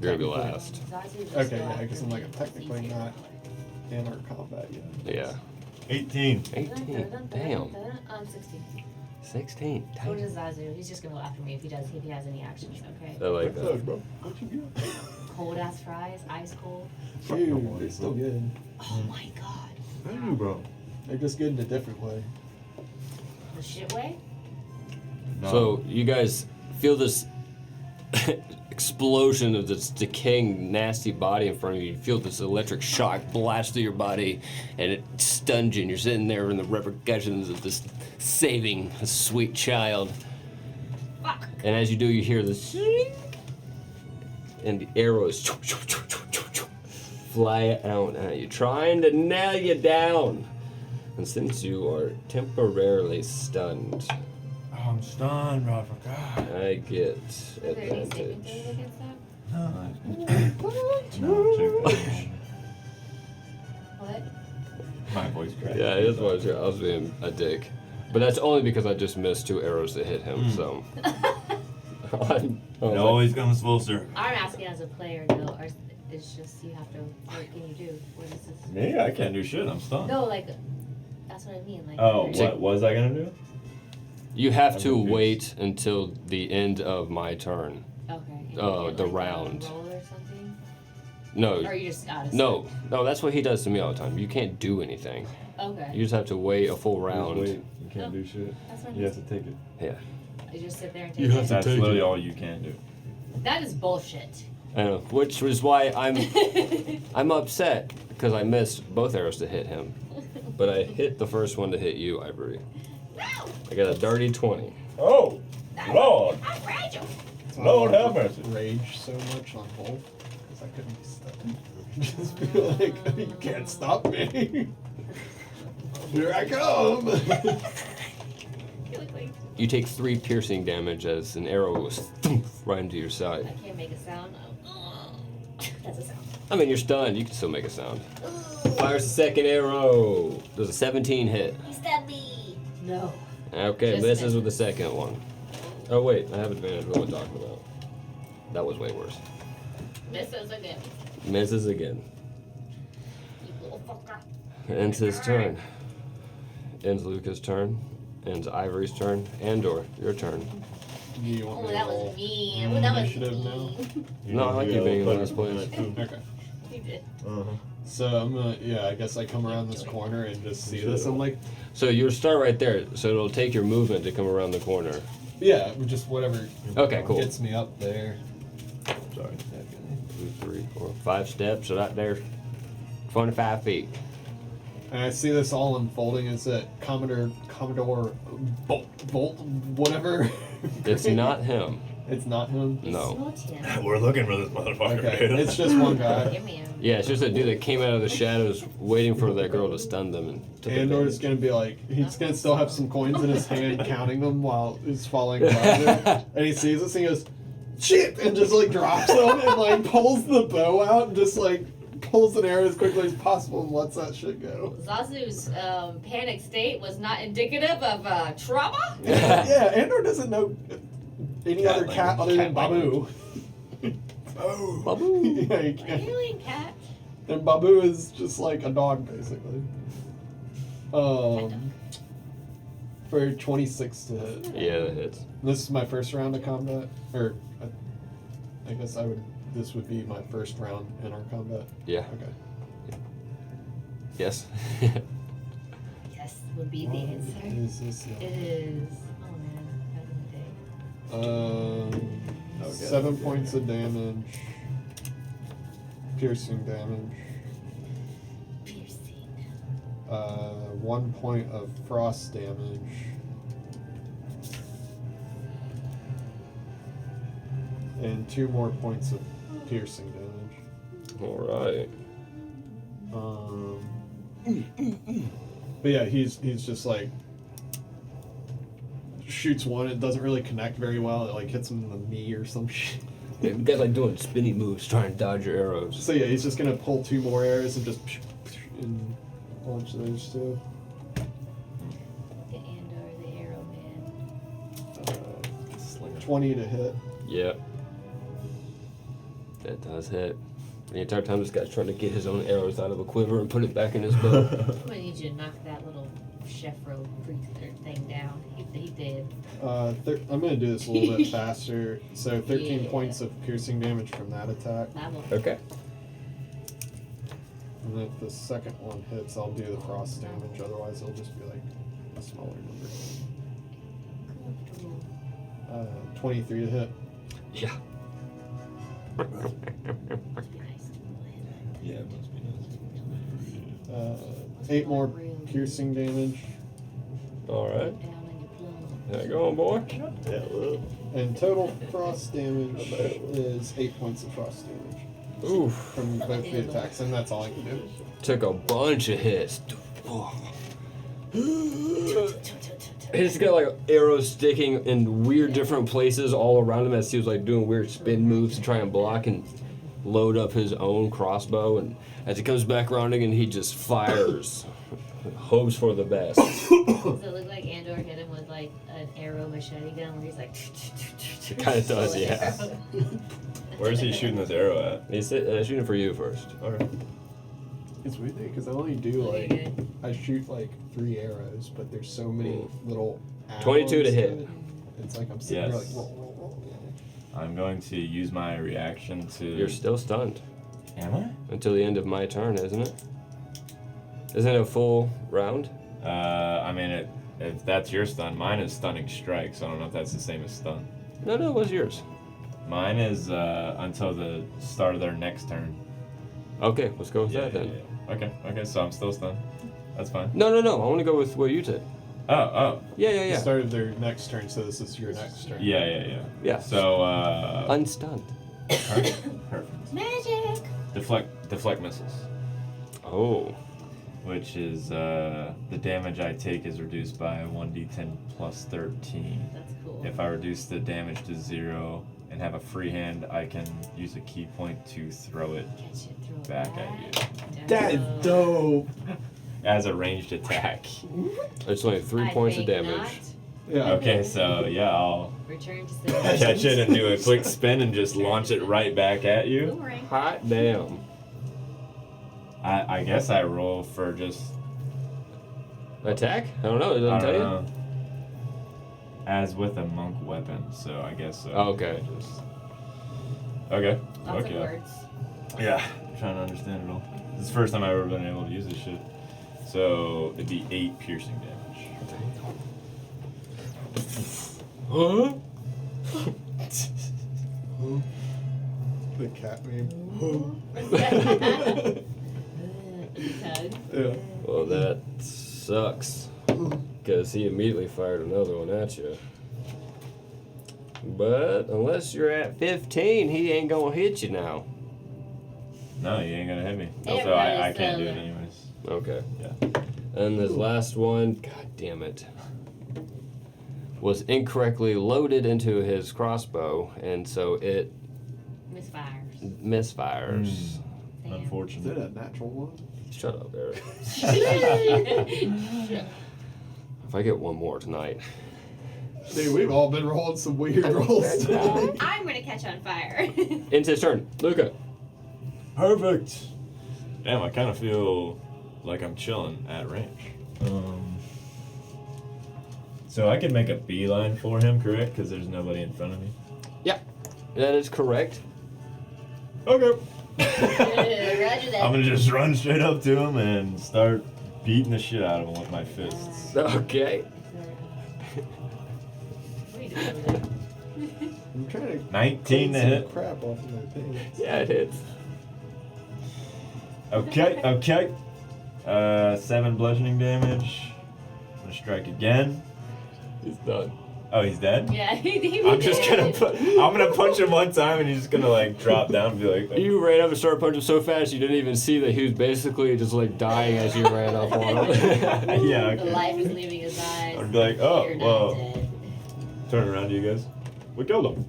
You're gonna be last. Zazu just Okay, go yeah, I after guess I'm me. like It's technically easier not that way. in our combat yet? Yeah. 18. 18. Damn. 16. 16. So Damn. does Zazu. He's just gonna go after me if he has any actions, okay? I like What's up, that. bro? What you got? Cold ass fries, ice cold. Dude, they're still good. Oh my god. Thank you, bro. They're just good in a different way. The shit way? No. So you guys feel this explosion of this decaying, nasty body in front of you. You feel this electric shock blast through your body, and it stuns you. And you're sitting there in the repercussions of this saving a sweet child. Fuck. And as you do, you hear this, and the arrows fly out at you, trying to nail you down. And since you are temporarily stunned, Oh, I'm stunned, bro. I forgot. I get Is there any saving advantage. throws against that? No. What? My voice cracked. Yeah, it is what I was being a dick. But that's only because I just missed 2 arrows to hit him, so. It always comes full circle. I'm asking as a player, no, or it's just you have to. What can you do? What is this? Me? I can't do shit. I'm stunned. No, like that's what I mean. Like. Oh, there's- what was I gonna do? You have I'm to confused. wait until the end of my turn. Okay. and you the get, like, a round. Roll or something. No, Or you just out of no, that's what he does to me all the time. You can't do anything. Okay. You just have to wait a full round. Wait, you can't No. do shit. That's what You have to take it. Yeah. You just sit there and take You have it. to That's take literally it. all you can do. That is bullshit. I know, which is why I'm upset because I missed both arrows to hit him, but I hit the first one to hit you, Ivory. No! I got a dirty 20. Oh, Lord. I'm fragile. Lord have mercy. Rage so much on both because I couldn't be stuck. Just be like, you can't stop me. Here I come. You look like You take 3 piercing damage as an arrow goes right into your I side. can't make a sound. That's a sound. I mean, you're stunned. You can still make a sound. Fires the second arrow. Does a 17 hit? He stabbed me. No. Okay, Just misses misses. with the second one. Oh wait, I have advantage. What am I talking about? That was way worse. Misses again. Misses again. You little fucker. Ends his turn. Ends Luca's turn. Ends Ivory's turn. Andor, your turn. You want Oh, me to that roll was mean. Oh, that was initiative now? mean. No, I like you being in last place. Okay. He did. So I'm gonna, I guess I come around this corner and just see this. I'm like, So you start right there. So it'll take your movement to come around the corner. yeah, just whatever Okay, cool. gets me up there. Sorry. 2, 3, 4, 5 steps. So right there, 25 feet. And I see this all unfolding. It's a Commodore Bolt, whatever. It's not him. It's not him. No. Smoked him. We're looking for this motherfucker. Okay, dude. it's just one guy. Give me him. Yeah, it's just a dude that came out of the shadows waiting for that girl to stun them and took Andor's advantage. gonna be like, he's gonna still have some coins in his hand, counting them while he's following Roger. And he sees us and he goes, shit! And just like drops them and like pulls the bow out and just like pulls an arrow as quickly as possible and lets that shit go. Zazu's panic state was not indicative of trauma. Yeah, Andor doesn't know any Cat other cat other than cat Babu. Oh. Babu. Yeah, he Are can't. you alien cat? And Babu is just like a dog, basically. For 26 to hit. Yeah, that hits. This is my first round of combat, or I guess this would be my first round in our combat. Yeah. Okay. Yes. Yes, would be the answer. Is this? It is. Oh man, back in the day. Okay. 7 points of damage. Piercing damage. Piercing. 1 point of frost damage. And 2 more points of piercing damage. All right. But yeah, he's just like shoots one. It doesn't really connect very well. It like hits him in the knee or some shit. Yeah, you guys like doing spinny moves, trying to dodge your arrows. So yeah, he's just gonna pull 2 more arrows and just and launch those 2. The Andor, the Arrow Man. 20 to hit. Yeah. That does hit. The entire time this guy's trying to get his own arrows out of a quiver and put it back in his bow. I'm gonna need you to knock that little chef roll thing down. He did. I'm gonna do this a little bit faster. So 13 Yeah. points of piercing damage from that attack. That will. Okay. And if the second one hits, I'll do the frost damage. Otherwise, it'll just be like a smaller number. 23 to hit. Yeah. Must be nice. Yeah, it must be nice. 8 more piercing damage. All right. Down in your plum. How you going, boy? Yeah, well. And total frost damage is 8 points of frost damage Oof. from both the attacks, and that's all I can do. Took a bunch of hits. He's got like arrows sticking in weird different places all around him as he was like doing weird spin moves to try and block and load up his own crossbow. And as he comes back around again, he just fires. Hopes for the best. Does it look like Andor hit him with like an arrow machete gun where he's like. It kind of does, yeah. Where is he shooting this arrow at? He's shooting for you first. Okay. It's weird because I only do Okay, like good. I shoot like 3 arrows, but there's so many little. 22 to arrows hit. it. It's like I'm sitting there like Yes. roll. I'm going to use my reaction to. You're still stunned Am I? until the end of my turn, isn't it? Isn't it a full round? I mean, if that's your stun, mine is stunning strike, so I don't know if that's the same as stun. No, what's yours? Mine is until the start of their next turn. Okay, let's go with that then. Yeah. Okay, so I'm still stunned. That's fine. No, I want to go with what you did. Oh. Yeah, It started their next turn, so this is your next turn. Yeah. Yeah. So, Unstunned. perfect. Magic. Deflect missiles. Oh. Which is, the damage I take is reduced by 1d10 plus 13. That's cool. If I reduce the damage to 0 and have a free hand, I can use a key point to throw it Catch it, throw it back at you. That is dope. As a ranged attack. It's only 3 points of damage. Yeah. Okay, so yeah, I'll Return to catch it and do a quick spin and just launch it right back at you. Boomerang. Hot damn. I guess I roll for just Attack? I don't know. It doesn't I tell don't you. know. As with a monk weapon, so I guess so. Oh, okay. Okay. Lots okay. of words. Yeah, I'm trying to understand it all. This is the first time I've ever been able to use this shit. So it'd be 8 piercing damage. Huh? The cat meme. Tug. Yeah. Well, that sucks. Because he immediately fired another one at you. But unless you're at 15, he ain't gonna hit you now. No, you ain't gonna hit me. Yeah, Also, I right, can't do so- it anyways. Okay. Yeah. And this last one, god damn it, was incorrectly loaded into his crossbow, and so it Misfires. misfires. Is Damn. it Unfortunate. a natural one? Shut up, Eric. If I get one more tonight. Dude, we've all been rolling some weird rolls today. I'm gonna catch on fire. Into his turn. Luca. Perfect. Damn, I kind of feel like I'm chilling at range. So I can make a beeline for him, correct? Because there's nobody in front of me. Yeah, that is correct. Okay. Roger that. I'm gonna just run straight up to him and start beating the shit out of him with my fists. Okay. What are you doing over there? I'm trying to 19 clean to some hit. crap off of my pants. Yeah, it hits. Okay. 7 bludgeoning damage. I'm gonna strike again. He's done. Oh, he's dead? Yeah, he I'm just gonna I'm gonna punch him one time and he's just gonna like drop down and be like, You ran up and started punching so fast you didn't even see that he was basically just like dying as you ran up on him. yeah, The okay. life is leaving his eyes. I'd be like, oh, You're not well. dead. Turn around to you guys. We killed him.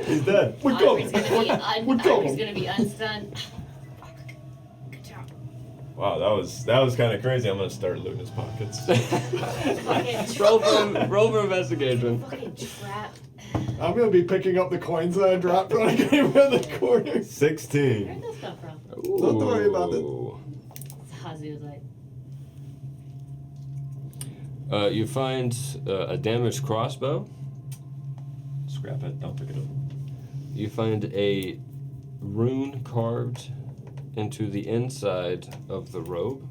He's dead. We killed Ivory's him. We killed Ivory's him. gonna be unstunned. Good job. Wow, that was kind of crazy. I'm gonna start looting his pockets. roll for investigation. Fucking trap. I'm gonna be picking up the coins that I dropped when I came around the corner. Where'd 16. those come from? Don't worry about it. Ooh. Hazu's like, You find a damaged crossbow. Scrap it. Don't pick it up. You find a rune carved into the inside of the robe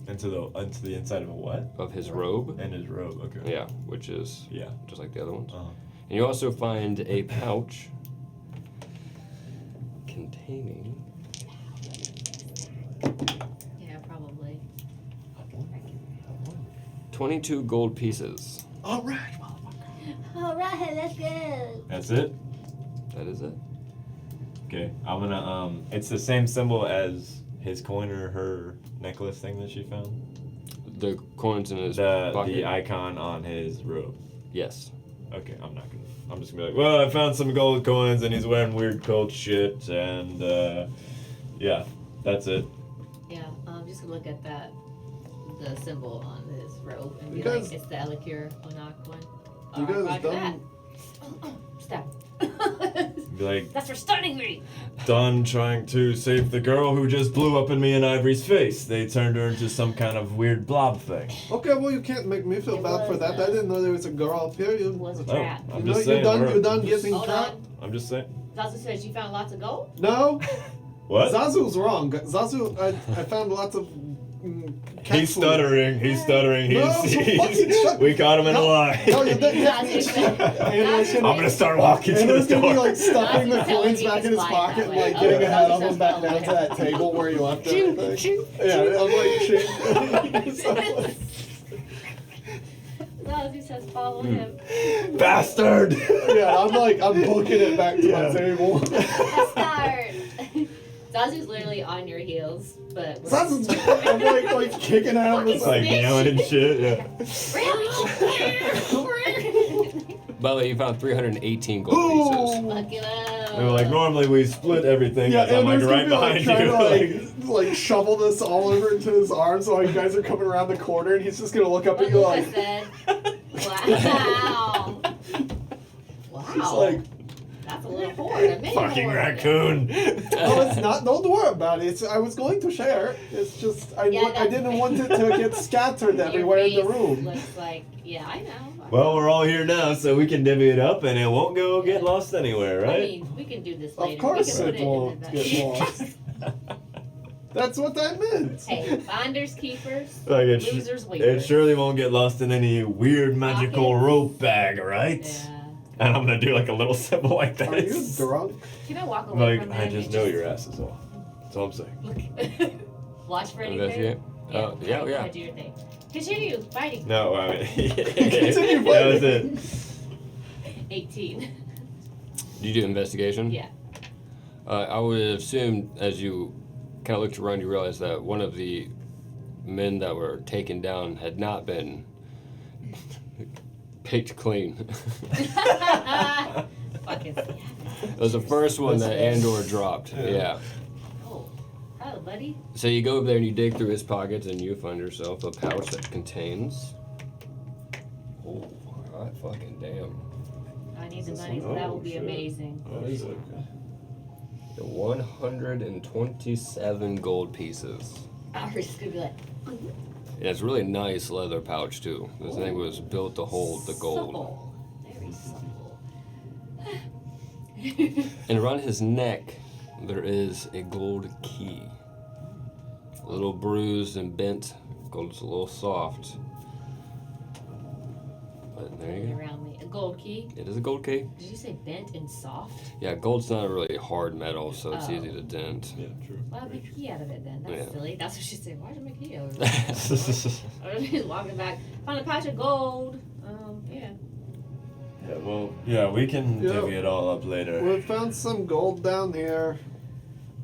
Into the inside of a what? of his robe. And his robe. Okay. Yeah, which is Yeah. just like the other ones. Uh-huh. And you also find a pouch containing yeah, probably. 22 gold pieces. All right, motherfucker. All right, let's go. That's it. That is it. Okay. I'm gonna It's the same symbol as his coin or her necklace thing that she found. The coins in his The pocket. icon on his robe. Yes. Okay, I'm just gonna be like, well, I found some gold coins and he's wearing weird cult shit and yeah, that's it. Yeah, just look at that, the symbol on his robe, and be You guys- like, it's the Elikir Onak one. You guys Roger that. done? Stop. Be like, That's for stunning me. done trying to save the girl who just blew up in me and Ivory's face. They turned her into some kind of weird blob thing. Okay, well you can't make me feel It bad for was, that. I didn't know there was a girl up here. It You, was a Oh, trap. I'm you know, just saying. you're done getting Hold trapped. on. I'm just saying. Zazu said you found lots of gold. No, What? Zazu's wrong. Zazu, I found lots of. cat He's food. stuttering. He's stuttering. No, fucking shut- We caught him in a lie. Hell, you didn't get me. Zazu said- Anna's I'm gonna start walking to Anna's the gonna be door. like stuffing the Zazu's telling coins me back in he's his lying pocket that and way. like Oh, getting Zazu ahead of says him back no down way. to that table where you left everything. Yeah, I'm like, shit. Zazu says follow him. Bastard! Yeah, I'm booking it back to my table. Bastard! Zazu's literally on your heels, but we're I'm like kicking at him. It's Like yelling and shit, yeah. By the way, you found 318 gold pieces. Fuck it up. And like normally we split everything Yeah, as I'm like Andrew's right gonna be, behind trying you. to like shovel this all over into his arms while you guys are coming around the corner, and he's just gonna look up What at you Luca like. said. Wow. Wow. She's like, That's a little horde. A mini Fucking horde. raccoon. no, it's not. Don't worry about it. I was going to share. It's just I didn't want it to get scattered Your everywhere in the face room. Looks like, yeah, I know. Well, we're all here now, so we can divvy it up and it won't go get lost anywhere, I right? mean, we can do this later. Of course we can put it in won't the get lost. That's what I meant. Hey, finders, keepers, Like losers, it waivers. surely won't get lost in any weird magical Pockets. rope bag, right? Yeah. And I'm gonna do like a little symbol like Are you this. drunk? Can I walk away Like from I him just and know your ass is off. That's all I'm saying. Look. Watch for anything. Investigate? Yeah, go yeah. ahead, do your thing. Continue fighting. No, I mean Continue that was it. 18. Do you do investigation? Yeah. I would assume as you kind of looked around, you realized that one of the men that were taken down had not been picked clean. Fucking savage. It was the first one that Andor dropped. Yeah. Oh, hello, buddy. So you go over there and you dig through his pockets and you find yourself a pouch that contains. Oh, hot fucking damn. I need the This money, so one? that Oh, will be shit. amazing. What is it? 127 gold pieces. Ours is gonna be like, Yeah, it's really nice leather pouch too. This thing was built to hold the gold. supple. Very supple. And around his neck, there is a gold key. A little bruised and bent. Gold's a little soft. But there you go. Around me. A gold key. It is a gold key. Did you say bent and soft? Yeah, gold's not a really hard metal, so it's Oh. easy to dent. Yeah, true. Well, I'll make a key out of it then. That's Yeah. silly. That's what she said. Why'd you make a key out of it? I was just walking back. Found a pouch of gold. Yeah. Yeah, well, yeah, we can Yeah. divvy it all up later. We found some gold down here.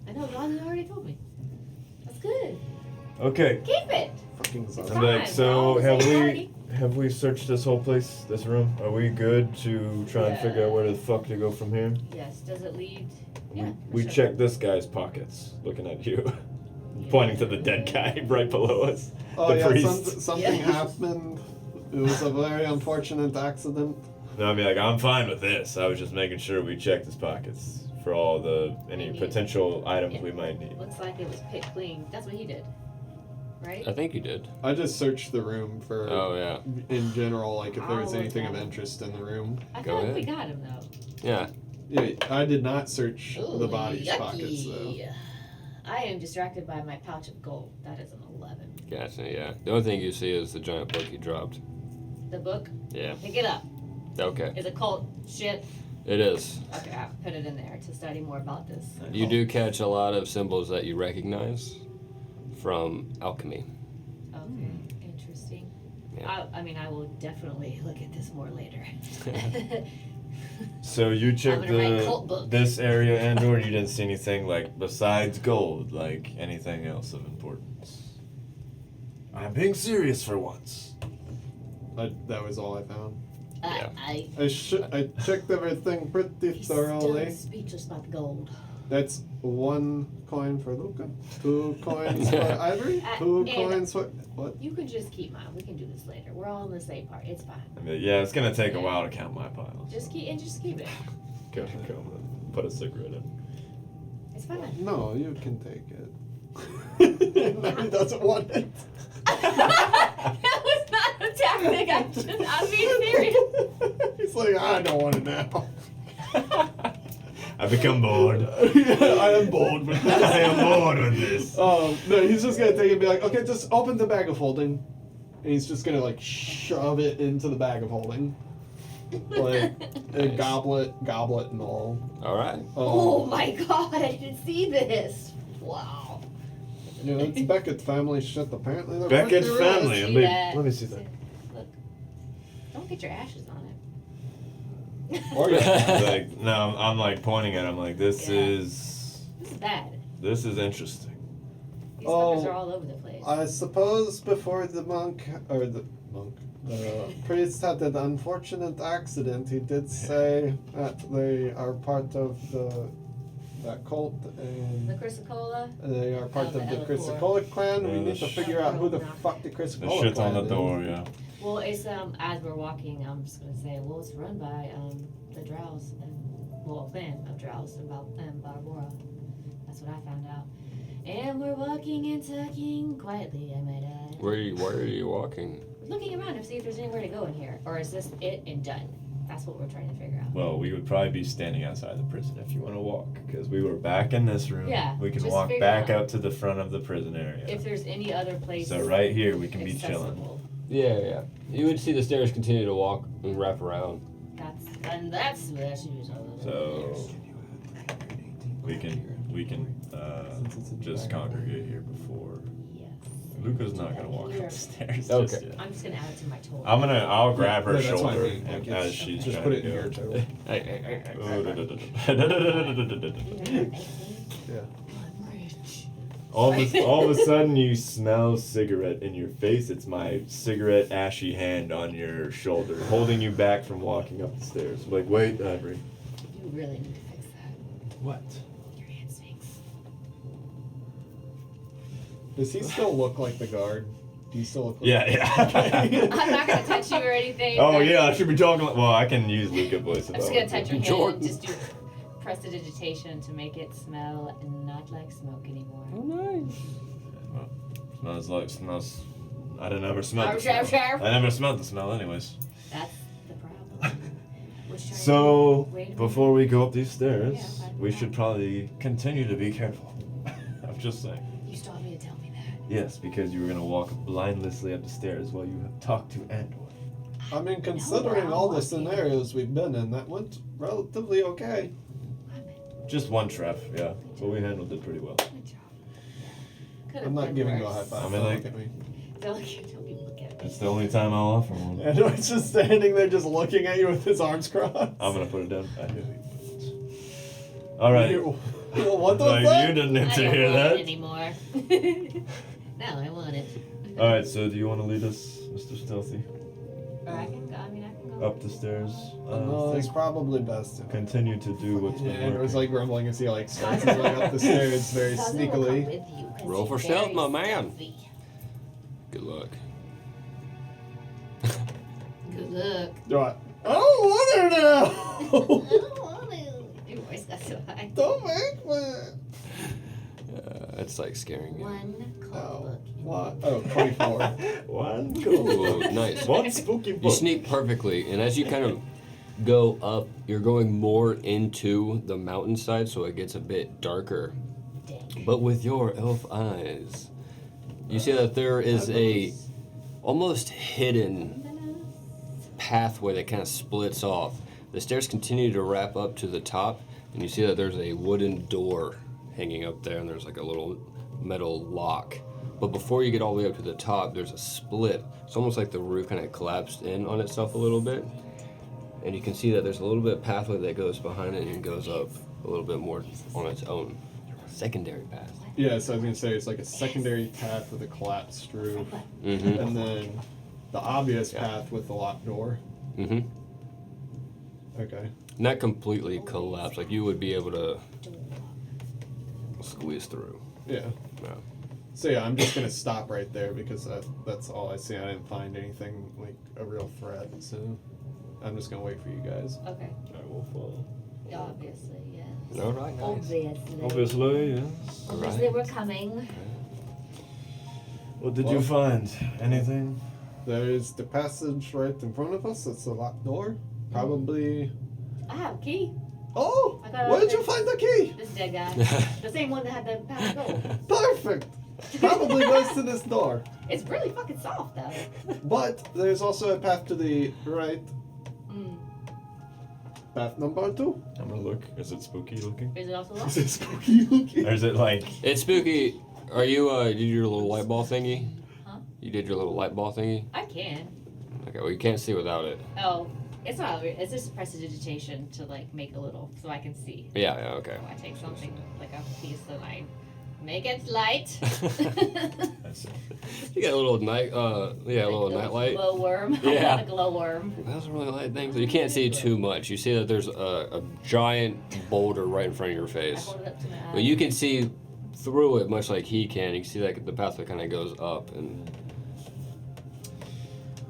I know, Ron already told me. That's good. Okay. Keep it. Fucking It's Zara. I'm like, fine. so We're all the have same we party. have we searched this whole place, this room? Are we good to try and figure out where the fuck to go from here? Yes. Does it lead? Yeah. for We sure. checked this guy's pockets, looking at you, pointing to the dead guy right below us. Oh the yeah, priest. something Yeah. happened. It was a very unfortunate accident. No, I mean like I'm fine with this. I was just making sure we checked his pockets for all the any Maybe. potential items Yeah. we might need. Looks like it was picked clean. That's what he did. Right? I think you did. I just searched the room for, Oh, yeah. in general, like if there was Oh, anything of okay. interest in the room. I Go feel like we ahead. got him though. Yeah. Yeah, I did not search Ooh, the body's pockets though. yucky. I am distracted by my pouch of gold. That is an 11. Gotcha, yeah. The only thing you see is the giant book he dropped. The book, Yeah. pick it up. Okay. Is it cult shit? It is. Okay, I'll put it in there to study more about this. You do catch a lot of symbols that you recognize from alchemy. Okay, interesting. Yeah. I mean, I will definitely look at this more later. So you checked gonna write cult book. this area and or you didn't see anything like besides gold, like anything else of importance. I'm being serious for once. That was all I found. Yeah. I I checked everything pretty he's thoroughly. still speechless about the gold. That's 1 coin for Luca, 2 coins for Ivory, 2 and- coins for what? You can just keep mine. We can do this later. We're all in the same part. It's fine. I mean, yeah, it's gonna take a while to count my piles. Just keep it. Go, put a cigarette in. It's fine. No, you can take it. No, he doesn't want it. That was not a tactic. I'm being serious. He's like, I don't want it now. I become bored. Yeah, I am bored with this. I am bored with this. No, he's just gonna take it and be like, okay, just open the bag of holding. And he's just gonna like shove it into the bag of holding. Like a Nice. goblet and all. Alright. Oh my god, I didn't see this. Wow. You know, it's Beckett family shit. Apparently, they're Beckett pretty rich. family. See Let me- that? let me see that. Look. Get your ashes on it. Or Like, no, I'm like pointing at him like, this Yeah. is bad. this is interesting. These fuckers are all over the place. I suppose before the priest had that unfortunate accident, he did say that they are part of that cult The and Chrysicola. they are part Oh, of the the Ellicor. Chrysicola clan. We Yeah, need to figure out who the fuck the The Chrysicola shit clan on the is. door, yeah. Well, it's as we're walking, I'm just gonna say, well, it's run by the Drows and a clan of Drows in Barbora. That's what I found out. And we're walking and talking quietly, I might add. Where are you walking? Looking around to see if there's anywhere to go in here, or is this it and done? That's what we're trying to figure out. Well, we would probably be standing outside the prison if you want to walk, because we were back in this room. Yeah, We can just walk figure back out up to the front of the prison area. If there's any other place. So right here we can be chilling. accessible. Yeah. You would see the stairs continue to walk and wrap around. That's what I should use all those. So we can just congregate here before. Yes. Luca's not gonna walk Here. up the stairs Okay. just yet. I'm just gonna add it to my total. I'll grab her Yeah, that's what I shoulder mean, like, as it's- she's just trying put to it in go. your toe. Yeah. All of a sudden you smell cigarette in your face. It's my cigarette ashy hand on your shoulder, holding you back from walking up the stairs. Like, wait, Ivory. You really need to fix that. What? Your hand stinks. Does he still look like the guard? Do you still look like Yeah. I'm not gonna touch you or anything. Oh but yeah, I should be talking. Well, I can use Luca voice. I'm just gonna touch your hand Jordan. and just do prestidigitation to make it smell not like smoke anymore. nice. Smells. I didn't ever smell the Sharp, smell. sharp. I never smelled the smell, anyways. That's the problem. Which trying So to wait a minute. before we go up these stairs, Yeah, fine. we should probably continue to be careful. I'm just saying. You still want me to tell me that? Yes, because you were gonna walk blindlessly up the stairs while you talk to Andor. I mean, considering I'm all the walking. scenarios we've been in, that went relatively okay. Just one trap, yeah, but we handled it pretty well. Good job. Could've I'm not been giving you a worse. high five. I mean, Don't like- look at me. Don't even look at me. It's the only time I'll offer one. And it's just standing there, just looking at you with his arms crossed. I'm gonna put it down. I knew he would. All right. What the Like, fuck? you didn't need I to don't hear want that. it anymore. Now I want it. All right. So, do you want to lead us, Mr. Stealthy, Or I can go. I mean, I can go. up the stairs? No, it's think probably best to continue to do what's Yeah, been and it was working. like rumbling as he like starts his way up the stairs very Zazu will come sneakily. with you 'cause Roll he's for stealth, very my man. stealthy. Good luck. Good luck. Right. I don't want her I now. don't want to. Your voice got so high. Don't make me. It's like scaring you. One cold Oh, look. what? Oh, 24. One Ooh, nice. One spooky book. You sneak perfectly, and as you kind of go up, you're going more into the mountainside, so it gets a bit darker. Dang. But with your elf eyes, you see that there is a almost hidden pathway that kind of splits off. The stairs continue to wrap up to the top, and you see that there's a wooden door hanging up there, and there's like a little metal lock. But before you get all the way up to the top, there's a split. It's almost like the roof kind of collapsed in on itself a little bit. And you can see that there's a little bit of pathway that goes behind it and goes up a little bit more on its own. Secondary path. Yeah, so I was gonna say it's like a secondary path with a collapsed roof, Mm-hmm. and then the obvious path with the locked door. Mm-hmm. Okay. Not completely collapsed. Like you would be able to squeeze through. Yeah. Yeah. So yeah, I'm just gonna stop right there because that's all I see. I didn't find anything like a real threat, so I'm just gonna wait for you guys. Okay. I will follow. Obviously, yes. All right, nice. Obviously. Obviously, yes. Obviously, we're coming. What did Well- you find? Anything? There's the passage right in front of us. It's a locked door. Probably. I have a key. Oh, I got where did it. you find the key? This dead guy. The same one that had the path of gold. Perfect. Probably goes to this door. It's really fucking soft, though. But there's also a path to the right. Mm. Path number 2. I'm gonna look. Is it spooky looking? Is it also Is locked? it spooky looking? Or is it like? It's spooky. Are you did your little light ball thingy? Huh? You did your little light ball thingy? I can. Okay, well, you can't see without it. Oh, it's not. It's just prestidigitation to like make a little so I can see. Yeah, okay. So I take something like a piece and I make it light. That's You got a little night, a little night light. Glowworm. Yeah. A glowworm. That's a really light thing. So you can't see too much. You see that there's a giant boulder right in front of your I face. hold it up to my eye. But you can see through it much like he can. You can see like the pathway kind of goes up and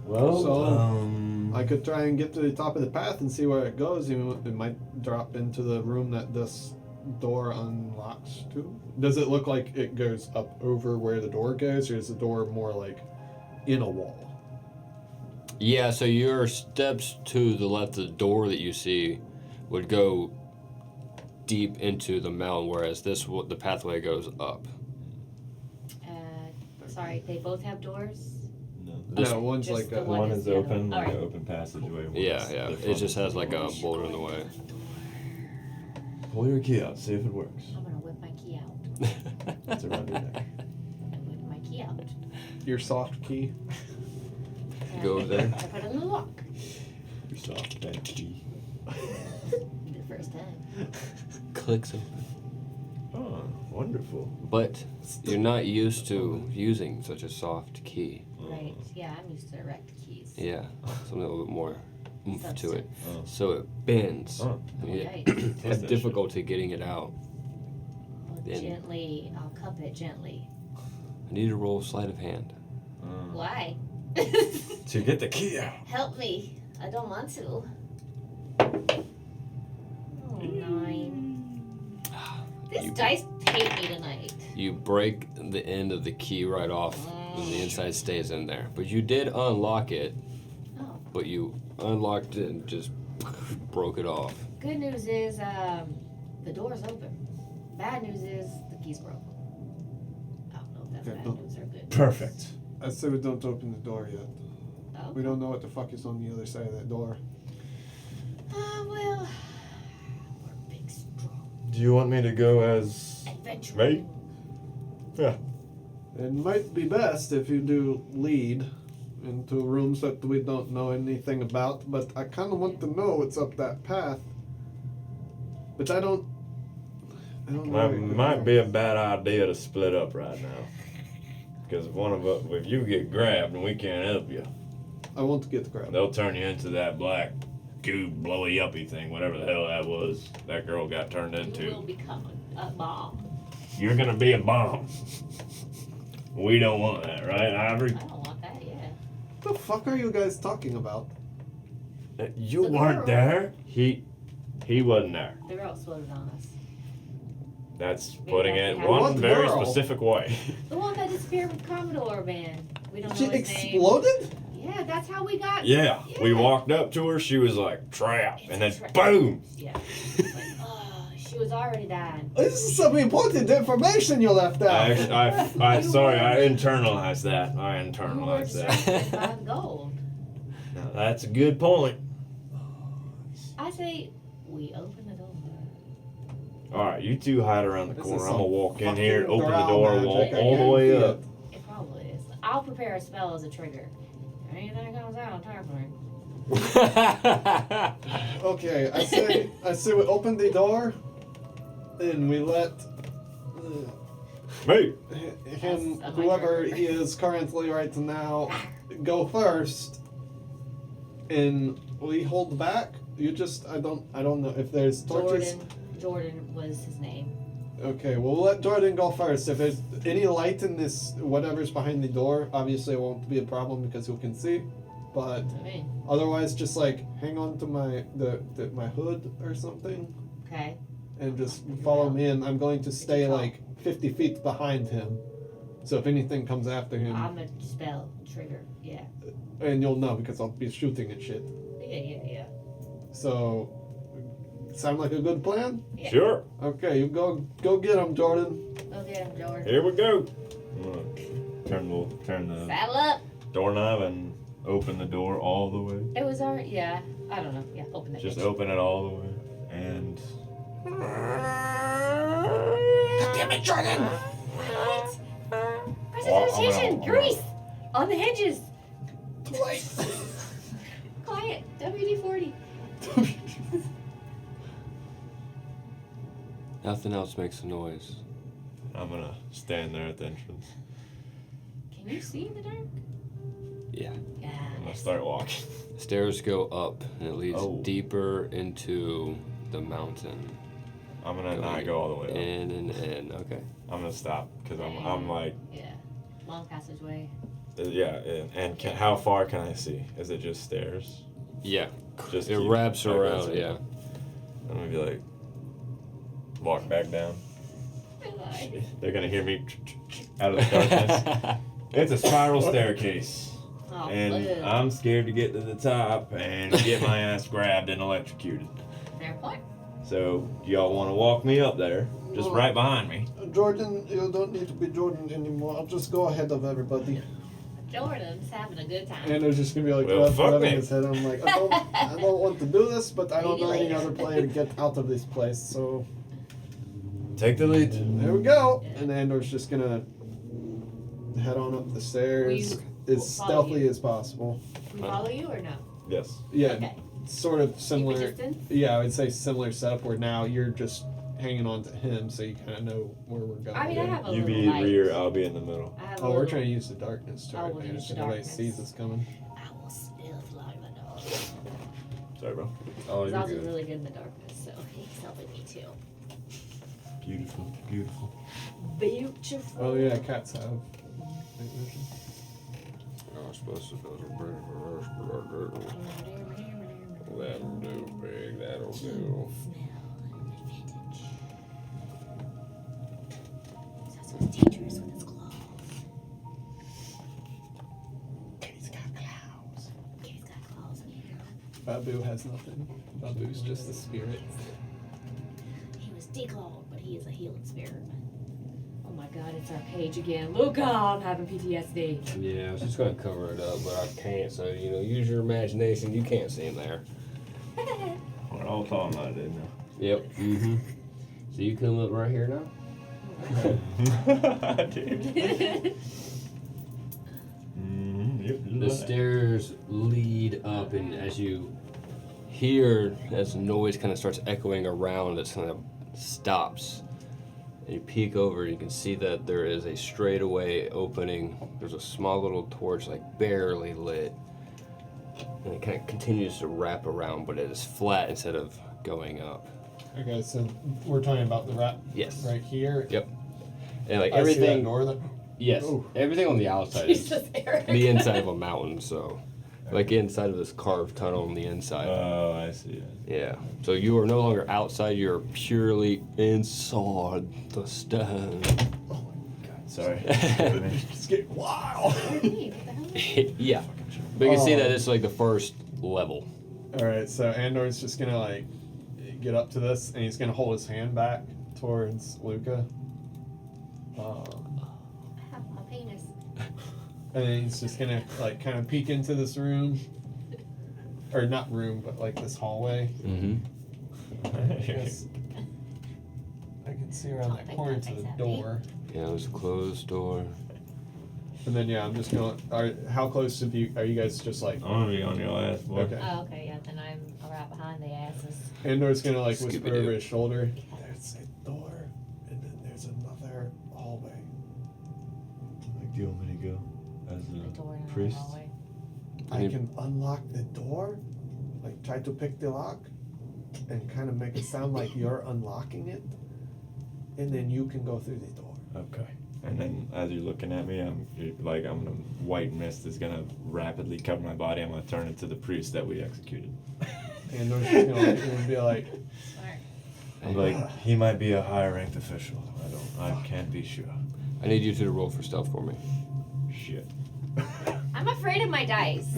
well. So, I could try and get to the top of the path and see where it goes. It might drop into the room that this door unlocks to. Does it look like it goes up over where the door goes, or is the door more like in a wall? yeah. So your steps to the left of the door that you see would go deep into the mountain, whereas the pathway goes up. Sorry, they both have doors? This- No, one's Just like the a. one One is is the other open, one. like Alright. an open passageway. one's Yeah. the It front just of has the like a door. boulder in the way. Pull your key out, see if it works. I'm gonna whip my key out. It's around your neck. I'm whipping my key out. Your soft key. And Go over there. I put it in the lock. Your soft bed key. The first time. Clicks open. Oh, wonderful. But you're not used to using such a soft key. Right. Yeah, I'm used to erect keys. Yeah, something a little bit more oomph to it. Oh. So it bends. Oh. And you Yikes. have difficulty getting it out. Well, Then- gently, I'll cup it gently. I need to roll sleight of hand. Why? To get the key out. Help me. I don't want to. Oh, 9. This You- dice hate me tonight. You break the end of the key right off, and the inside stays in there. But you did unlock it, Oh. but you unlocked it and just broke it off. Good news is the door's open. Bad news is the key's broke. I don't know if that's Okay, bad don't- news or good. Perfect. I say we don't open the door yet. Oh. We don't know what the fuck is on the other side of that door. Well, we're big, strong, Do you want me to go as adventurous. Right. Yeah. It might be best if you do lead into rooms that we don't know anything about, but I kind of want to know what's up that path. But I don't know. That might be a bad idea to split up right now. Because one of us, if you get grabbed and we can't help you, I won't get grabbed. they'll turn you into that black goo blowy uppy thing, whatever the hell that was. That girl got turned You into. will become a bomb. You're gonna be a bomb. We don't want that, right, Ivory? I don't want that, yeah. What the fuck are you guys talking about? You The weren't girl. there. He wasn't there. The girl exploded on us. That's Maybe putting that's it the one What very girl? specific way. The one that disappeared with Commodore Man. We don't She know his name. exploded? Yeah, that's how we got. Yeah, we Yeah. walked up to her. She was like trap, It's and then a trap. boom. Yeah. It's like, oh, she was already dying. This is some important information you left out. I sorry, I internalized that. I You were internalized that. distracted by the gold. Now, that's a good point. I say we open the door. All right, you two hide around the This corner. is I'm gonna some walk in fucking here, open the drow door, magic, walk I all the way guarantee up. it. It probably is. I'll prepare a spell as a trigger. If anything comes out, I'll talk for him. Okay, I say we open the door, and we let Me. him, That's whoever unlike he is currently right now, go first, and we hold back. You just, I don't know if there's torches. Jordan was his name. Okay, well, we'll let Jordan go first. If there's any light in this, whatever's behind the door, obviously it won't be a problem because you can see. But I mean, otherwise, just like hang on to my my hood or something, okay. and just follow me in. I'm going to stay call? like 50 feet behind him, so if anything comes after him, I'm a spell trigger. Yeah. and you'll know because I'll be shooting at shit. Yeah. So, sound like a good plan? Yeah. Sure. Okay, you go get him, Jordan. Go get him, Jordan. Here we go. I'm gonna turn the Saddle up. doorknob and open the door all the way. It was already, yeah. I don't know. Yeah, open that Just bitch. open it all the way. And Damn it, Jordan! What? Oh, I'm Prestidigitation! gonna- Grease! On the hinges! it. WD-40. Nothing else makes a noise. I'm gonna stand there at the entrance. Can you see in the dark? Yeah. Yeah. I'm gonna start walking. Stairs go up, and it leads Oh. deeper into the mountain. I'm gonna not go all the way up. In and in. Okay. I'm gonna stop because I'm like, Yeah. Long passageway. yeah. And how far can I see? Is it just stairs? Yeah. Just It keep- wraps okay, around. so Yeah. I'm gonna be like, walk back down. They're gonna hear me out of the darkness. It's a spiral staircase. Oh, And ugh. I'm scared to get to the top and get my ass grabbed and electrocuted. Fair point. So, y'all want to walk me up there? Just right behind me. Jordan, you don't need to be Jordan anymore. I'll just go ahead of everybody. Jordan's having a good time. And there's just gonna be like Well, fuck rubbing me. his head. I'm like, I don't want to do this, but I don't Maybe know any later. other player to get out of this place. So Take the lead. there we go. Yeah. And Andor's just gonna head on up the stairs Will as follow stealthily you? as possible. We follow you or no? Yes. Yeah, Okay. sort of Keep a similar. distance? Yeah, I would say similar setup where now you're just hanging on to him, so you kind of know where we're going. I mean, I have a You little be light. rear, I'll be in the middle. I have a Oh, we're little- trying to use the darkness to Oh, our we'll use advantage, the so nobody darkness. sees us coming. I will stealth like the dog. Sorry, bro. Oh, He's also really good in the darkness, so he's helping me too. Beautiful, beautiful. Beautiful. Oh yeah, cats have night vision. I was supposed to go to bring reverse, but I didn't. That'll do, big. That'll do. That's what's dangerous with his claws. Kitty's got claws. Kitty's got claws in here. Babu has nothing. Babu's just a spirit. He was declawed, but he is a healing spirit. Oh my god, it's our cage again. Luca, I'm having PTSD. Yeah, I was just gonna cover it up, but I can't. So use your imagination. You can't see him there. We're all talking about it, didn't Yep. Mm-hmm. So you come up right here now. I did. Yep, The stairs lead up, and as you hear, as the noise kind of starts echoing around, it kind of stops. And you peek over, and you can see that there is a straightaway opening. There's a small little torch, like barely lit. And it kind of continues to wrap around, but it is flat instead of going up. Okay, so we're talking about the rat Yes. right here. Yep. And like I see that everything, door there. yes, Ooh. everything on the outside is Jesus, Eric. the inside of a mountain. So, like inside of this carved tunnel on the inside. Oh, I see it. Yeah. So you are no longer outside. You're purely inside the stone. Sorry. Just get wild. Yeah. But you can see that it's like the first level. All right, so Andor's just gonna like get up to this, and he's gonna hold his hand back towards Luca. My penis. And then he's just gonna like kind of peek into this room, or not room, but like this hallway. Mm-hmm. Yes. I can see around that corner to the door. Yeah, there's a closed door. And then yeah, I'm just gonna. How close to you are you guys? Just like I'm gonna be on your ass, boy. okay. Oh, okay, yeah, then I'm right behind the asses. Andor's gonna like whisper Scooby-Doo. over his shoulder. There's a door, and then there's another hallway. Like, do you want me to go as The door in the priest? hallway. I Any- can unlock the door, like try to pick the lock, and kind of make it sound like you're unlocking it, and then you can go through the door. Okay. And then as you're looking at me, I'm gonna white mist is gonna rapidly cover my body. I'm gonna turn into the priest that we executed. Andor's just gonna be like, Smart. I'm like, he might be a high ranked official. I can't be sure. I need you two to roll for stealth for me. Shit. I'm afraid of my dice.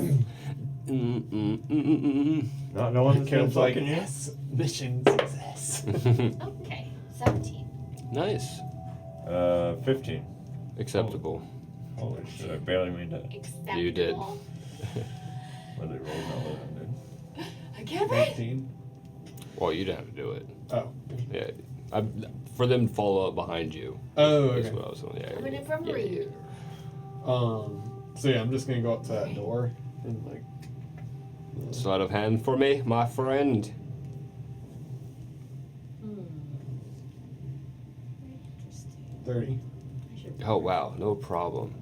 Not knowing the Caleb's like, fucking yes, mission success. Okay, 17. Nice. 15. Acceptable. Holy shit! I barely made that. Acceptable. You did. What did it roll? No, what did I can't wait. 19. Well, you didn't have to do it. Oh. Yeah. For them to follow up behind you. Oh, Is okay. what I was saying. Yeah, I'm an yeah, infirmary. yeah. So yeah, I'm just gonna go up to that door and like Sleight of hand for me, my friend. Interesting. 30. I should Oh wow, no problem.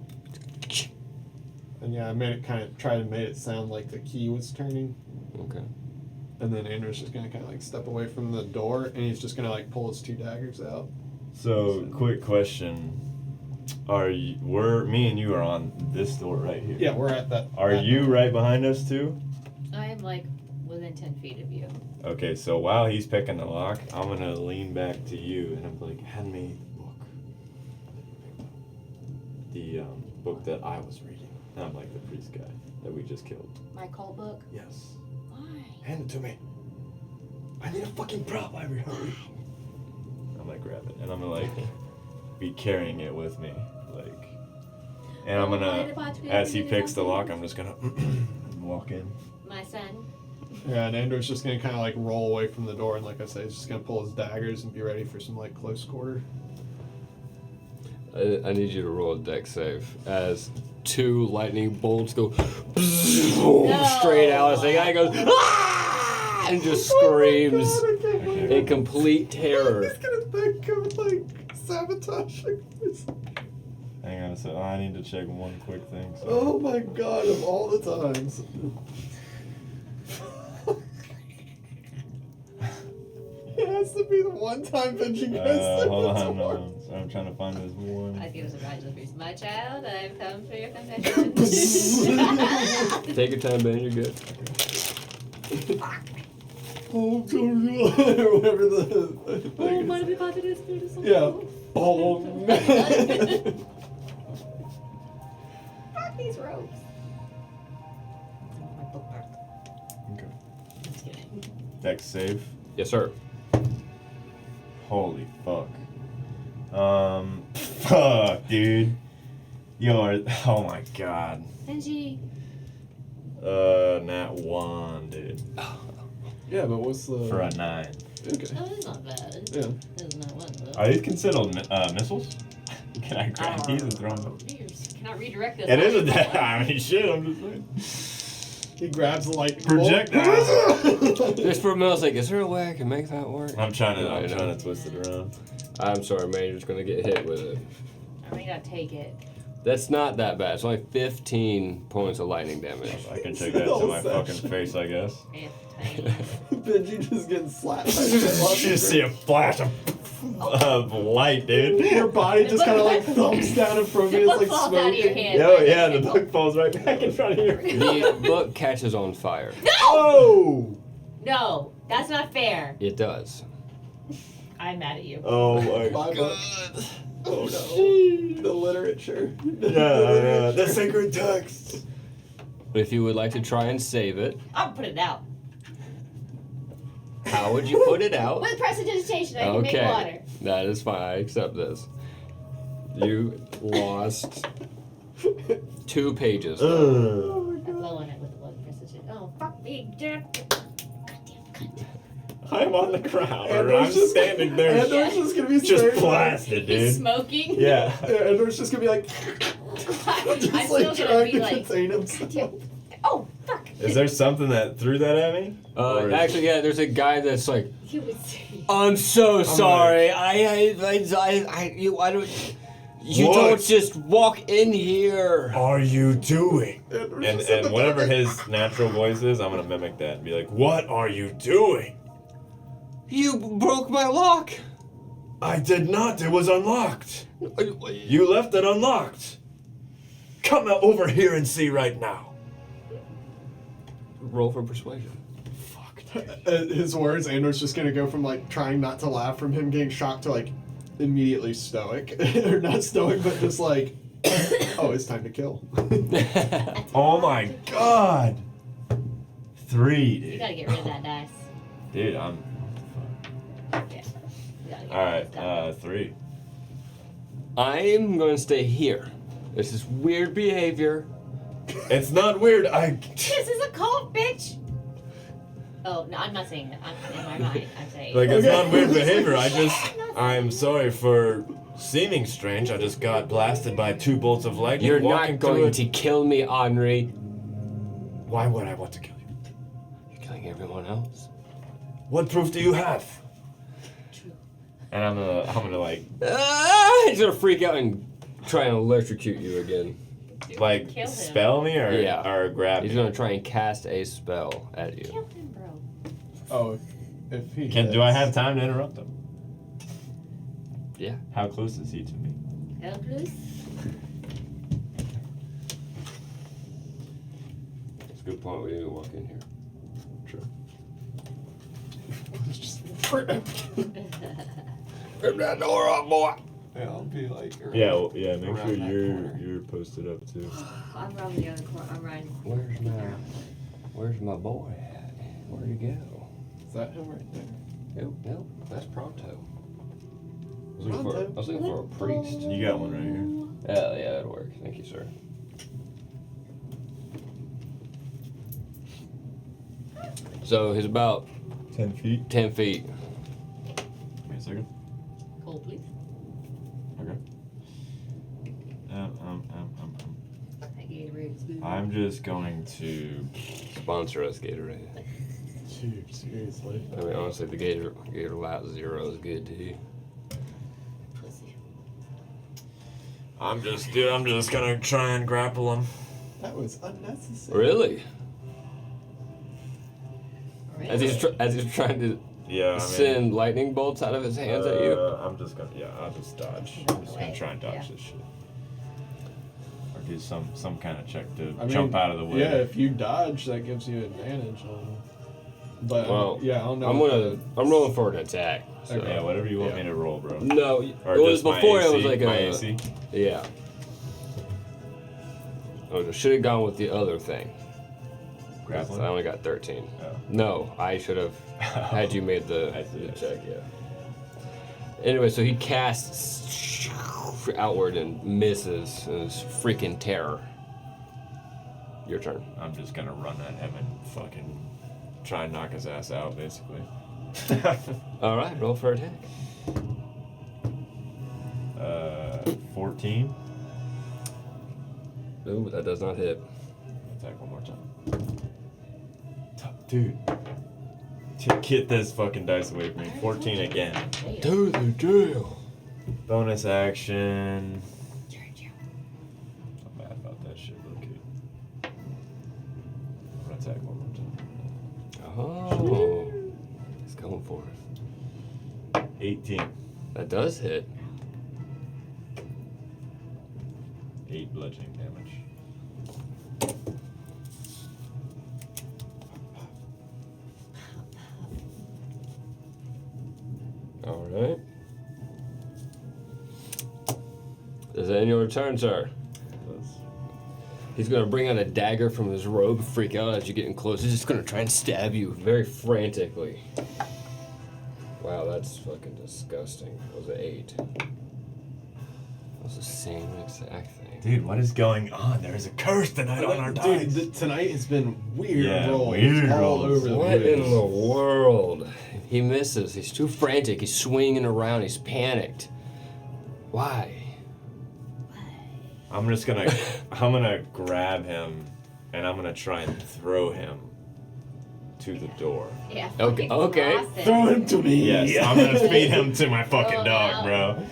And yeah, I made it try to make it sound like the key was turning. Okay. And then Andrew's just gonna kind of like step away from the door, and he's just gonna like pull his 2 daggers out. So, quick question. Me and you are on this door right here. Yeah, we're at that. Are that you door. right behind us too? I'm like within 10 feet of you. Okay, so while he's picking the lock, I'm gonna lean back to you and I'm like, hand me the book. The book that I was reading. And I'm like the priest guy that we just killed. My cult book? Yes. Why? Hand it to me. I need a fucking prop, Ivory, hurry. I'm like, grab it. And I'm gonna like be carrying it with me. Like, and I'm gonna, as he picks the lock, I'm just gonna walk in. My son. Yeah, and Andrew's just gonna kind of like roll away from the door, and like I say, he's just gonna pull his daggers and be ready for some like close quarter. I need you to roll a deck save as 2 lightning bolts go straight out as the guy goes "Ah!" and just screams in complete terror. He's gonna think of like sabotaging this. Hang on a second. I need to check one quick thing. So. Oh my god, of all the times. It has to be the one time that you guys Hold it's on, hard. no. So I'm trying to find this one. I'd give us a ride to the priest. My child, I've come for your confession. Take your time, man. You're good. Oh, God, or whatever the Oh, thing might is. be part of this spirit or something. Yeah. Oh, Fuck these ropes. My bookmark. Okay. Just kidding. Dex save. Yes, sir. Holy fuck. Fuck, dude. You're. Oh my god. Benji. Nat 1, dude. yeah, but what's the... For a 9. Okay. Oh, that's not bad. Yeah. That's not one, though. Are these considered missiles? Can I grab these and throw them? You cannot redirect this. It is a death. I mean, shit, I'm just saying. He grabs the lightning Projectile. Just for a minute, I was like, is there a way I can make that work? I'm trying Yeah, I know. to twist it around. I'm sorry, man. You're just gonna get hit with it. I mean, you gotta take it. That's not that bad. It's only 15 points of lightning damage. I can take that to my fucking face, I guess. Yeah, tiny. Benji just getting slapped by the You just see a flash of light, dude. Your body just kind of like thumps down in front of you. The It's book like falls out of your smoking. hand. Yo, yeah, the book falls right back in front of you. The book catches on fire. Oh! No, that's not fair. It does. I'm mad at you. Oh my My book. god. Oh no. The literature. Yeah, the sacred text. If you would like to try and save it, I'll put it out. how would you put it out? With prestidigitation, I can make Okay, water. that is fine. I accept this. You lost 2 pages. Ugh. I blow on it with the blood prestidigitation. Oh, fuck me, Jack. Goddamn. I'm on the ground. And Or I'm there's just- standing there. Andor's just gonna be Just staring blasted, He's dude. smoking. Yeah. Andor's just gonna be like, I'm just still like gonna trying be to like, contain himself. oh, fuck. Is there something that threw that at me? Or is- Actually, yeah, there's a guy that's like, You would see. I'm so sorry. like- I don't. You What? don't just walk in here. are you doing? Andor's And just in the whatever back. his natural voice is, I'm gonna mimic that and be like, "What are you doing?" You broke my lock. I did not. It was unlocked. You left it unlocked. Come over here and see right now. Roll for persuasion. Fuck. His words, Andor's just gonna go from like trying not to laugh from him getting shocked to like immediately stoic. Or not stoic, but just like, oh, it's time to kill. Oh my god. 3, You dude. gotta get rid of that dice. Dude, I'm. Yeah. You gotta get All rid of right. that. 3. I'm going to stay here. This is weird behavior. It's not weird. This is a cult, bitch. Oh no, I'm not saying that. I'm in my mind. I'm saying. Like, it's Okay. not weird behavior. I'm sorry for seeming strange. I just got blasted by 2 bolts of lightning. You're walking not going through to kill me, Henri. Why would I want to kill you? killing everyone else. What proof do you have? True. And I'm gonna like He's gonna freak out and try and electrocute you again. like Kill him. spell me or Yeah. or grab He's me. gonna try and cast a spell at you. Kill him, bro. Oh, if he Do I hits- have time to interrupt him? Yeah. How close is he to me? Help loose. It's a good point. We didn't walk in here. True. Rip that door up, boy. Yeah, I'll be like. Yeah, well, yeah. Make Around sure that corner. you're posted up too. I'm around the other corner. I'm riding. Where's my boy at? Where'd he go? Is that him right there? Nope, that's Pronto. I was Pronto? looking for a priest. You got one right here. Yeah, that'd work. Thank you, sir. So he's about 10 feet. 10 feet. Give me a second. Cold, please. Okay. That Gatorade's good. I'm just going to. Sponsor us, Gatorade. Dude, seriously. I mean, honestly, the Gator Light Zero is good too. Pussy. I'm just gonna try and grapple him. That was unnecessary. Really? Really? As he's trying to Yeah, I mean, send lightning bolts out of his hands at you. I'm just gonna. Yeah, I'll just dodge. I'm just gonna try and dodge Yeah. this shit. Or do some kind of check to I mean, jump out of the way. Yeah, if you dodge, that gives you advantage on. But Well, yeah, I don't know. I'm rolling for an attack. So. Okay. Yeah, whatever you want Yeah. me to roll, bro. No, Or it was just my before AC, it was like my a AC. yeah. Oh, should have gone with the other thing. 'Cause Grappling? I only got 13. Oh. No, I should have had you made the, I see, the I check. Yeah. Anyway, so he casts outward and misses. And it's freaking terror. Your turn. I'm just gonna run at him and fucking try and knock his ass out, basically. All right, roll for attack. 14. Ooh, that does not hit. Attack one more time. Dude. Get this fucking dice away from me. 14 again. Damn. To the jail. Bonus action. Georgia. I'm mad about that shit, low key. I'm gonna attack one more time. Oh, he's going for it. 18. That does hit. 8 bludgeoning damage. All right. Is that in your turn, sir? He's gonna bring out a dagger from his robe, freak out as you're getting close. He's just gonna try and stab you very frantically. Wow, that's fucking disgusting. That was an 8. That was the same exact thing. Dude, what is going on? There's a curse tonight on our Dude, dice. tonight has been weird Yeah, rolls weird all rolls. over the What place. in the world? He misses. He's too frantic. He's swinging around. He's panicked. Why? I'm gonna grab him and I'm gonna try and throw him to the door. Yeah. Okay, fucking okay. cross it. Throw him to me. Yes, I'm gonna feed him to my fucking Oh, dog, no. bro.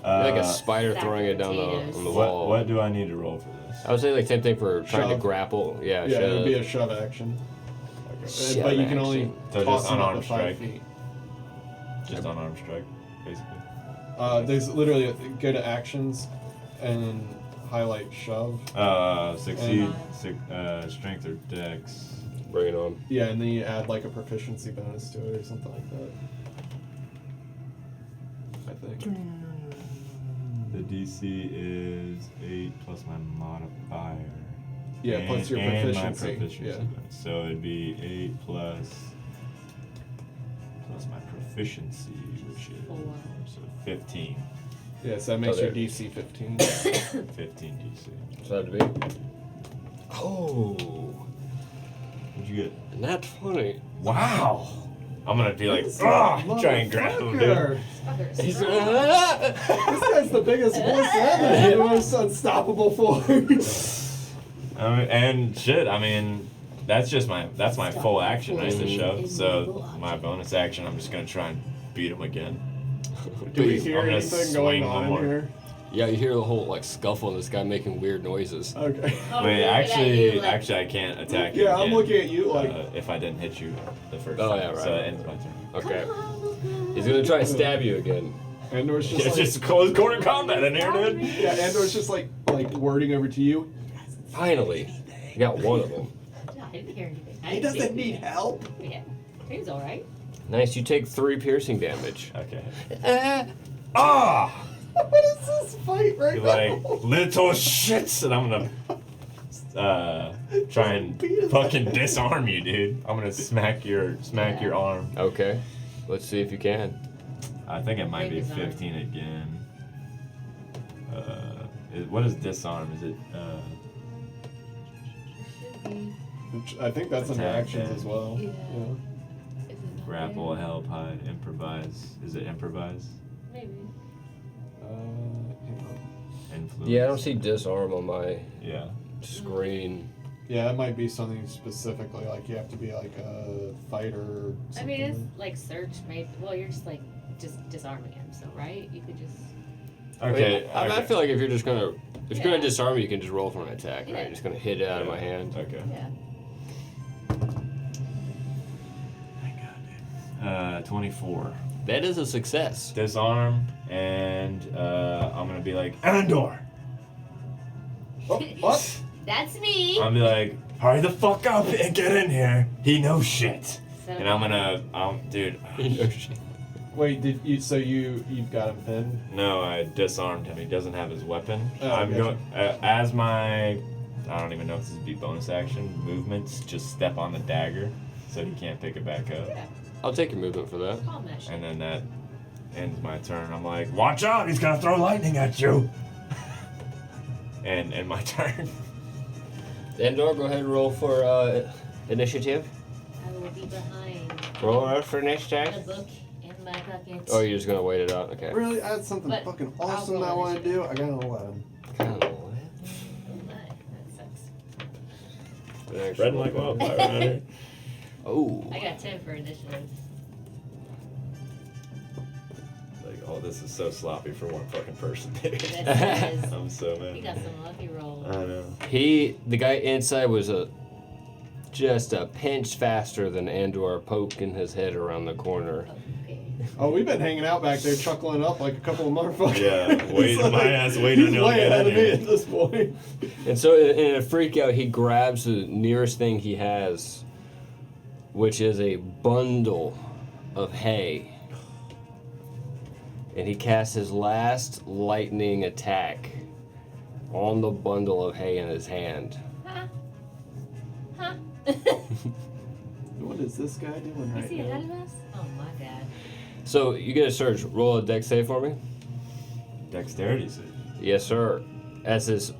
Like a spider Sack throwing it of down the, potatoes. on the wall. What do I need to roll for this? I would say like same thing for trying to Shove. grapple. Yeah, Yeah, it would be a shove. shove action. Shove But you can only action. So toss just him up unarmed to 5 strike? feet. Just unarmed strike, basically. There's literally go to actions and highlight shove. Succeed, strength or dex. Bring it on. Yeah, and then you add like a proficiency bonus to it or something like that. I think. The DC is 8 plus my modifier. Yeah, plus your and proficiency. My proficiency Yeah. bonus. So it'd be 8 plus my proficiency, which is 4. so 15. Yeah, so that makes So your there. DC 15. 15 DC. So that'd be. Oh, What'd you get? not funny. Wow! I'm gonna be like, This try and grab him, dude. motherfucker. Fuckers. He's This guy's the biggest voice ever. The most unstoppable force. I mean, and shit, I mean, that's just my full action, right? The show. Illegal So object. my bonus action, I'm just gonna try and beat him again. Do we I'm hear gonna anything going swing on one in more. here? Yeah, you hear the whole like scuffle and this guy making weird noises. Okay. Oh, Wait, look at actually, you, like- I can't attack you Yeah, I'm again, looking at you like. if I didn't hit you the first Oh, time. yeah, right, So right, it ends my turn. Okay. Come on, Luca. He's gonna try and stab you again. Andor's just It's like. just close quarter combat in here, dude. Yeah, Andor's just like wording over to you. Finally, you got one of them. No, I didn't hear anything. I He didn't see doesn't anything. need help. Yeah, he's all right. Nice. You take 3 piercing damage. Okay. Ah! What is this fight right You're now? like little shits, and I'm gonna try and Beat his fucking ass. disarm you, dude. I'm gonna smack your arm. Okay. Let's see if you can. I think it might be Break his arm. 15 again. What is disarm? Is it? Should be. Which I think that's under Attack, actions yeah. as well. Yeah. Yeah. Is it not Grapple, there? help, hide, improvise. Is it improvise? Maybe. Hang on. Influence. Yeah, I don't see disarm on my Yeah. screen. Yeah, it might be something specifically like you have to be like a fighter. Or I mean, it's something. like search, maybe. Well, you're just like disarming him, so right? You could just. Okay. Wait, I feel like if you're just gonna Yeah. disarm me, you can just roll for an attack, right? Yeah. You're just gonna hit it out of my hand. Okay. Yeah. 24. That is a success. Disarm, and I'm gonna be like, Andor! Oh, what? That's me. I'm gonna be like, hurry the fuck up and get in here. He knows shit. So, And I'm gonna, dude, No shit. Wait, did you? So you've got him pinned? no, I disarmed him. He doesn't have his weapon. Oh, I'm gotcha. going, as my, I don't even know if this would be bonus action, movements, just step on the dagger so he can't pick it back up. Yeah. I'll take your movement for that. Calm that shit. And then that ends my turn. I'm like, watch out, he's gonna throw lightning at you. and my turn. Andor, go ahead and roll for initiative. I will be behind. Roll out for The initiative. book in my pocket. Oh, you're just gonna wait it out. Okay. Really? I had something But fucking I'll awesome roll I want to initiative. do. I got an 11. Kinda Oh my, that sucks. Spreading like wildfire around here. Oh. I got 10 for initiative. Like, oh, this is so sloppy for one fucking person, dude. That says I'm so we mad. got some lucky rolls. I know. The guy inside was just a pinch faster than Andor poking his head around the corner. Okay. Oh, we've been hanging out back there, chuckling up like a couple of motherfuckers. Yeah, He's waiting, my ass waiting He's until I way get ahead in of me here. at this point. And so, in a freak out, he grabs the nearest thing he has, which is a bundle of hay. And he casts his last lightning attack on the bundle of hay in his hand. Huh? Huh? What is this guy doing Is right he ahead now? of us? Oh my god. So, you get a surge. Roll a dex save for me. Dexterity save. Yes, sir. As this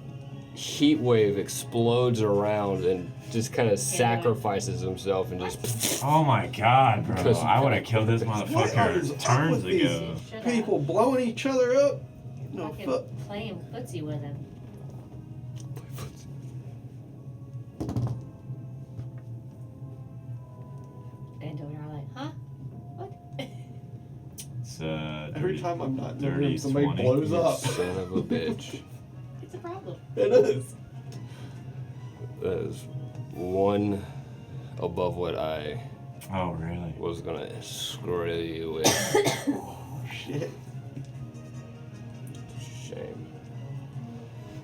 heat wave explodes around and just kind of sacrifices himself and just. Oh my god, bro. Because- I would have killed this What is motherfucker up turns with these ago. Shut People up. blowing each other up. No Fucking fuck. playing footsie with him. And we are like, huh? What? It's, Every 30, time I'm not in the 30, room, somebody 20. blows up. Son of a bitch. It's a problem. It is. That is one above what I Oh, really? was gonna screw you with. Oh shit. Shame.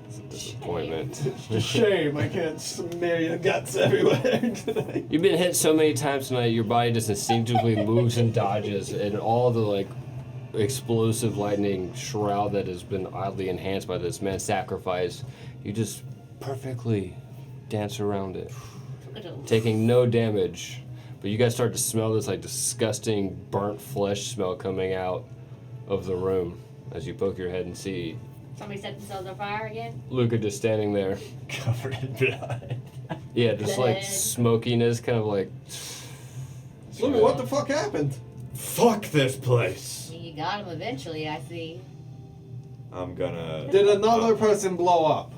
It's a disappointment. It's just a shame I can't smear your guts everywhere tonight. You've been hit so many times tonight, your body just instinctively moves and dodges, and all the like explosive lightning shroud that has been oddly enhanced by this man's sacrifice, you just perfectly dance around it, taking no damage. But you guys start to smell this like disgusting burnt flesh smell coming out of the room as you poke your head and see Somebody set themselves on fire again? Luca just standing there. Covered in blood. Yeah, just like Blood. smokiness, kind of like. Look, what the fuck happened? Fuck this place. I mean, you got him eventually, I see. I'm gonna. Did another person blow up?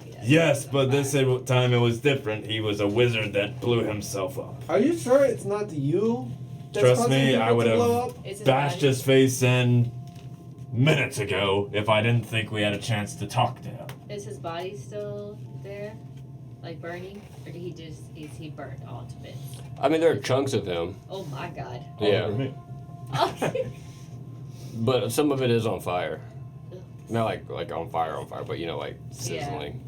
Yeah. Yes, but this time it was different. He was a wizard that blew himself up. Are you sure it's not you? That's Trust causing me, people I would to blow have up? It's his bashed body. his face in minutes ago if I didn't think we had a chance to talk to him. Is his body still there? Like burning? Or did is he burnt all to bits? I mean, there are chunks of him. Oh my god. All over Yeah. me. But some of it is on fire. Not like on fire, but like Yeah. sizzling.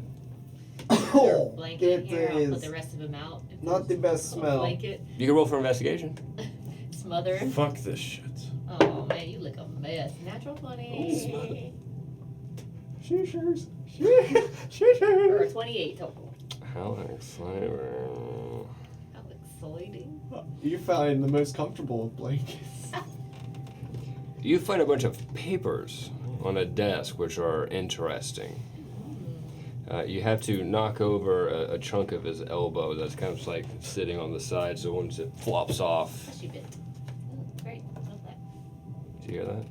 Oh, Blanket it here, I'll put is the rest of him out. If not the there's best a smell. Blanket. You can roll for investigation. Smother him. Fuck this shit. Oh man, you look a mess. Natural 20. Sheeshers. Or 28 total. How exciting. How exciting. You find the most comfortable blankets. You find a bunch of papers on a desk which are interesting. You have to knock over a chunk of his elbow that's kind of like sitting on the side, so once it flops off. Fleshy bit. Great. Love that. Do you hear that?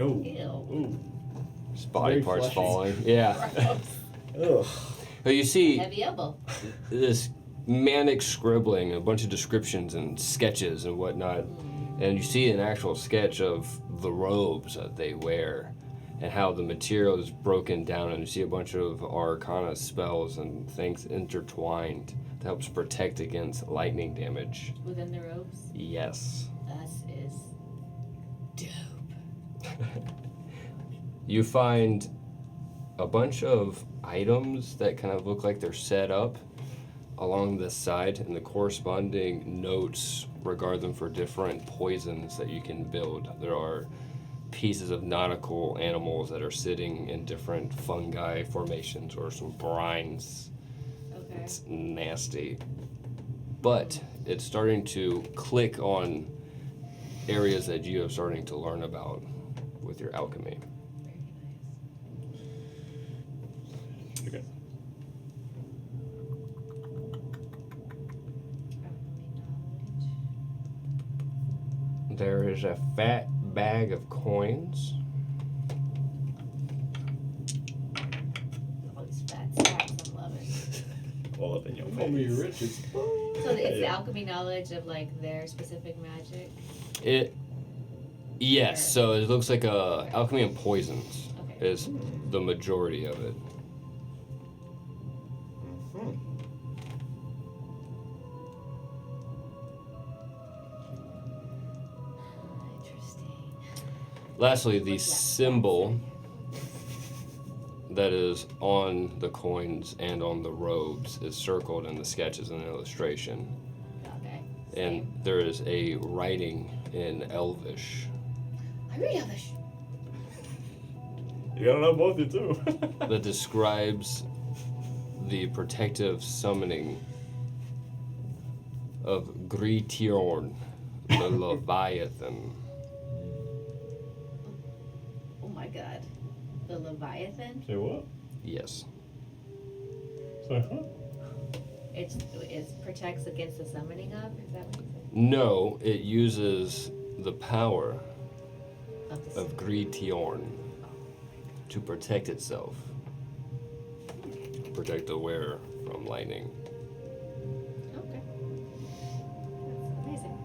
Oh. Ew. Ooh. His body Very parts fleshy. falling. Yeah. Ugh. But you see Heavy elbow. this manic scribbling, a bunch of descriptions and sketches and whatnot. And you see an actual sketch of the robes that they wear and how the material is broken down, and you see a bunch of arcana spells and things intertwined that helps protect against lightning damage. Within the robes. Yes. Us is dope. You find a bunch of items that kind of look like they're set up along the side, and the corresponding notes regard them for different poisons that you can build. There are pieces of nautical animals that are sitting in different fungi formations or some brines. Okay. It's nasty. But it's starting to click on areas that you are starting to learn about with your alchemy. Very nice. Okay. There is a fat bag of coins. All these fat stacks, I'm loving. All up in your Call me face. rich as fuck. So it's the Yeah. alchemy knowledge of like their specific magic. Yes, so it looks like alchemy and poisons Okay. is the majority of it. Hmm. Interesting. Lastly, the What's that? symbol that is on the coins and on the robes is circled in the sketch as an illustration. Okay. And there is a writing in Elvish. I read Elvish. You gotta know both you too. That describes the protective summoning of Gritiorn, the Leviathan. Oh my god. The Leviathan? Say what? Yes. Say huh? It protects against the summoning of? Is that what you said? No, it uses the power Of the of Gritiorn to protect itself. Protect the wearer from lightning. Okay. That's amazing.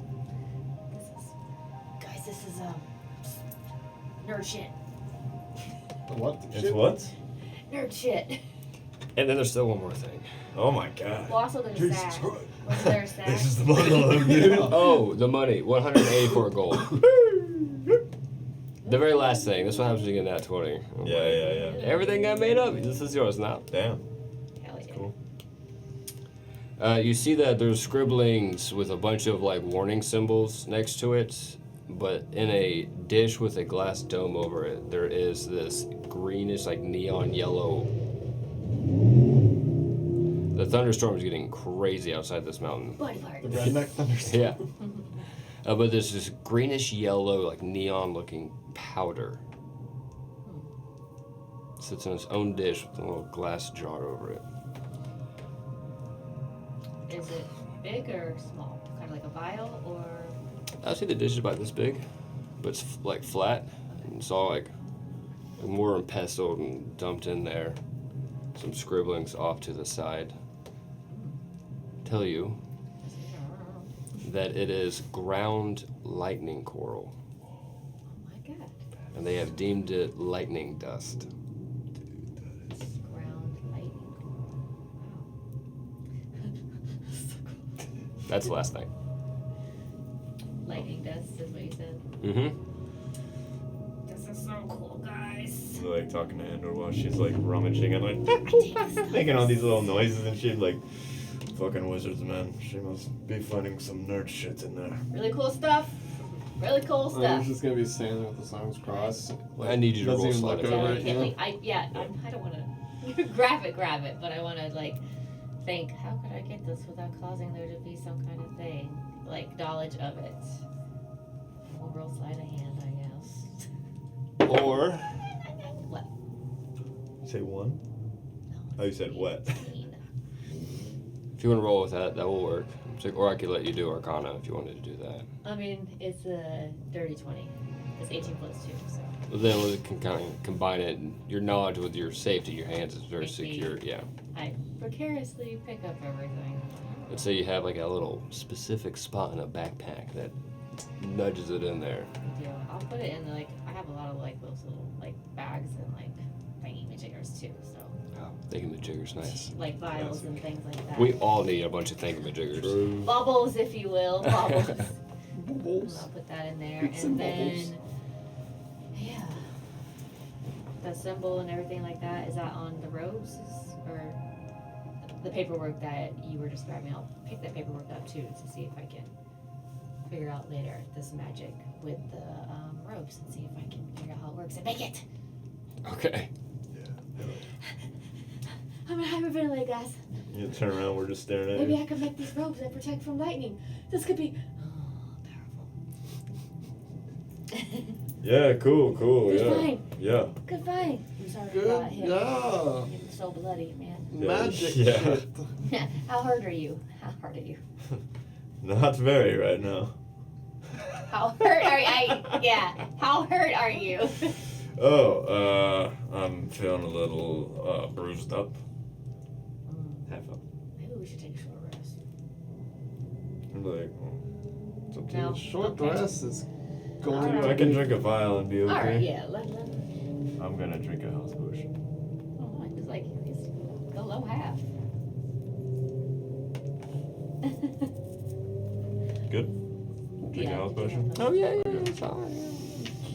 This is nerd shit. What? It's what? Nerd shit. And then there's still one more thing. Oh my god. Well, also there's Jesus sad. Christ. Was there a sad? This is the bundle, dude. Oh, the money. 184 gold. The very last thing. This is what happens when you get that 20. Yeah. Everything got made up. This is yours now. Damn. Hell yeah. Cool. You see that there's scribblings with a bunch of like warning symbols next to it, but in a dish with a glass dome over it, there is this greenish, like neon yellow. The thunderstorm is getting crazy outside this mountain. Body part. The redneck thunderstorm. Yeah. But there's this greenish yellow, like neon looking powder. Sits in its own dish with a little glass jar over it. Is it big or small? Kind of like a vial or? I see the dish is about this big, but it's like flat. And it's all like more and pestled and dumped in there. some scribblings off to the side tell you that it is ground lightning coral, Oh my god. and they have deemed it lightning dust. Ground lightning. Wow. That's last night. Lightning dust is what you said. Mm-hmm. This is so cool, guys. Like talking to Andor while she's like rummaging and like making all these little noises and shit. Like, fucking wizards, man. She must be finding some nerd shit in there. Really cool stuff. Really cool I'm stuff. just gonna be standing with the songs crossed. Like, I need you to doesn't roll even sleight look of over hand. it, Can't you know? think- I don't want to grab it, but I want to like think, how could I get this without causing there to be some kind of thing, like knowledge of it. We'll roll sleight of hand, I guess. Or What? Say one? No. Oh, you said what? 18. if you want to roll with that, that will work. Or I could let you do Arcana if you wanted to do that. I mean, it's a dirty 20. It's 18 plus 2, so. But then we can kind of combine it. Your knowledge with your safety, your hands is very Safety. secure. Yeah. I precariously pick up everything. Let's say you have like a little specific spot in a backpack that nudges it in there. Yeah, I'll put it in like, I have a lot of like those little like bags and like thingy majiggers too, so. Oh, thingamajigger's nice. Like vials and things like that. We all need a bunch of thingamajiggers. Bubbles, if you will. Bubbles. Bubbles. I'll put that in there. Bits And and then, bubbles. yeah. The symbol and everything like that, is that on the robes? Or the paperwork that you were describing? I'll pick that paperwork up too to see if I can figure out later this magic with the robes and see if I can figure out how it works and make it. Okay. I'm gonna hyperventilate, guys. You turn around, we're just staring at Maybe you. I can make these robes that protect from lightning. This could be powerful. Yeah, cool. Good Yeah. find. Yeah. Good find. I'm sorry Good, about him. yeah. He was so bloody, man. Magic Yeah. shit. How hurt are you? How hurt are you? Not very right now. How hurt are you? Yeah. How hurt are you? Oh, I'm feeling a little bruised up. Have fun. Maybe we should take a short rest. I'm like, well, it's up to No. you. Short Okay. rest is going Alright. to I can drink a vial and be okay. Alright, yeah. Let I'm gonna drink a health potion. oh, it's like it's the low half. Good? Drink a Yeah, health did you potion? have Oh yeah, it's fine.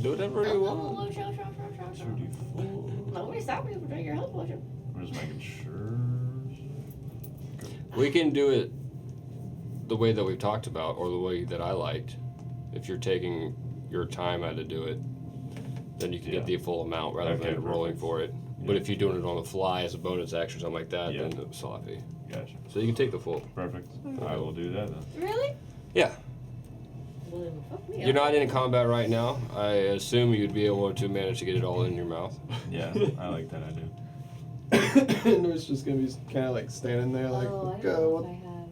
Do whatever you want. Sure. 2d4. Nobody stop you from drinking your health potion. I'm just making sure. We can do it the way that we've talked about, or the way that I liked. If you're taking your time out to do it, then you can get Yeah. the full amount rather Okay, than rolling perfect. for it. But Yeah. if you're doing it on the fly as a bonus action or something like that, Yeah. then it's sloppy. Gotcha. So you can take the full. Perfect. I will do that then. Really? Yeah. Well, then fuck me You're up. not in combat right now. I assume you'd be able to manage to get it all in your mouth. Yeah, I like that idea. and it's just gonna be kind of like standing there, like, Oh, I okay, don't know what? if I have.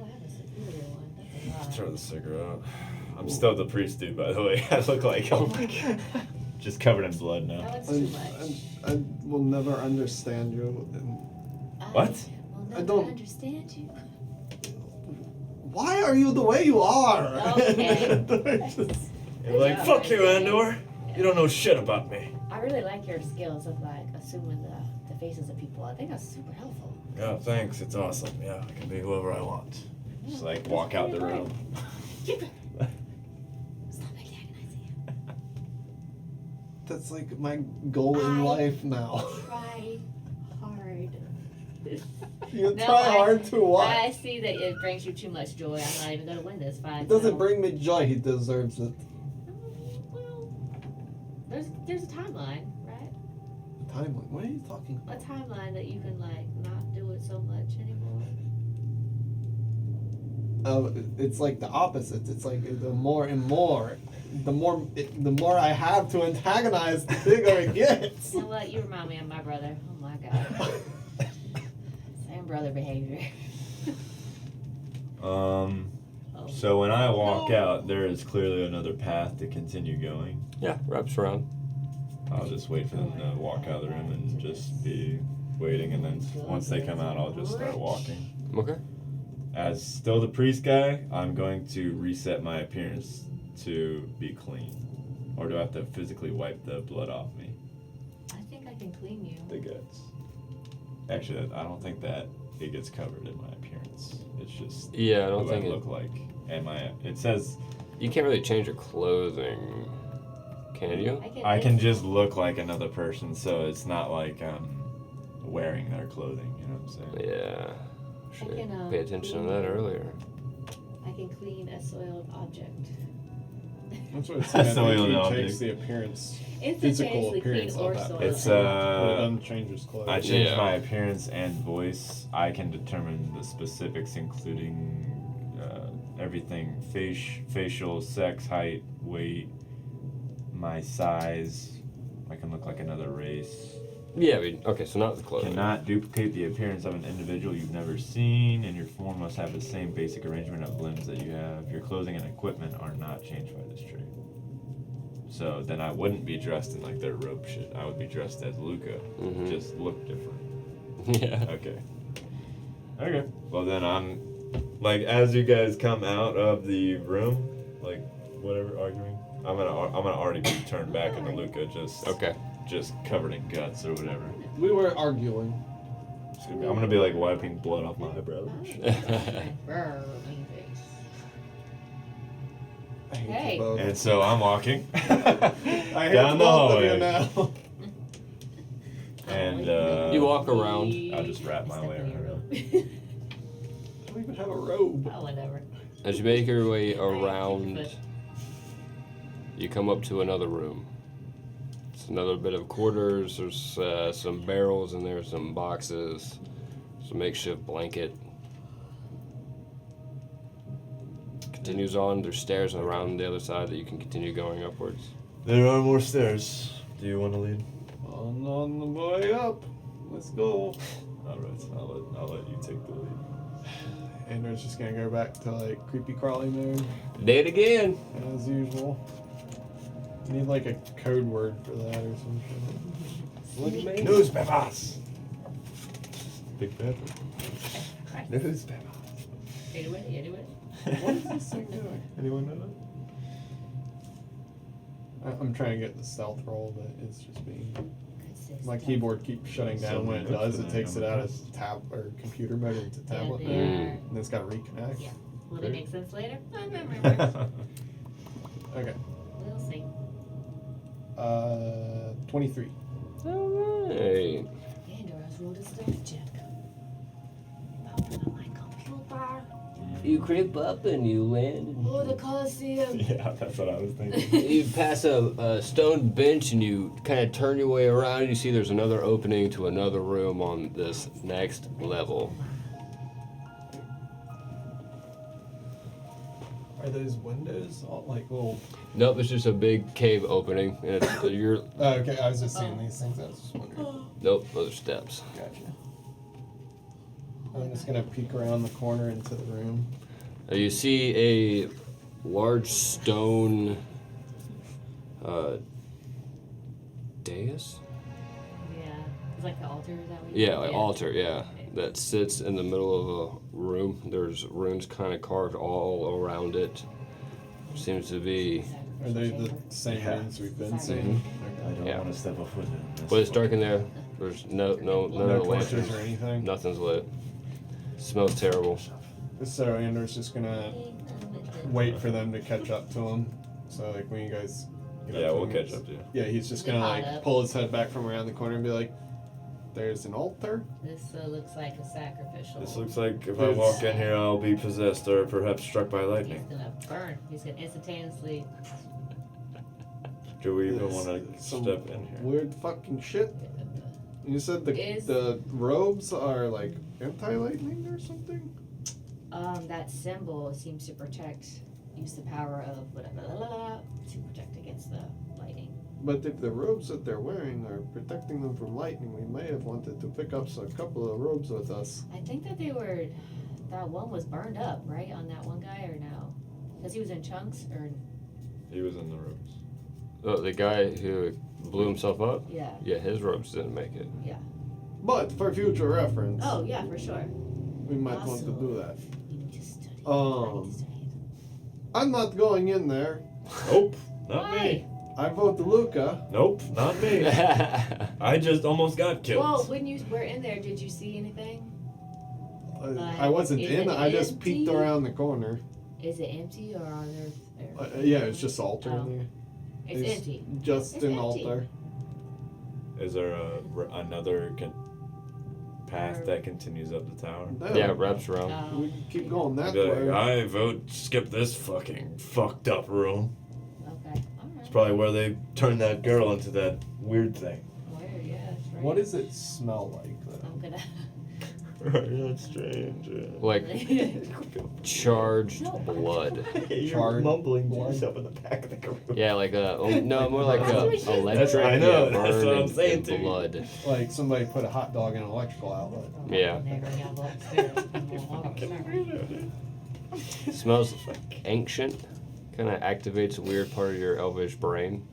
Oh, I have a superior one. That's a lot. Throw the cigarette out. I'm still the priest dude, by the way. I look like just covered in blood now. That one's too much. I will never understand you. And What? Will I never don't- understand you. why are you the way you are? Okay. Just- You're like, job, fuck you, Isaiah. Andor. You don't know shit about me. I really like your skills of like assuming the faces of people. I think that's super helpful. Yeah, thanks. It's awesome. Yeah, I can be whoever I want. Just like walk out the room. Stop antagonizing That's like my goal in I- life now. him. Try hard. You No, try hard to what? I see that it brings you too much joy. I'm not even gonna win this fight. It doesn't so- bring me joy. He deserves it. Well, there's a timeline, right? Timeline. What are you talking A about? timeline that you can like not do it so much anymore. It's like the opposite. It's like the more and more, the more I have to antagonize, the bigger it gets. You know what? You remind me of my brother. Oh my god. Same brother behavior. Oh. So when I walk out, there is clearly another path to continue going. Yeah, wraps around. I'll just wait for them to walk out of the room and just be waiting, and then once they come out, I'll just start walking. Okay. As still the priest guy, I'm going to reset my appearance to be clean. Or do I have to physically wipe the blood off me? I think I can clean you. The guts. Actually, I don't think that it gets covered in my appearance. It's just Yeah, I don't what think I look like. It says you can't really change your clothing, can you? I can just look like another person, so it's not like wearing their clothing. You know what I'm saying? Yeah. Should can, pay attention to that earlier. I can clean a soiled object. That's what it said. I Soiled think he object. takes the appearance, Instantaneously physical appearance clean or of that soiled. It's But it doesn't change his clothes. I change Yeah. my appearance and voice. I can determine the specifics, including everything: facial, sex, height, weight, my size. I can look like another race. Yeah, okay, so not the clothing. Cannot duplicate the appearance of an individual you've never seen, and your form must have the same basic arrangement of limbs that you have. Your clothing and equipment are not changed by this trait. So then I wouldn't be dressed in like their robe shit. I would be dressed as Luca. Mhm. Just look different. Yeah. Okay. Okay. Well then I'm like, as you guys come out of the room, like whatever arguing, I'm gonna already be turned back into Luca, just covered in guts or whatever. We were arguing. I'm gonna be like wiping blood off my eyebrows. and shit. Brr, mean face. I hate Hey. you both. And so I'm walking I hate down the both of you hallway, now. and You walk around. I'll just wrap my way Step in your around. robe. I don't even have a robe. Oh, whatever. As you make your way But around, you come up to another room. It's another bit of quarters. There's some barrels in there, some boxes, some makeshift blanket. Continues on. There's stairs around the other side that you can continue going upwards. There are more stairs. Do you want to lead? On the way up. Let's go. All right, I'll let you take the lead. Andrew's just gonna go back to like creepy crawly mode Day it again. as usual. You need like a code word for that or some shit. Look at me. Newspapers. Big pepper. Right. Newspapers. You do it, you do it. What is this thing doing? Anyone know that? I'm trying to get the stealth roll, but it's just being. Consistent. My keyboard keeps shutting down when it Something does. good It for takes that, it out I of tab or computer mode into tablet Yeah, mode, they are. and it's got to reconnect. Yeah. Will they make sense later? Okay. We'll see. 23. Alright. Andorra's rolled a stealth check. Open up my computer. You creep up and you land. Oh, the Coliseum. Yeah, that's what I was thinking. You pass a stone bench and you kind of turn your way around and you see there's another opening to another room on this next level. Are those windows all like little? Nope, it's just a big cave opening. And it's, you're, Oh, okay, I was just seeing these things. I was just wondering. nope, those are steps. Gotcha. I'm just gonna peek around the corner into the room. You see a large stone dais? Yeah. It's like the altar, is that what Yeah, like altar, yeah. That sits in the middle of a room. There's runes kind of carved all around it. Seems to be. Are they the same Yeah. rooms we've been Mhm. seeing? I don't Yeah. want to step a foot in this. But it's dark in there. There's none of No the torches lanterns. or anything. Nothing's lit. Smells terrible. So Andrew's just gonna wait for them to catch up to him. So like when you guys. Get Yeah, to we'll him, catch up to you. Yeah, he's just We gonna caught like up. pull his head back from around the corner and be like, "There's an altar." This looks like a sacrificial. This looks like if I walk in here, I'll be possessed or perhaps struck by He's lightning. gonna burn. He's gonna instantaneously. Do we even It's want to some step in here? Weird fucking shit. You said Is- the robes are like anti-lightning or something? That symbol seems to use the power of whatever to protect against the lightning. But if the robes that they're wearing are protecting them from lightning, we may have wanted to pick up a couple of robes with us. I think that that one was burned up, right, on that one guy, or no? Because he was in chunks, or He was in the rooms. Oh, the guy who blew himself up? yeah, Yeah, his robes didn't make it. yeah. But for future reference, Oh yeah, for sure. we might want to do that. You need to study. Um, I'm not going in there. Nope, not Why? me. I vote Luca. Nope, not me. I just almost got killed. Well, when you were in there, did you see anything? I wasn't Is in. it I just peeked empty? around the corner. Is it empty or are there? Yeah, it's just altar Oh. in there. It's empty. Just It's an empty. altar. Is there another path that continues up the tower? No, Yeah, it wraps around. Oh. we can keep going that I'd be way. like, I vote skip this fucking fucked up room. Okay. It's Alright. probably where they turned that girl into that weird thing. Weird, yeah. That's right. What does it smell like, though? I'm gonna. That's strange. Like charged blood. You're Charred mumbling to blood. yourself in the back of the room. Yeah, like no, more like electric. I know, yeah, that's what I'm burning saying and to you. blood. Like somebody put a hot dog in an electrical outlet. Yeah. Smells ancient. Kind of activates a weird part of your elvish brain.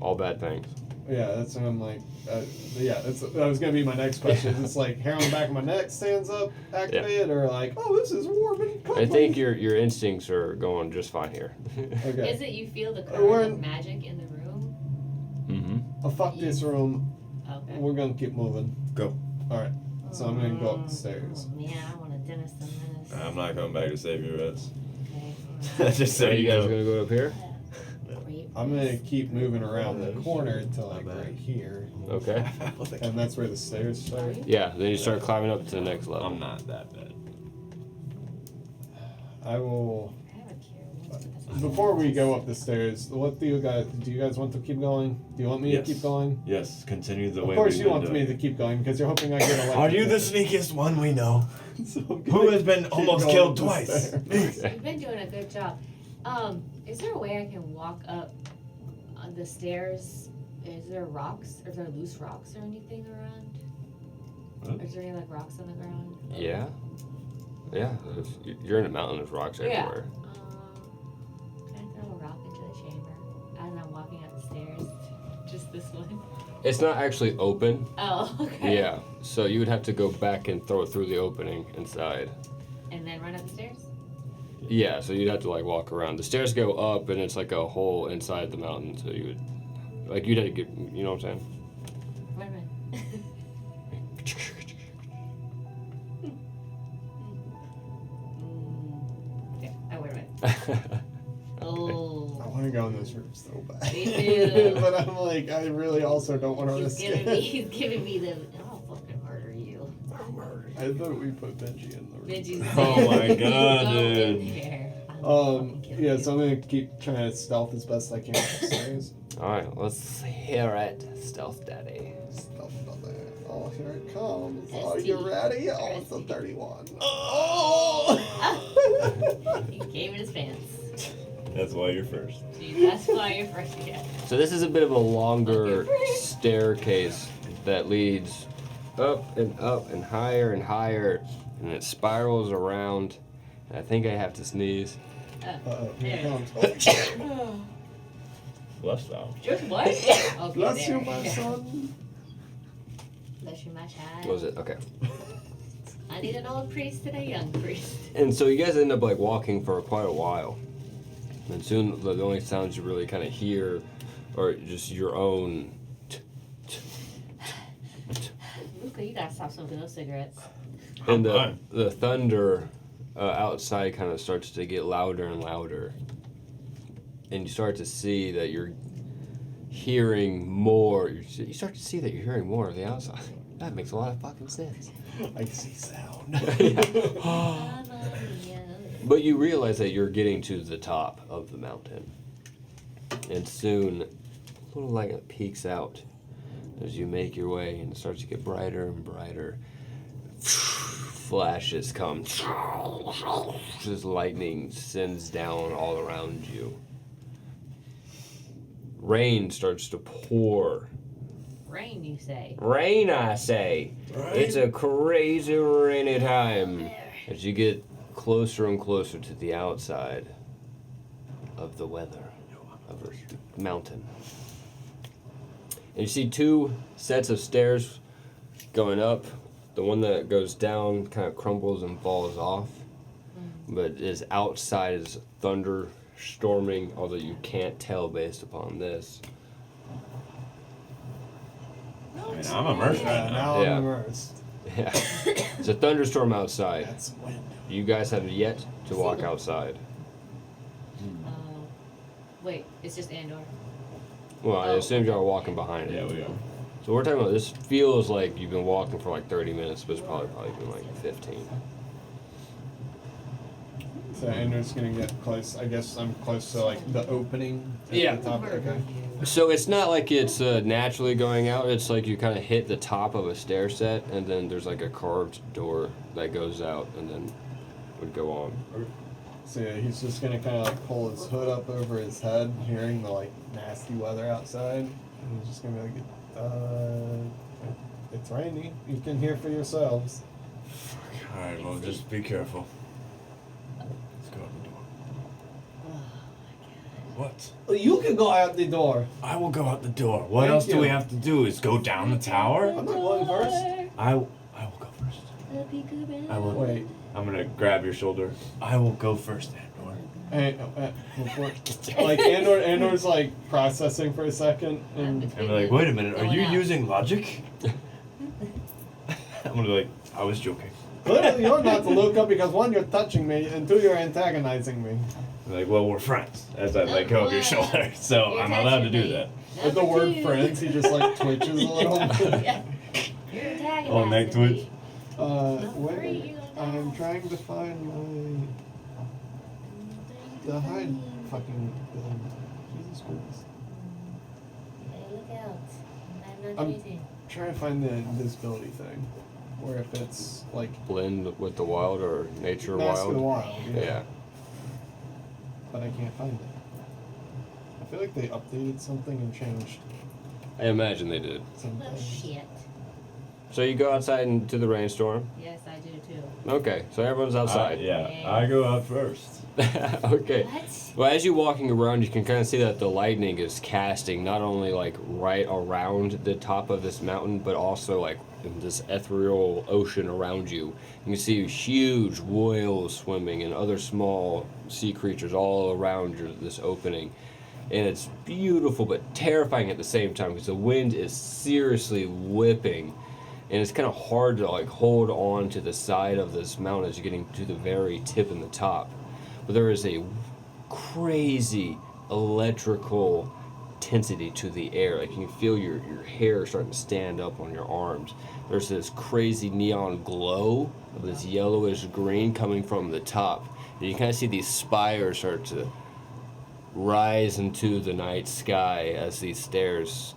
All bad things. Yeah, that's what I'm like. Yeah, that was gonna be my next question. It's like hair on the back of my neck stands up, activated, or like, oh, this is warm and I comfy. think your instincts are going just fine here. Okay. Is it you feel the We're current in- of magic in the room? Mm-hmm. Oh, fuck this room. Okay. We're gonna keep moving. Go. All right. So I'm gonna go up the stairs. Oh, man, I want a dentist and menace. I'm not coming back to save your ass. Okay. Just So so you you guys know. gonna go up here? I'm gonna keep moving around the corner until like right here, Okay. and that's where the stairs start. Yeah. Then you start climbing up to the next level. I'm not that bad. I will. I have a cure. Before we go up the stairs, what do you guys want to keep going? Do you want me Yes. to keep going? Yes, continue the way Of course we've you been want me doing. to keep going because you're hoping I get elected. Are you the sneakiest one we know? So I'm Who gonna has been keep almost going killed up the twice? stairs. Okay. You've been doing a good job. Is there a way I can walk up the stairs? Is there rocks? Are there loose rocks or anything around? What? Is there any like rocks on the ground? Yeah. Yeah. You're in a mountain. There's rocks Yeah. everywhere. Can I throw a rock into the chamber as I'm walking up the stairs? Just this one? It's not actually open. Oh, okay. Yeah. So you would have to go back and throw it through the opening inside. And then run up the stairs? Yeah, so you'd have to like walk around. The stairs go up, and it's like a hole inside the mountain. So you would, like, you'd have to get, you know what I'm saying? Wait a minute. Yeah, wait a minute. Oh. I want to go in this room so bad. Me too. But I'm like, I really also don't want to risk He's it. giving me the. I'll fucking murder you. I thought we put Benji in the room. Benji's Oh my God, Go in dude. there. I'll fucking kill Yeah, you. so I'm gonna keep trying to stealth as best I can up the stairs. All right, let's hear it, Stealth Daddy. Stealth brother. Oh, here it comes. ST. Oh, you ready? Oh, it's a ST. 31. He came in his pants. That's why you're first. Dude, that's why you're first again. So this is a bit of a longer Okay. staircase that leads up and higher, and it spirals around. I think I have to sneeze. Uh-oh, here it comes. Oh, Bless thou. Just what? Okay, bless there. you, my son. Bless you, my child. What was it? Okay. I need an old priest and a young priest. And so you guys end up like walking for quite a while. And soon the only sounds you really kind of hear are just your own. Luca, you gotta stop smoking those cigarettes. And fine. the thunder outside kind of starts to get louder and louder. And you start to see that you're hearing more. You start to see that you're hearing more of the outside. That makes a lot of fucking sense. I see sound. Mamma mia. But you realize that you're getting to the top of the mountain. And soon, a little light peeks out as you make your way, and it starts to get brighter and brighter. Flashes come. Just lightning sends down all around you. Rain starts to pour. Rain, you say? Rain, I say. It's a crazy rainy time as you get closer and closer to the outside of the weather of the mountain. And you see two sets of stairs going up. The one that goes down kind of crumbles and falls off, but is outside is thunder storming, although you can't tell based upon this. I mean, I'm immersed right now. Now Yeah. I'm immersed. Yeah. It's a thunderstorm outside. That's wind. You guys have yet to walk outside. Wait, it's just Andor. Well, I Oh. assume y'all are walking behind it. Yeah, we are. So we're talking about this feels like you've been walking for like 30 minutes, but it's probably been like 15. So Andrew's gonna get close. I guess I'm close to like the opening at Yeah. the top. Okay. So it's not like it's naturally going out. It's like you kind of hit the top of a stair set, and then there's like a carved door that goes out, and then would go on. So yeah, he's just gonna kind of like pull his hood up over his head, hearing the like nasty weather outside, and he's just gonna be like, it's rainy. You can hear for yourselves. Alright, well, just be careful. Let's go out the door. Oh my What? You can go out the door. I will go out the door. What Thank else do we you. have to do? Is go down the tower? I'm not going first. I will go first. I will. Wait. I'm gonna grab your shoulder. I will go first, Andor. Before, like Andor's like processing for a second, and I'm like, wait a minute, are Going you out. using logic? I'm gonna be like, I was joking. clearly you're not to look up because one, you're touching me, and two, you're antagonizing me. I'm like, well, we're friends. As I let go of your shoulder, so You're I'm allowed to do touching me. that. With the Number word two. friends, he just like twitches a little. Yeah. You're antagonizing Oh, neck twitch. me. Where I'm trying to find the hide fucking thing. Jesus Christ. Hey, look out. I'm not I'm- cheating. Trying to find the invisibility thing, where if it's like Blend with the wild or nature Mask of the wild. Wild, Yeah. but I can't find it. I feel like they updated something and changed I imagine they did. something. Well, shit. So you go outside into the rainstorm. Yes, I do too. Okay, so everyone's outside. Yeah, I go out first. Okay. What? Well, as you're walking around, you can kind of see that the lightning is casting not only like right around the top of this mountain, but also like in this ethereal ocean around you. You can see huge whales swimming and other small sea creatures all around this opening. And it's beautiful but terrifying at the same time because the wind is seriously whipping. And it's kind of hard to like hold on to the side of this mountain as you're getting to the very tip and the top. But there is a crazy electrical intensity to the air. Like you can feel your hair starting to stand up on your arms. There's this crazy neon glow of this yellowish green coming from the top. And you kind of see these spires start to rise into the night sky as these stairs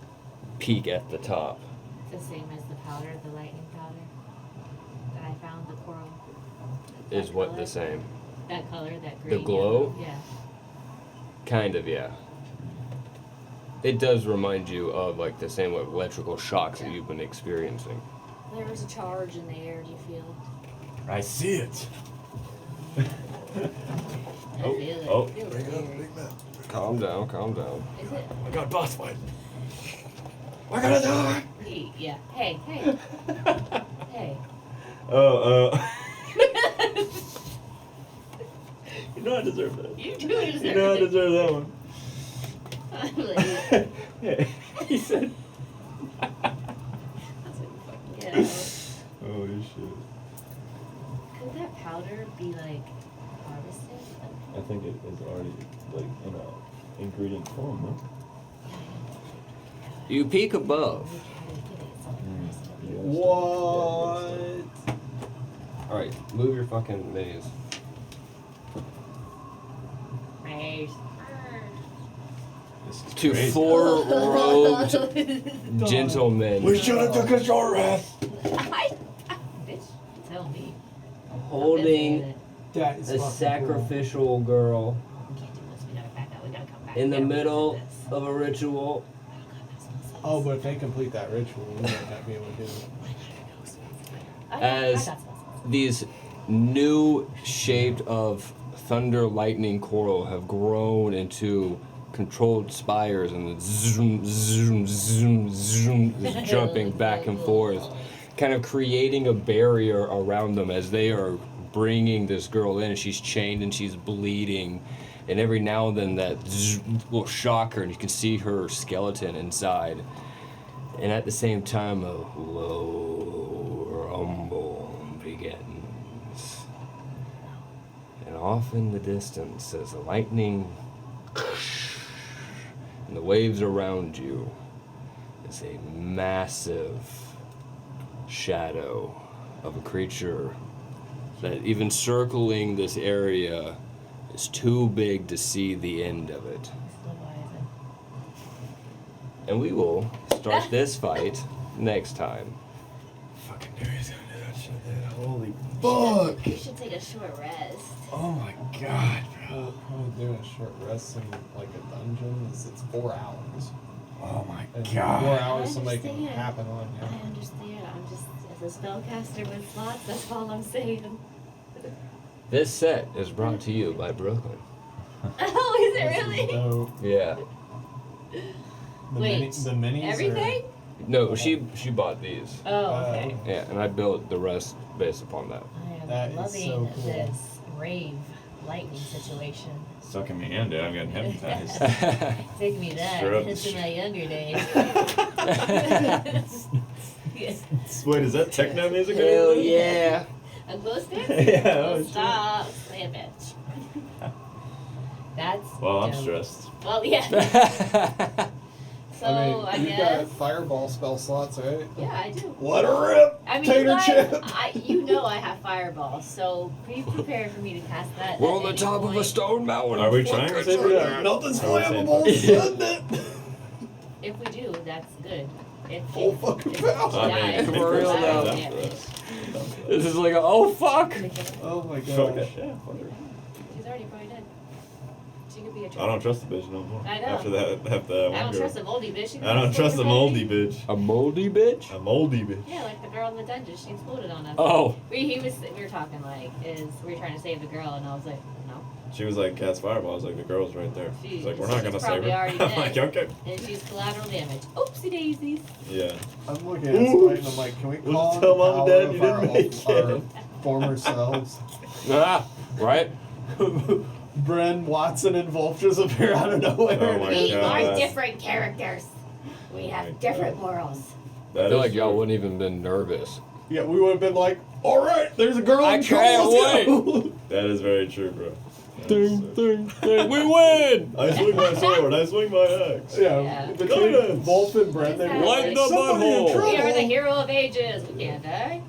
peak at the top. It's the same as the powder, the lightning powder that I found, the coral. Is That what color? the same? That color, that green. glow? yellow. Yeah. Kind of, yeah. It does remind you of like the same electrical shocks that you've been experiencing. There was a charge in the air. Do you feel it? I see it. I Oh, feel it. oh. I feel it. Calm down, calm down. Is it? I got boss fight. I gotta die. Yeah. Hey, hey, hey. You know I deserve that. You do deserve You know I it. deserve that one. I'm like, Yeah, he said. that's what you fucking get out. Holy shit. Could that powder be like harvested? I think it is already like in a ingredient form, no? You peek above. What? Alright, move your fucking minis. Right. This is To crazy. four robed gentlemen We should have took a short rest. Bitch, tell me. holding That is a fucking sacrificial girl We can't do this. We gotta back out. We gotta come back. in We the gotta middle revisit this. of a ritual. cool. Oh, but if they complete that ritual, we might not be able to do it. As these new shaped of thunder lightning coral have grown into controlled spires and the zoom, zoom, zoom, zoom is jumping back and forth, kind of creating a barrier around them as they are bringing this girl in. She's chained and she's bleeding, and every now and then that will shock her and you can see her skeleton inside. And at the same time, a low rumble begins. And off in the distance, as the lightning and the waves around you, is a massive shadow of a creature that even circling this area is too big to see the end of it. And we will start this fight next time. Fucking knew he was gonna do that shit, dude. Holy Fuck! You should take a short rest. Oh my god, bro. Probably doing a short rest in like a dungeon is it's 4 hours. Oh my And god. 4 hours somebody can understand. happen on you. I understand. I'm just as a spellcaster with slots. That's all I'm saying. This set is brought to you by Brooklyn. Oh, is it This is really? dope. Yeah. The Wait, the minis Everything? No, she bought these. Oh, okay. Yeah, and I built the rest based upon that. I am That is loving so cool. this rave lightning situation. Sucking me in, dude. I'm getting hypnotized. Take me that Sure. into my younger days. Yes. Wait, is that techno music? Hell yeah. A glow stick? Yeah, Oh, oh, stop. Say it, bitch. That's Well, I'm dope. stressed. Well, yeah. So, I you guess. got fireball spell slots, right? Yeah, I do. Let her rip! I mean, Tater you guys, chip! you know I have fireball, so be prepared for me to cast that. We're at on the any top of a point. stone mountain. Are we trying to save her? Yeah, nothing's Oh, same. flammable, isn't it? If we do, that's good. If Full fucking if power. she I dies, mean, For real I now. don't damage. This is like, oh fuck. Oh my Fuck god. that shit. Fuck her. She's already probably dead. She could be a I don't trust the bitch no more. I know. After that, after I one don't girl. trust a moldy bitch. She could I don't explode trust a her moldy head. bitch. A moldy bitch? A moldy bitch. Yeah, like the girl in the dungeon. She exploded on us. Oh. We were talking like, we were trying to save the girl, and I was like, no. She was like, cast fireball. I was like, the girl's right there. She's like, we're not She's gonna save her. probably already I'm like, dead. okay. And she's collateral damage. Oopsie daisies. Yeah. I'm looking at Spite and I'm like, can we We'll call just tell the Mom and power Dad of you didn't our, make our it. former selves? Ah, right? Bren, Watson, and Wolf just appear out of nowhere. Oh my We God. are different characters. We Oh my have different God. morals. I feel like y'all wouldn't even been nervous. Yeah, we would have been like, alright, there's a girl I in trouble, can't let's go." That is very true, bro. Ding, ding, ding. We win! I swing my sword. I swing my axe. Yeah, Yeah. between Guidance. Wolf and Bren, they were Like like, the somebody in butthole. trouble. We are the hero of ages. We can't die.